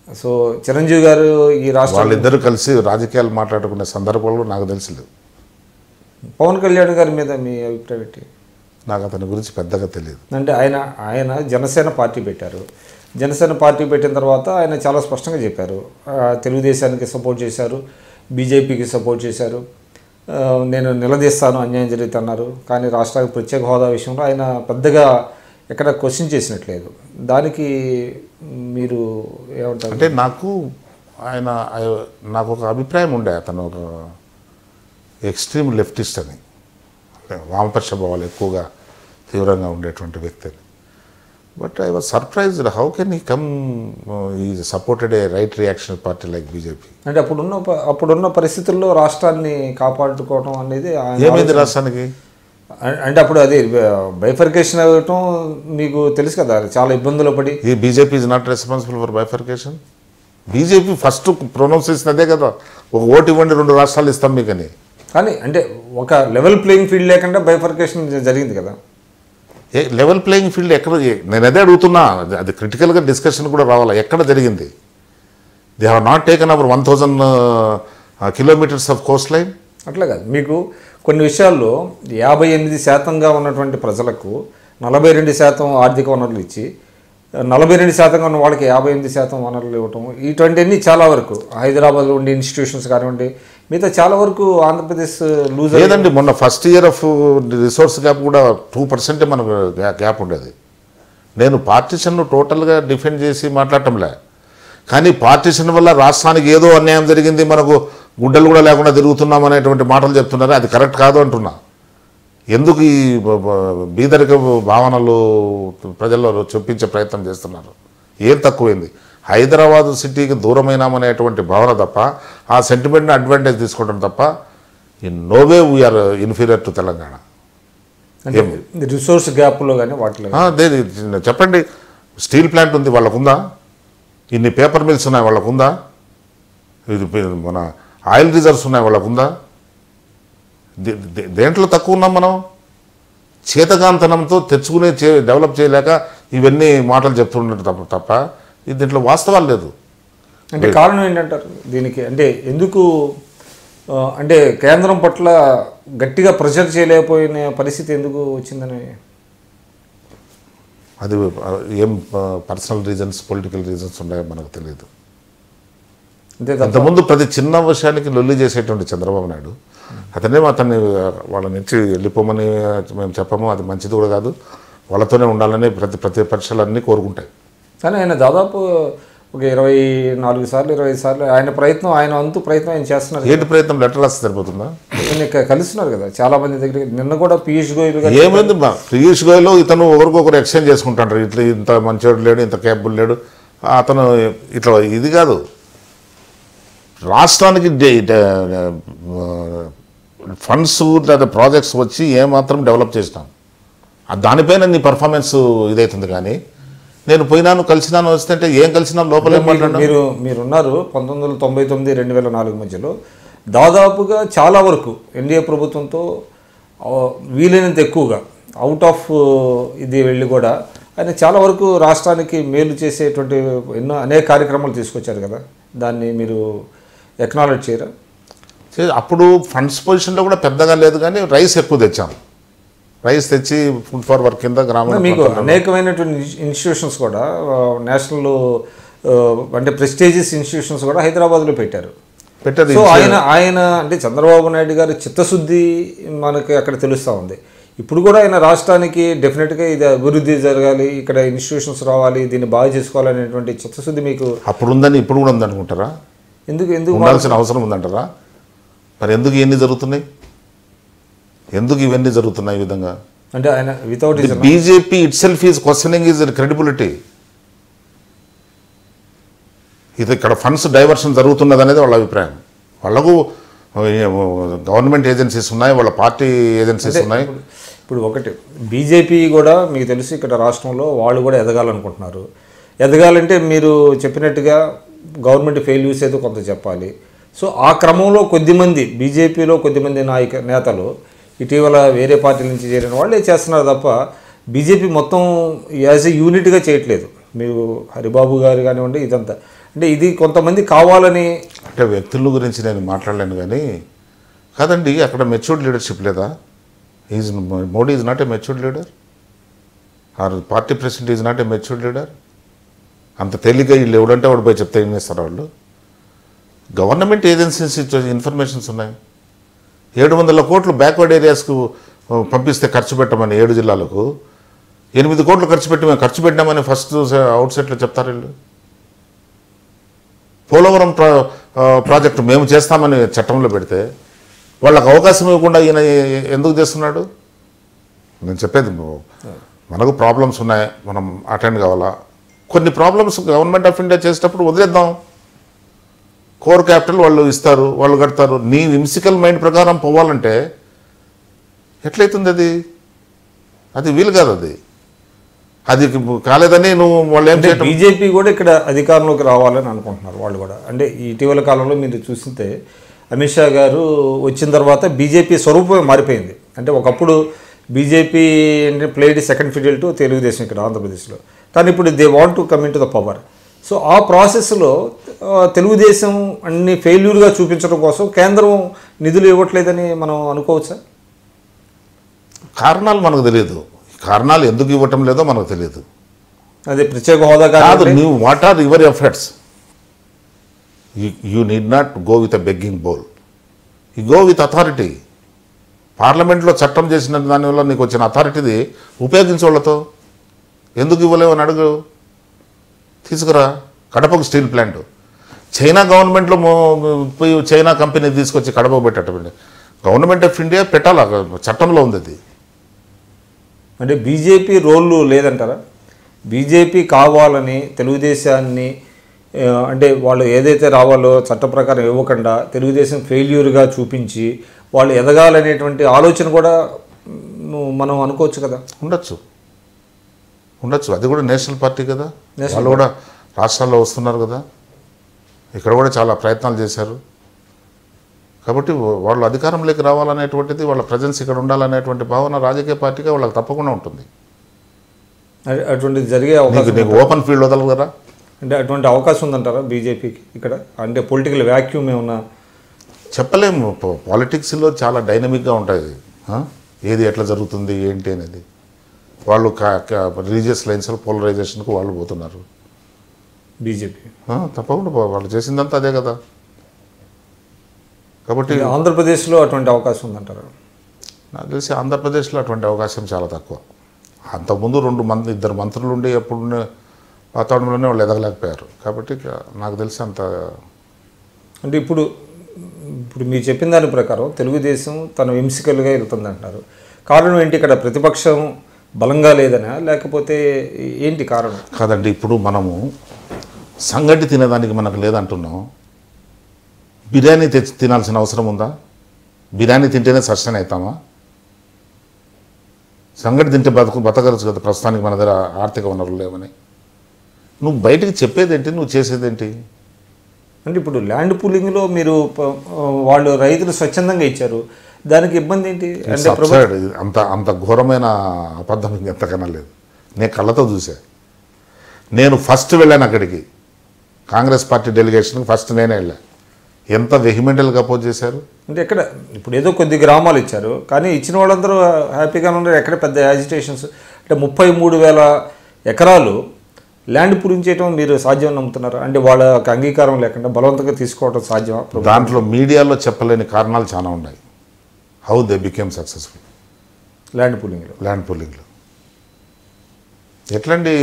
సో చిరంజీవి గారు ఈ రాష్ట్రం వాళ్ళిద్దరూ కలిసి రాజకీయాలు మాట్లాడుకునే సందర్భంలో నాకు తెలియలేదు. పవన్ కళ్యాణ్ గారి మీద మీ అభిప్రాయం ఏంటి? నాకు అతని గురించి పెద్దగా తెలియదు. అంటే ఆయన జనసేన పార్టీ పెట్టారు. జనసేన పార్టీ పెట్టిన తర్వాత ఆయన చాలా స్పష్టంగా చెప్పారు, తెలుగుదేశానికి సపోర్ట్ చేశారు, బీజేపీకి సపోర్ట్ చేశారు, నేను నిలదీస్తాను అన్యాయం జరుగుతున్నారు. కానీ రాష్ట్రానికి ప్రత్యేక హోదా విషయంలో ఆయన పెద్దగా ఎక్కడ క్వశ్చన్ చేసినట్లేదు. దానికి మీరు ఏమంటారు? అంటే నాకు ఒక అభిప్రాయం ఉండే, అతను ఒక ఎక్స్ట్రీమ్ లెఫ్టిస్ట్ అని, వామపక్ష భావాలు ఎక్కువగా తీవ్రంగా ఉండేటువంటి వ్యక్తి అని. But I was surprised how can he come he supported a right reaction party like BJP. అంటే అప్పుడున్న పరిస్థితుల్లో రాష్ట్రాన్ని కాపాడుకోవడం అనేది ఏమైంది రాష్ట్రానికి? అంటే అప్పుడు అది బైఫర్కేషన్ అవ్వటం మీకు తెలుసు కదా, చాలా ఇబ్బందులు పడి. ఈ BJP is not responsible for bifurcation. BJP first pronounce చేసినదే కదా, ఒక ఓటు ఇవ్వండి 2 రాష్ట్రాలు ఇస్తాం మీకని. కానీ అంటే ఒక లెవెల్ ప్లేయింగ్ ఫీల్డ్ లేకుండా బైఫర్కేషన్ జరిగింది కదా. లెవెల్ ప్లేయింగ్ ఫీల్డ్ ఎక్కడ? నేను అదే అడుగుతున్నా, అది క్రిటికల్గా డిస్కషన్ కూడా రావాలి. ఎక్కడ జరిగింది? They have not taken our 1000 kilometers of coast line. అట్లా కాదు, మీకు కొన్ని విషయాల్లో 58% ఉన్నటువంటి ప్రజలకు 42% ఆర్థిక వనరులు ఇచ్చి 42% ఉన్న వాళ్ళకి 58% వనరులు ఇవ్వటం, ఇటువంటివన్నీ చాలా వరకు హైదరాబాద్లో ఉండే ఇన్స్టిట్యూషన్స్ కానివ్వండి, మిగతా చాలా వరకు ఆంధ్రప్రదేశ్ లూజ్ లేదండి. మొన్న first year of resource gap కూడా 2% మనకు గ్యాప్ ఉండేది. నేను పార్టీషన్ను టోటల్గా డిఫెండ్ చేసి మాట్లాడటంలే, కానీ పార్టీషన్ వల్ల రాష్ట్రానికి ఏదో అన్యాయం జరిగింది, మనకు గుడ్డలు కూడా లేకుండా తిరుగుతున్నాం అనేటువంటి మాటలు చెప్తున్నారు. అది కరెక్ట్ కాదు అంటున్నా. ఎందుకు ఈ బీదరిక భావనలు ప్రజల్లో చొప్పించే ప్రయత్నం చేస్తున్నారు? ఏం తక్కువైంది? హైదరాబాద్ సిటీకి దూరమైనామనేటువంటి భావన తప్ప, ఆ సెంటిమెంట్ని అడ్వాంటేజ్ తీసుకోవడం తప్ప, in no way we're inferior to Telangana. Resource గ్యాప్లో కానీ వాటిలో చెప్పండి. స్టీల్ ప్లాంట్ ఉంది, వాళ్ళకుందా? ఇన్ని పేపర్ మిల్స్ ఉన్నాయి, వాళ్ళకుందా? ఇది మన ఆయిల్ రిజర్వ్స్ ఉన్నాయి, వాళ్ళకుందా? దేంట్లో తక్కువ ఉన్నాం మనం? చేతగాంతనంతో తెచ్చుకునే డెవలప్ చేయలేక ఇవన్నీ మాటలు చెప్తుండటం తప్ప దీంట్లో వాస్తవాలు లేదు. అంటే కారణం ఏంటంటారు దీనికి? అంటే ఎందుకు అంటే కేంద్రం పట్ల గట్టిగా ప్రెషర్ చేయలేకపోయిన పరిస్థితి ఎందుకు వచ్చిందని? అది ఏం పర్సనల్ రీజన్స్, పొలిటికల్ రీజన్స్ ఉన్నాయో మనకు తెలియదు. అంతకుముందు ప్రతి చిన్న విషయానికి లొల్లి చేసేటువంటి చంద్రబాబు నాయుడు, అతన్ని వాళ్ళ నుంచి వెళ్ళిపోమని మేము చెప్పము, అది మంచిది కూడా కాదు, వాళ్ళతోనే ఉండాలని ప్రతిపక్షాలన్నీ కోరుకుంటాయి. కానీ ఆయన దాదాపు ఒక 24 సార్లు 25 సార్లు ఆయన వంతు ప్రయత్నం ఆయన చేస్తున్నారు. ఏంటి ప్రయత్నం? లెటర్ రాస్తే సరిపోతుందా? ఆయన కలుస్తున్నారు కదా చాలా మంది దగ్గర. నిన్న కూడా పీయూష్ గోయల్ గారు ఏమైంది? పీయూష్ గోయల్ ఇతను ఒకరికొకరు ఎక్స్చేంజ్ చేసుకుంటారు. ఇట్లా ఇంత మంచివాడు లేడు, ఇంత కేపబుల్ లేడు, అతను ఇట్లా ఇది కాదు. రాష్ట్రానికి ఫండ్స్ లేదా ప్రాజెక్ట్స్ వచ్చి ఏమాత్రం డెవలప్ చేసినాం, దానిపైన నీ పర్ఫార్మెన్స్ ఇదవుతుంది. కానీ నేను పోయినాను, కలిసినాను వస్తుంటే ఏం కలిసినాను లోపల ఏం మాట్లాడినా? మీరున్నారు 1999 2004 మధ్యలో దాదాపుగా చాలా వరకు ఎన్డీఏ ప్రభుత్వంతో వీలైనంత ఎక్కువగా అవుట్ ఆఫ్ ఇది వెళ్ళి కూడా ఆయన చాలా వరకు రాష్ట్రానికి మేలు చేసేటువంటి అనేక కార్యక్రమాలు తీసుకొచ్చారు కదా, దాన్ని మీరు ఎక్నాలెడ్జ్ చేయరా? అప్పుడు ఫండ్స్ పొజిషన్లో కూడా పెద్దగా లేదు, కానీ రైస్ ఎక్కువ తెచ్చాం. రైస్ తెచ్చి ఫుడ్ ఫర్ వర్క్ కింద గ్రామీణ మీకు అనేకమైనటువంటి ఇన్స్టిట్యూషన్స్ కూడా నేషనల్ అంటే ప్రెస్టీజియస్ ఇన్స్టిట్యూషన్స్ కూడా హైదరాబాద్లో పెట్టారు. సో ఆయన అంటే చంద్రబాబు నాయుడు గారి చిత్తశుద్ధి మనకి అక్కడ తెలుస్తూ ఉంది. ఇప్పుడు కూడా ఆయన రాష్ట్రానికి డెఫినెట్గా ఇది అభివృద్ధి జరగాలి, ఇక్కడ ఇన్స్టిట్యూషన్స్ రావాలి, దీన్ని బాగా చేసుకోవాలనేటువంటి చిత్తశుద్ధి మీకు అప్పుడు ఉందని ఇప్పుడు కూడా ఉందనుకుంటారా? ఎందుకు ఉండాల్సిన అవసరం ఉందంటారా? మరి ఎందుకు ఇవన్నీ జరుగుతున్నాయి? ఎందుకు ఇవన్నీ జరుగుతున్నాయి ఈ విధంగా? అంటే ఆయన without BJP it self is questioning is credibility. ఇది ఇక్కడ ఫండ్స్ డైవర్షన్ జరుగుతున్నది అనేది వాళ్ళ అభిప్రాయం. వాళ్ళకు గవర్నమెంట్ ఏజెన్సీస్ ఉన్నాయి, వాళ్ళ పార్టీ ఏజెన్సీస్ ఉన్నాయి. ఇప్పుడు ఒకటి బీజేపీ కూడా మీకు తెలుసు ఇక్కడ రాష్ట్రంలో వాళ్ళు కూడా ఎదగాలనుకుంటున్నారు. ఎదగాలంటే మీరు చెప్పినట్టుగా గవర్నమెంట్ ఫెయిల్యూర్స్ ఏదో కొంత చెప్పాలి. సో ఆ క్రమంలో కొద్దిమంది బీజేపీలో కొద్దిమంది నేతలు ఇటీవల వేరే పార్టీల నుంచి చేరిన వాళ్ళే చేస్తున్నారు తప్ప బీజేపీ మొత్తం యాజ్ ఏ యూనిట్గా చేయట్లేదు. మీరు హరిబాబు గారు కానివ్వండి, ఇదంతా అంటే ఇది కొంతమంది కావాలని, అంటే వ్యక్తుల గురించి నేను మాట్లాడలేను కానీ కాదండి, అక్కడ మెచ్యూర్డ్ లీడర్షిప్ లేదా? Modi is not a matured leader, or party president is not a matured leader. అంత తేలిగ్గా వీళ్ళు ఎవడంటే వాడు పోయి చెప్తే ఏం చేస్తారు వాళ్ళు? గవర్నమెంట్ ఏజెన్సీస్ ఇన్ఫర్మేషన్స్ ఉన్నాయి. 700 కోట్లు బ్యాక్వర్డ్ ఏరియాస్కు పంపిస్తే ఖర్చు పెట్టమని 7 జిల్లాలకు 8 కోట్లు ఖర్చు పెట్టి మేము ఖర్చు పెట్టామని ఫస్ట్ అవుట్సైట్లో చెప్తారు వీళ్ళు. పోలవరం ప్రాజెక్టు మేము చేస్తామని చట్టంలో పెడితే వాళ్ళకు అవకాశం ఇవ్వకుండా ఈయన ఎందుకు చేస్తున్నాడు? నేను చెప్పేది మనకు ప్రాబ్లమ్స్ ఉన్నాయి, మనం అటెండ్ కావాలా. కొన్ని ప్రాబ్లమ్స్ గవర్నమెంట్ ఆఫ్ ఇండియా చేసేటప్పుడు వదిలేద్దాం. కోర్ క్యాపిటల్ వాళ్ళు ఇస్తారు, వాళ్ళు కడతారు. నీ విమ్సికల్ మైండ్ ప్రకారం పోవాలంటే ఎట్లయితుంది? అది వీలు కాదు. అది కాలేదని నువ్వు వాళ్ళు ఏం చేయడం. బీజేపీ కూడా ఇక్కడ అధికారంలోకి రావాలని అనుకుంటున్నారు వాళ్ళు కూడా. అంటే ఇటీవల కాలంలో మీరు చూస్తే అమిత్ షా గారు వచ్చిన తర్వాత బీజేపీ స్వరూపమే మారిపోయింది. అంటే ఒకప్పుడు బీజేపీ అంటే ప్లేడ్ సెకండ్ ఫిడల్ టు తెలుగుదేశం ఇక్కడ ఆంధ్రప్రదేశ్లో. కానీ ఇప్పుడు they want to come in to the power. So ఆ ప్రాసెస్లో తెలుగుదేశం అన్ని ఫెయిల్యూర్గా చూపించడం కోసం కేంద్రం నిధులు ఇవ్వట్లేదని మనం అనుకోవచ్చా? కారణాలు మనకు తెలియదు. కారణాలు ఎందుకు ఇవ్వటం లేదో మనకు తెలియదు. అదే ప్రత్యేక హోదా కాదు. నువ్వు what are your efforts? You need not go with a begging bowl, you go with authority. పార్లమెంట్లో చట్టం చేసిన దానివల్ల నీకు వచ్చిన అథారిటీది ఉపయోగించే వాళ్ళతో ఎందుకు ఇవ్వలేవు అని అడుగు. తీసుకురా. కడపకు స్టీల్ ప్లాంట్ చైనా గవర్నమెంట్లో పోయి చైనా కంపెనీ తీసుకొచ్చి కడపకు పెట్టేటప్పుడు గవర్నమెంట్ ఆఫ్ ఇండియా పెట్టాలా, చట్టంలో ఉంది అది. అంటే బీజేపీ రోల్ లేదంటారా? బీజేపీ కావాలని తెలుగుదేశాన్ని అంటే వాళ్ళు ఏదైతే రావాలో చట్ట ప్రకారం ఇవ్వకుండా తెలుగుదేశం ఫెయిల్యూర్గా చూపించి వాళ్ళు ఎదగాలనేటువంటి ఆలోచన కూడా మనం అనుకోవచ్చు కదా. ఉండొచ్చు. అది కూడా నేషనల్ పార్టీ కదా, వాళ్ళు కూడా రాష్ట్రాల్లో వస్తున్నారు కదా, ఇక్కడ కూడా చాలా ప్రయత్నాలు చేశారు. కాబట్టి వాళ్ళు అధికారంలోకి రావాలనేటువంటిది, వాళ్ళ ప్రజెన్స్ ఇక్కడ ఉండాలనేటువంటి భావన రాజకీయ పార్టీగా వాళ్ళకి తప్పకుండా ఉంటుంది. అటువంటిది జరిగే అవకాశం నీకు ఓపెన్ ఫీల్డ్ వదలరు కదా. అంటే అటువంటి అవకాశం ఉందంటారా బీజేపీకి ఇక్కడ? అంటే పొలిటికల్ వ్యాక్యూమ్ ఏమన్నా చెప్పలేము. పాలిటిక్స్లో చాలా డైనమిక్గా ఉంటాయి. ఏది ఎట్లా జరుగుతుంది ఏంటి అనేది. వాళ్ళు రిలీజియస్ లైన్స్లో పోలరైజేషన్కు వాళ్ళు పోతున్నారు బీజేపీ. తప్పకుండా వాళ్ళు చేసిందంతా అదే కదా. కాబట్టి ఆంధ్రప్రదేశ్లో అటువంటి అవకాశం ఉందంటారా? నాకు తెలిసి ఆంధ్రప్రదేశ్లో అటువంటి అవకాశం చాలా తక్కువ. అంతకుముందు ఇద్దరు మంత్రులు ఉండి ఎప్పుడు వాతావరణంలోనే వాళ్ళు ఎదగలేకపోయారు. కాబట్టి నాకు తెలిసి అంత. అంటే ఇప్పుడు మీరు చెప్పిన దాని ప్రకారం తెలుగుదేశం తన వింసికలుగా వెళ్తుంది అంటారు. కారణం ఏంటి? ఇక్కడ ప్రతిపక్షం బలంగా లేదనా, లేకపోతే ఏంటి కారణం? కాదండి, ఇప్పుడు మనము సంగటి తినేదానికి మనకు లేదంటున్నాం. బిర్యానీ తెచ్చి తినాల్సిన అవసరం ఉందా? బిర్యానీ తింటేనే సస్టైన్ అవుతామా? సంగటి తింటే బతకవచ్చు కదా. ప్రస్తుతానికి మన దగ్గర ఆర్థిక వనరులు లేవని నువ్వు బయటికి చెప్పేదేంటి, నువ్వు చేసేదేంటి? అంటే ఇప్పుడు ల్యాండ్ పూలింగ్లో మీరు వాళ్ళు రైతులు స్వచ్ఛందంగా ఇచ్చారు, దానికి ఇబ్బంది ఏంటి? అంటే అంత ఘోరమైన అబద్ధం ఎంతకన్నా లేదు. నేను కళ్ళతో చూసా. నేను ఫస్ట్ వెళ్ళాను అక్కడికి, కాంగ్రెస్ పార్టీ డెలిగేషన్కి ఫస్ట్ నేనే వెళ్ళా. ఎంత వెహిమెంటల్గా అపోజ్ చేశారు. అంటే ఎక్కడ ఇప్పుడు ఏదో కొద్ది గ్రామాలు ఇచ్చారు, కానీ ఇచ్చిన వాళ్ళందరూ హ్యాపీగానే ఉన్నారు. ఎక్కడ పెద్ద యాజిటేషన్స్. అంటే 33,000 ఎకరాలు ల్యాండ్ పూలింగ్ చేయడం మీరు సాధ్యం నమ్ముతున్నారు? అంటే వాళ్ళకి అంగీకారం లేకుండా బలవంతంగా తీసుకోవడం సాధ్యమా? దాంట్లో మీడియాలో చెప్పలేని కారణాలు చాలా ఉన్నాయి. How they became successful land పూలింగ్లో ఎట్లండి?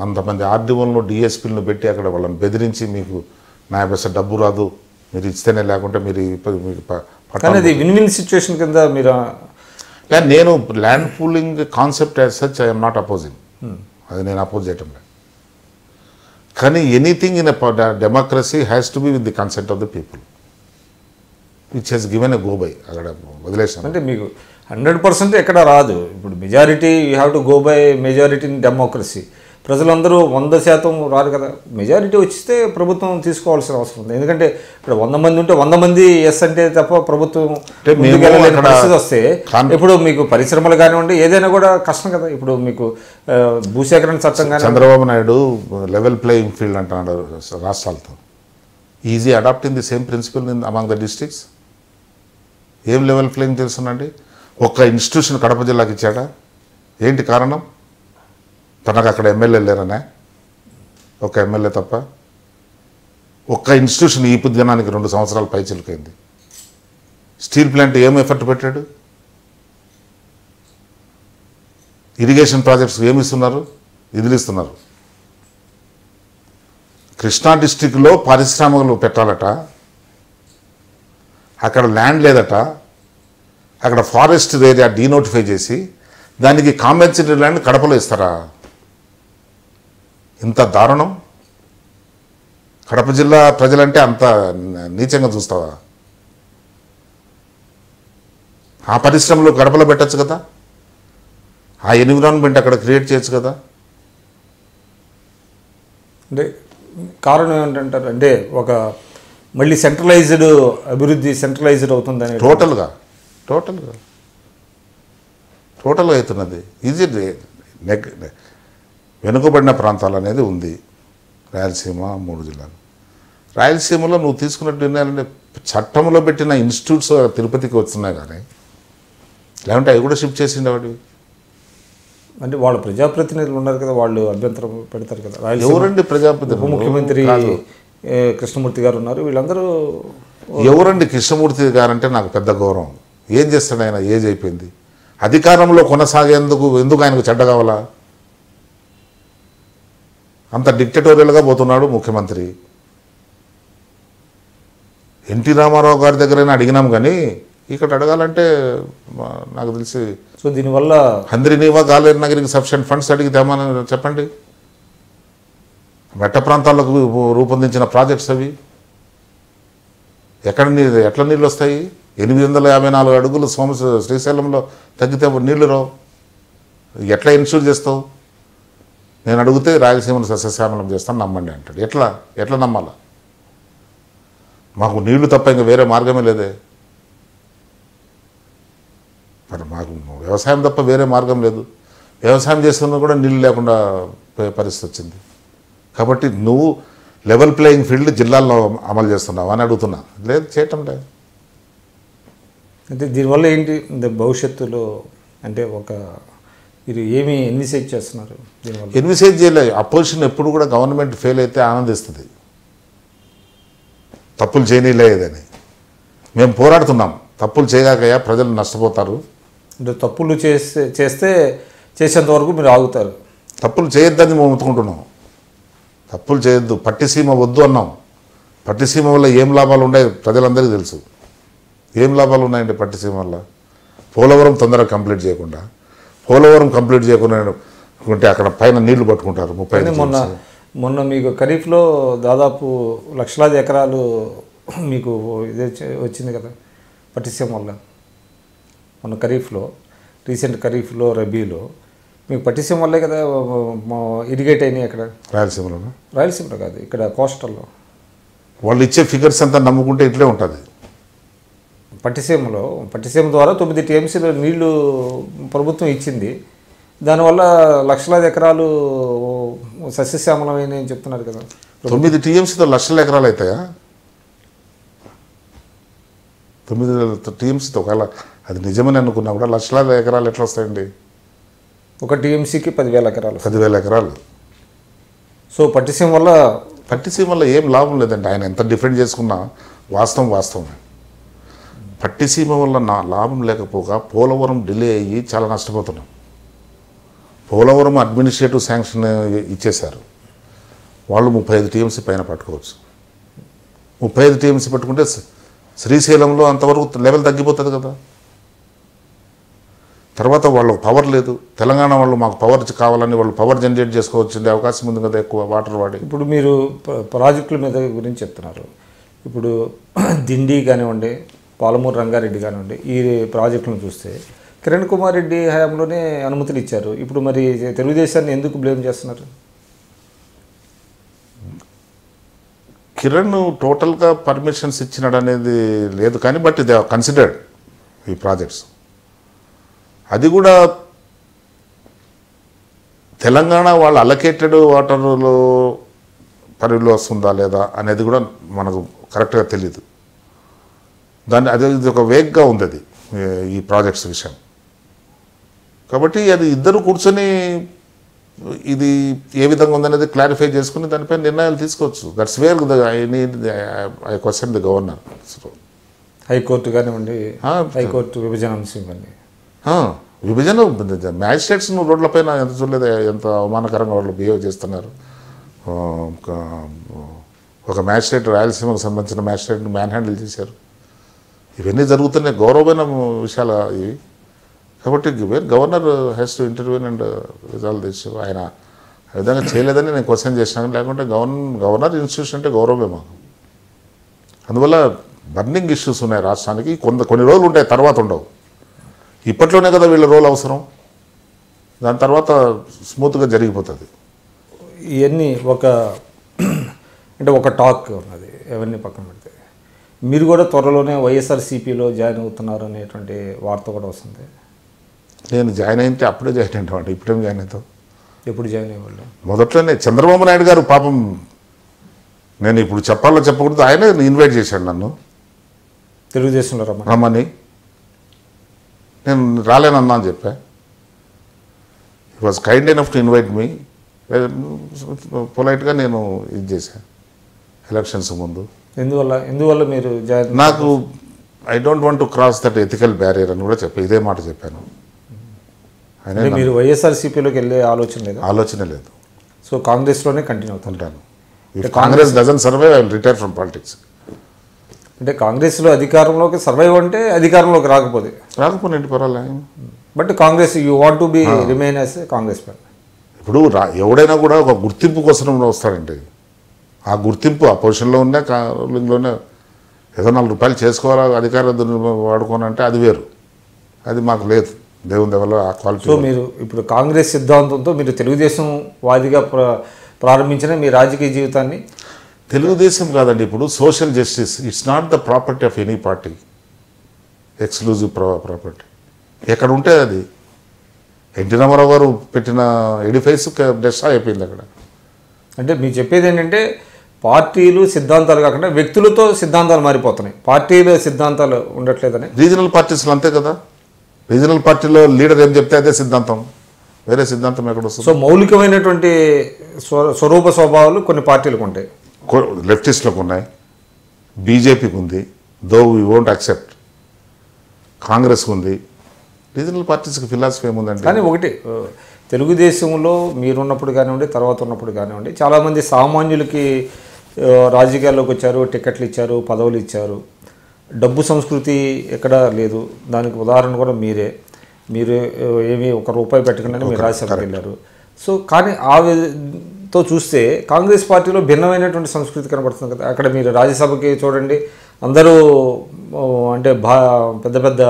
అంతమంది ఆర్డీఓలను డిఎస్పీలను పెట్టి అక్కడ వాళ్ళని బెదిరించి మీకు నా పైసా డబ్బు రాదు, మీరు ఇస్తేనే, లేకుంటే మీరు అది విన్ విన్ సిచ్యువేషన్ కింద మీరు. నేను land pooling concept as such I'm not opposing. అది నేను అపోజ్ చేయటం లేదు. కానీ anything in democracy has to be with the consent of the people, which has given a go by. అక్కడ వదిలేసాను. అంటే మీకు 100% ఎక్కడ రాదు. ఇప్పుడు majority you have to go by majority in democracy. ప్రజలందరూ 100% రారు కదా. మెజారిటీ వచ్చిస్తే ప్రభుత్వం తీసుకోవాల్సిన అవసరం ఉంది. ఎందుకంటే ఇక్కడ 100 మంది ఉంటే 100 మంది ఎస్ అంటే తప్ప ప్రభుత్వం పరిస్థితి వస్తే ఇప్పుడు మీకు పరిశ్రమలు కానివ్వండి ఏదైనా కూడా కష్టం కదా. ఇప్పుడు మీకు భూసేకరణ చట్టం కానీ Chandrababu Naidu level playing field అంటున్నాడు రాష్ట్రాలతో. Is he adapting the same principle in among the districts. ఏం లెవెల్ ప్లేయింగ్ తెలుసునండి? ఒక్క ఇన్స్టిట్యూషన్ కడప జిల్లాకి ఇచ్చాడా? ఏంటి కారణం? తనకు అక్కడ ఎమ్మెల్యే లేరనే, ఒక ఎమ్మెల్యే తప్ప. ఒక్క ఇన్స్టిట్యూషన్ ఈ దినానికి 2 సంవత్సరాల పై చిలుకైంది. స్టీల్ ప్లాంట్ ఏం ఎఫర్ట్ పెట్టాడు? ఇరిగేషన్ ప్రాజెక్ట్స్ ఏమి ఇస్తున్నారు? నిధులు ఇస్తున్నారు. కృష్ణా డిస్టిక్లో పారిశ్రామికలు పెట్టాలట, అక్కడ ల్యాండ్ లేదట, అక్కడ ఫారెస్ట్ ఏరియా డీనోటిఫై చేసి దానికి కాంపెన్సేటరీ ల్యాండ్ కడపలో ఇస్తారా? ఇంత దారుణం. కడప జిల్లా ప్రజలంటే అంత నీచంగా చూస్తావా? ఆ పరిశ్రమలు కడపలో పెట్టచ్చు కదా, ఆ ఎన్విరాన్మెంట్ అక్కడ క్రియేట్ చేయొచ్చు కదా. అంటే కారణం ఏంటంటారు? అంటే ఒక మళ్ళీ సెంట్రలైజ్డ్ అభివృద్ధి సెంట్రలైజ్డ్ అవుతుందని టోటల్గా అవుతున్నది. ఇది వెనుకబడిన ప్రాంతాలు అనేది ఉంది. రాయలసీమ 3 జిల్లాలు. రాయలసీమలో నువ్వు తీసుకున్నట్టు నిర్ణయాలంటే చట్టంలో పెట్టిన ఇన్స్టిట్యూట్స్ తిరుపతికి వస్తున్నాయి, కానీ లేకుంటే అవి కూడా షిఫ్ట్ చేసిండే వాడివి. అంటే వాళ్ళు ప్రజాప్రతినిధులు ఉన్నారు కదా, వాళ్ళు అభ్యంతరం పెడతారు కదా. ఎవరండి ప్రజాప్రతినిధులు? ఉప ముఖ్యమంత్రి కృష్ణమూర్తి గారు ఉన్నారు, వీళ్ళందరూ. ఎవరండి కృష్ణమూర్తి గారు అంటే నాకు పెద్ద గౌరవం. ఏం చేస్తాడు ఆయన? ఏజ్ అయిపోయింది. అధికారంలో కొనసాగేందుకు ఎందుకు ఆయనకు చెడ్డ కావాలా? అంత డిక్టటోరియల్గా పోతున్నాడు ముఖ్యమంత్రి. ఎన్టీ రామారావు గారి దగ్గరైనా అడిగినాం, కానీ ఇక్కడ అడగాలంటే నాకు తెలిసి సో దీనివల్ల హంద్రినీవా గాలేరు నగరికి సఫిషియెంట్ ఫండ్స్ అడిగితేమని చెప్పండి. మెట్ట ప్రాంతాలకు రూపొందించిన ప్రాజెక్ట్స్ అవి. ఎట్లా నీళ్ళు వస్తాయి? 854 అడుగులు శ్రీశైలంలో తగ్గితే నీళ్లు రావు. ఎట్లా ఇన్షూర్ చేస్తావు? నేను అడిగితే రాయలసీమను సస్యశ్యామలం చేస్తాను నమ్మండి అంటాడు. ఎట్లా నమ్మాలా? మాకు నీళ్లు తప్ప ఇంకా వేరే మార్గమే లేదే. మరి మాకు వ్యవసాయం తప్ప వేరే మార్గం లేదు. వ్యవసాయం చేస్తున్నా కూడా నీళ్ళు లేకుండా పరిస్థితి వచ్చింది. కాబట్టి నువ్వు లెవెల్ ప్లేయింగ్ ఫీల్డ్ జిల్లాల్లో అమలు చేస్తున్నావు అని అడుగుతున్నా. లేదు, చేయటం లేదు. అంటే దీనివల్ల ఏంటి భవిష్యత్తులో? అంటే ఇది ఏమి ఎన్విసేజ్ చేస్తున్నారు దీనివల్ల? ఎన్విసేజ్ చేయలేదు. అపోజిషన్ ఎప్పుడు కూడా గవర్నమెంట్ ఫెయిల్ అయితే ఆనందిస్తుంది, తప్పులు చేయలేదని. మేము పోరాడుతున్నాం, తప్పులు చేయగాకయ్యా ప్రజలు నష్టపోతారు. అంటే తప్పులు చేసేంత వరకు మీరు ఆగుతారు. తప్పులు చేయొద్దని మేము ఒప్పుకుంటున్నాం. తప్పులు చేయొద్దు, పట్టిసీమ వద్దు అన్నాం. పట్టిసీమ వల్ల ఏం లాభాలు ఉన్నాయి ప్రజలందరికీ తెలుసు. ఏం లాభాలు ఉన్నాయండి పట్టిసీమ వల్ల? పోలవరం తొందరగా కంప్లీట్ చేయకుండా ఉంటే అక్కడ పైన నీళ్లు పట్టుకుంటారు. 35 మొన్న మీకు ఖరీఫ్లో దాదాపు లక్షలాది ఎకరాలు మీకు ఇదే వచ్చింది కదా పట్టిసీమ వల్ల. మొన్న రీసెంట్ ఖరీఫ్లో రబీలో మీకు పట్టిసీమ వల్లే కదా ఇరిగేట్ అయినాయి. అక్కడ రాయలసీమలో కాదు, ఇక్కడ కోస్టల్లో. వాళ్ళు ఇచ్చే ఫిగర్స్ అంతా నమ్ముకుంటే ఇట్లే ఉంటుంది. పట్టిసీమ ద్వారా 9 టీఎంసీలు నీళ్లు ప్రభుత్వం ఇచ్చింది. దానివల్ల లక్షలాది ఎకరాలు సస్యశ్యామలమైన చెప్తున్నారు కదా. 9 టీఎంసీతో లక్షల ఎకరాలు అవుతాయా? 9 టీఎంసీతో ఒకవేళ అది నిజమని అనుకున్నా కూడా లక్షలాది ఎకరాలు ఎట్లా వస్తాయండి? ఒక టీఎంసీకి 10,000 ఎకరాలు. 10,000 ఎకరాలు. సో పట్టిసీమ వల్ల ఏం లాభం లేదండి. ఆయన ఎంత డిఫెండ్ చేసుకున్నా వాస్తవం. పట్టిసీమ వల్ల లాభం లేకపోగా పోలవరం డిలే అయ్యి చాలా నష్టపోతున్నాం. పోలవరం అడ్మినిస్ట్రేటివ్ శాంక్షన్ ఇచ్చేశారు. వాళ్ళు 35 టీఎంసీ పైన పట్టుకోవచ్చు. 35 టీఎంసీ పట్టుకుంటే శ్రీశైలంలో అంతవరకు లెవెల్ తగ్గిపోతుంది కదా. తర్వాత వాళ్ళకు పవర్ లేదు. తెలంగాణ వాళ్ళు మాకు పవర్ కావాలని వాళ్ళు పవర్ జనరేట్ చేసుకోవచ్చు అవకాశం ఉంది కదా, ఎక్కువ వాటర్ వాడి. ఇప్పుడు మీరు ప్రాజెక్టుల మీద గురించి చెప్తున్నారు. ఇప్పుడు దిండి కానివ్వండి, పాలమూరు రంగారెడ్డి కానివ్వండి, ఈ ప్రాజెక్టులను చూస్తే కిరణ్ కుమార్ రెడ్డి హయాంలోనే అనుమతులు ఇచ్చారు. ఇప్పుడు మరి తెలుగుదేశాన్ని ఎందుకు బ్లేమ్ చేస్తున్నారు? కిరణ్ టోటల్గా పర్మిషన్స్ ఇచ్చినాడు అనేది లేదు, కానీ బట్ దే ఆర్ కన్సిడర్డ్ ఈ ప్రాజెక్ట్స్. అది కూడా తెలంగాణ వాళ్ళు అలొకేటెడ్ వాటర్లో పరిధిలో వస్తుందా లేదా అనేది కూడా మనకు కరెక్ట్గా తెలియదు. ఇది ఒక వేగ్గా ఉంది అది ఈ ప్రాజెక్ట్స్ విషయం. కాబట్టి అది ఇద్దరు కూర్చొని ఇది ఏ విధంగా ఉందనేది క్లారిఫై చేసుకుని దానిపై నిర్ణయాలు తీసుకోవచ్చు. That's where I question the governor. High court కానివ్వండి, హైకోర్టు విభజన అంశం ఇవ్వండి. విభజన మ్యాజిస్ట్రేట్స్ రోడ్లపైన ఎంత చూడలేదు, ఎంత అవమానకరంగా వాళ్ళు బిహేవ్ చేస్తున్నారు. ఒక మ్యాజిస్ట్రేట్, రాయలసీమకు సంబంధించిన మ్యాజిస్ట్రేట్ని మ్యాన్ హ్యాండిల్ చేశారు. ఇవన్నీ జరుగుతున్నాయి, గౌరవమైన విషయాలు ఇవి. కాబట్టి governor has to intervene and resolve this. ఆయన ఆ విధంగా చేయలేదని నేను క్వశ్చన్ చేసినాను. లేకుంటే గవర్నర్ ఇన్స్టిట్యూషన్ అంటే గౌరవమే మాకు. అందువల్ల బర్నింగ్ ఇష్యూస్ ఉన్నాయి రాష్ట్రానికి. కొన్ని రోజులు ఉంటాయి, తర్వాత ఉండవు. ఇప్పట్లోనే కదా వీళ్ళ రోల్ అవసరం, దాని తర్వాత స్మూత్గా జరిగిపోతుంది. ఇవన్నీ ఒక టాక్ ఉన్నది. ఎవరిని పక్కన పెడితే మీరు కూడా త్వరలోనే వైఎస్ఆర్సీపీలో జాయిన్ అవుతున్నారు అనేటువంటి వార్త కూడా వస్తుంది. నేను జాయిన్ అయితే అప్పుడే జాయిన్ అయ్యామంటే ఇప్పుడేం జాయిన్ అవుతావు? ఎప్పుడు జాయిన్ అయ్యేవాళ్ళు? మొదట్లోనే చంద్రబాబు నాయుడు గారు పాపం, నేను ఇప్పుడు చెప్పకూడదు, ఆయనే ఇన్వైట్ చేశాడు నన్ను తెలుగుదేశంలో రమ్మని. నేను రాలేనన్నా అని చెప్పా. It was kind enough to invite me. పొలైట్గా నేను ఇది చేశాను ఎలక్షన్స్ ముందు. ఎందువల్ల మీరు జాయిన్? నాకు I don't want to cross that ethical barrier అని కూడా ఇదే మాట చెప్పాను. మీరు వైఎస్ఆర్సీపీలోకి వెళ్ళే ఆలోచన లేదు. సో కాంగ్రెస్లోనే కంటిన్యూ అవుతుంటాను. Congress doesn't survive, I will retire from politics. అంటే కాంగ్రెస్లో అధికారంలోకి సర్వైవ్ అంటే అధికారంలోకి రాకపోతే పర్వాలేదు. But Congress you want to be remain as Congress party. ఇప్పుడు ఎవడైనా కూడా ఒక గుర్తింపు కోసం వస్తాడండి. ఆ గుర్తింపు ఆ పొజిషన్లో ఉన్నా రూలింగ్లోనే ఏదో 4 రూపాయలు చేసుకోవాలా, అధికారం వాడుకోనంటే అది వేరు. అది మాకు లేదు, దేవుని దేవలో ఆ క్వాలిటీ. సో మీరు ఇప్పుడు కాంగ్రెస్ సిద్ధాంతంతో మీరు తెలుగుదేశం వాదిగా ప్రారంభించిన మీ రాజకీయ జీవితాన్ని. తెలుగుదేశం కాదండి, ఇప్పుడు social justice it's not the property of any party, exclusive property. ఎక్కడ ఉంటే అది ఎన్టీ రామారావు గారు పెట్టిన ఎడిఫైస్ డెస్ట్రాయ్ అయిపోయింది అక్కడ. అంటే మీరు చెప్పేది ఏంటంటే పార్టీలు సిద్ధాంతాలు కాకుండా వ్యక్తులతో సిద్ధాంతాలు మారిపోతున్నాయి, పార్టీల సిద్ధాంతాలు ఉండట్లేదని. రీజనల్ పార్టీస్లో అంతే కదా, రీజనల్ పార్టీలో లీడర్ ఏం చెప్తే అదే సిద్ధాంతం, వేరే సిద్ధాంతం ఎక్కడ వస్తుంది? సో మౌలికమైనటువంటి స్వరూప స్వభావాలు కొన్ని పార్టీలకు ఉంటాయి. లెఫ్టిస్ట్లకు ఉన్నాయి, బీజేపీకి ఉంది, దో వీ వోంట్ యాక్సెప్ట్. కాంగ్రెస్కి ఉంది. రీజనల్ పార్టీస్కి ఫిలాసఫీ ఏముందండి? కానీ ఒకటి తెలుగుదేశంలో మీరున్నప్పుడు కానివ్వండి, తర్వాత ఉన్నప్పుడు కానివ్వండి, చాలామంది సామాన్యులకి రాజకీయాల్లోకి వచ్చారు, టికెట్లు ఇచ్చారు, పదవులు ఇచ్చారు. డబ్బు సంస్కృతి ఎక్కడా లేదు. దానికి ఉదాహరణ కూడా మీరు ఏమీ ₹1 పెట్టకుండా మీరు రాజ్యసభకి వెళ్ళారు. సో కానీ తో చూస్తే కాంగ్రెస్ పార్టీలో భిన్నమైనటువంటి సంస్కృతి కనబడుతుంది కదా. అక్కడ మీరు రాజ్యసభకి చూడండి, అందరూ అంటే పెద్ద పెద్ద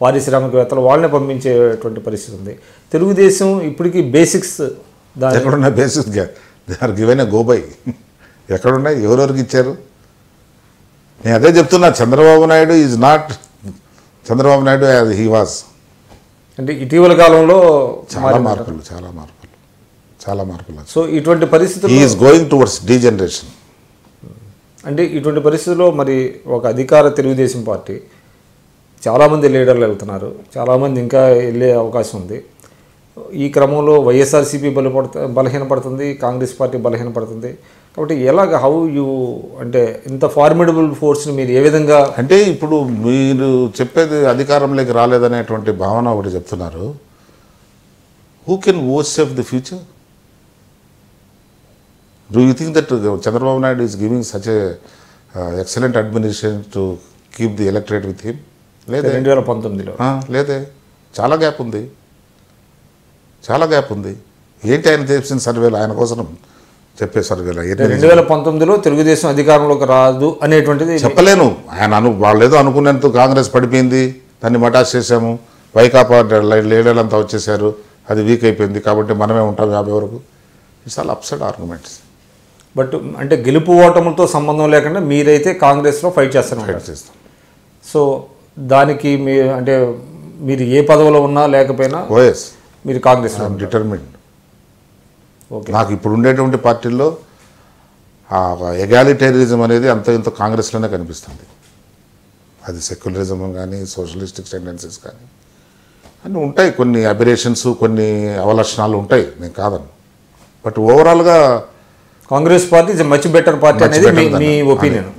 పారిశ్రామికవేత్తలు వాళ్ళని పంపించేటువంటి పరిస్థితి ఉంది. తెలుగుదేశం ఇప్పటికీ బేసిక్స్ ఎక్కడున్నా basics they are given a గోబై. ఎక్కడున్నాయి, ఎవరెవరికి ఇచ్చారు? నేను అదే చెప్తున్నా, Chandrababu Naidu is not Chandrababu Naidu as he was. అంటే ఇటీవల కాలంలో చాలా మార్పులు. సో ఇటువంటి పరిస్థితుల్లో he is going towards degeneration. అంటే ఇటువంటి పరిస్థితుల్లో మరి ఒక అధికార తెలుగుదేశం పార్టీ చాలామంది లీడర్లు వెళ్తున్నారు, చాలామంది ఇంకా వెళ్ళే అవకాశం ఉంది. ఈ క్రమంలో వైఎస్ఆర్సీపీ బలహీనపడుతుంది, కాంగ్రెస్ పార్టీ బలహీనపడుతుంది. కాబట్టి హౌ యూ అంటే ఇంత ఫార్మిడబుల్ ఫోర్స్ని మీరు ఏ విధంగా? అంటే ఇప్పుడు మీరు చెప్పేది అధికారంలోకి రాలేదనేటువంటి భావన ఒకటి చెప్తున్నారు. Who can oversee the future? Do you think that Chandrababu Naidu is giving such a excellent administration to keep the electorate with him? లేదే. 2019లో లేదే, చాలా గ్యాప్ ఉంది. ఏంటి ఆయన చేసిన సర్వేలు, ఆయన కోసం చెప్పే సర్వేలు? 2019లో తెలుగుదేశం అధికారంలోకి రాదు అనేటువంటిది చెప్పలేను. ఆయన వాళ్ళేదో అనుకునేందుకు కాంగ్రెస్ పడిపోయింది, దాన్ని మటాస్ చేశాము, వైకాపా లీడర్లంతా వచ్చేసారు, అది వీక్ అయిపోయింది కాబట్టి మనమే ఉంటాం 50 వరకు. It's all upset arguments. But అంటే గెలుపు ఓటములతో సంబంధం లేకుండా మీరైతే కాంగ్రెస్లో ఫైట్ చేస్తాం. సో దానికి మీరు ఏ పదవిలో ఉన్నా లేకపోయినా మీరు కాంగ్రెస్ డిటర్మిన్డ్. నాకు ఇప్పుడు ఉండేటువంటి పార్టీల్లో ఎగాలిటేరియనిజం అనేది అంత ఇంత కాంగ్రెస్లోనే కనిపిస్తుంది. అది సెక్యులరిజం కానీ సోషలిస్టిక్ టెండెన్సీస్ కానీ అన్నీ ఉంటాయి. కొన్ని అబిరేషన్స్, కొన్ని అవలక్షణాలు ఉంటాయి, నేను కాదను. బట్ ఓవరాల్గా Congress party is much better party అనేది మీ opinion,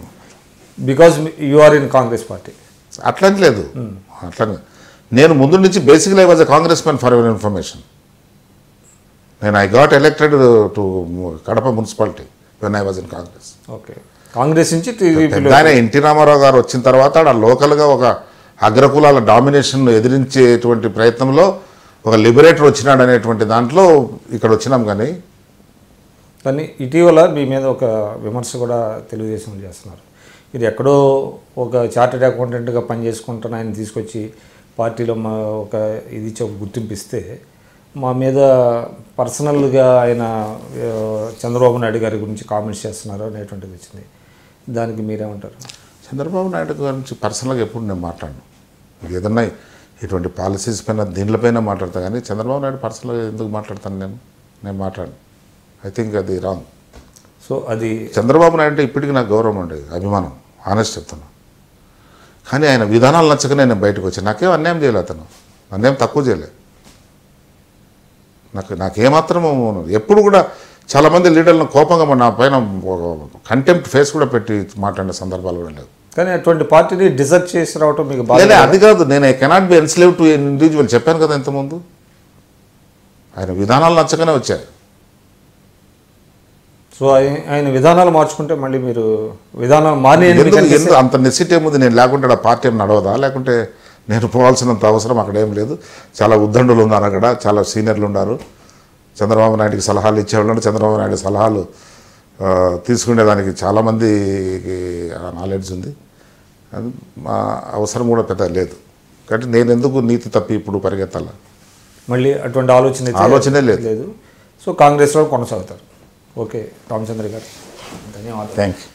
because you are in Congress party. అట్లని లేదు. అట్లని నేను ముందు నుంచి basically I was a Congress man for your information. I got elected to Kadapa municipality when I was in Congress. Okay. Congress నుంచి NT Ramarao గారు వచ్చిన తర్వాత లోకల్గా ఒక అగ్రకులాల డామినేషన్ను ఎదిరించేటువంటి ప్రయత్నంలో ఒక లిబరేటర్ వచ్చినాడు అనేటువంటి దాంట్లో ఇక్కడ వచ్చినాం. కానీ ఇటీవల మీ మీద ఒక విమర్శ కూడా తెలుగుదేశం చేస్తున్నారు. ఇది ఎక్కడో ఒక చార్టెడ్ అకౌంటెంట్గా పనిచేసుకుంటున్న ఆయన తీసుకొచ్చి పార్టీలో ఒక ఇది ఒక గుర్తింపిస్తే మా మీద పర్సనల్గా ఆయన చంద్రబాబు నాయుడు గారి గురించి కామెంట్స్ చేస్తున్నారు అనేటువంటిది వచ్చింది. దానికి మీరేమంటారు? చంద్రబాబు నాయుడు గురించి పర్సనల్గా ఎప్పుడు నేను మాట్లాడను. ఏదన్నా ఇటువంటి పాలసీస్ పైన దీనిపైన మాట్లాడతా, కానీ చంద్రబాబు నాయుడు పర్సనల్గా ఎందుకు మాట్లాడతాను? నేను మాట్లాడను. ఐ థింక్ అది రాంగ్. సో అది చంద్రబాబు నాయుడు అంటే ఇప్పటికీ నాకు గౌరవం ఉండేది, అభిమానం, ఆనెస్ట్ చెప్తాను. కానీ ఆయన విధానాలు నచ్చకనే నేను బయటకు వచ్చాను. నాకేం అన్యాయం చేయలే, అతను నన్నేం తక్కువ చేయలే. నాకేమాత్రమో ఎప్పుడు కూడా చాలామంది లీడర్లను కోపంగా నా పైన కంటెంప్ట్ ఫేస్ కూడా పెట్టి మాట్లాడిన సందర్భాలు కూడా లేవు. కానీ అటువంటి పార్టీని డిజర్ట్ చేసి రావటం మీకు బాగా అది కాదు. నేను cannot be enslave to individual చెప్పాను కదా ఇంతకుముందు. ఆయన విధానాలు నచ్చకనే వచ్చాయి. సో ఆయన విధానాలు మార్చుకుంటే మళ్ళీ మీరు విధానాలు మారి ఎందుకు అంత నెసిటీ ఏముంది? నేను లేకుంటే ఆ పార్టీ ఏం నడవదా? లేకుంటే నేను పోవాల్సినంత అవసరం అక్కడ ఏం లేదు. చాలా ఉద్దండులు ఉన్నారు అక్కడ, చాలా సీనియర్లు ఉన్నారు. చంద్రబాబు నాయుడికి సలహాలు ఇచ్చేవాళ్ళు, చంద్రబాబు నాయుడు సలహాలు తీసుకునేదానికి చాలామందికి నాలెడ్జ్ ఉంది. అది మా అవసరం కూడా పెద్ద లేదు. కాబట్టి నేను ఎందుకు నీతి తప్పి ఇప్పుడు పరిగెత్తాల? మళ్ళీ అటువంటి ఆలోచనే లేదు. సో కాంగ్రెస్లో కొనసాగుతారు. ఓకే రామచంద్ర గారు, ధన్యవాదాలు. Thank you.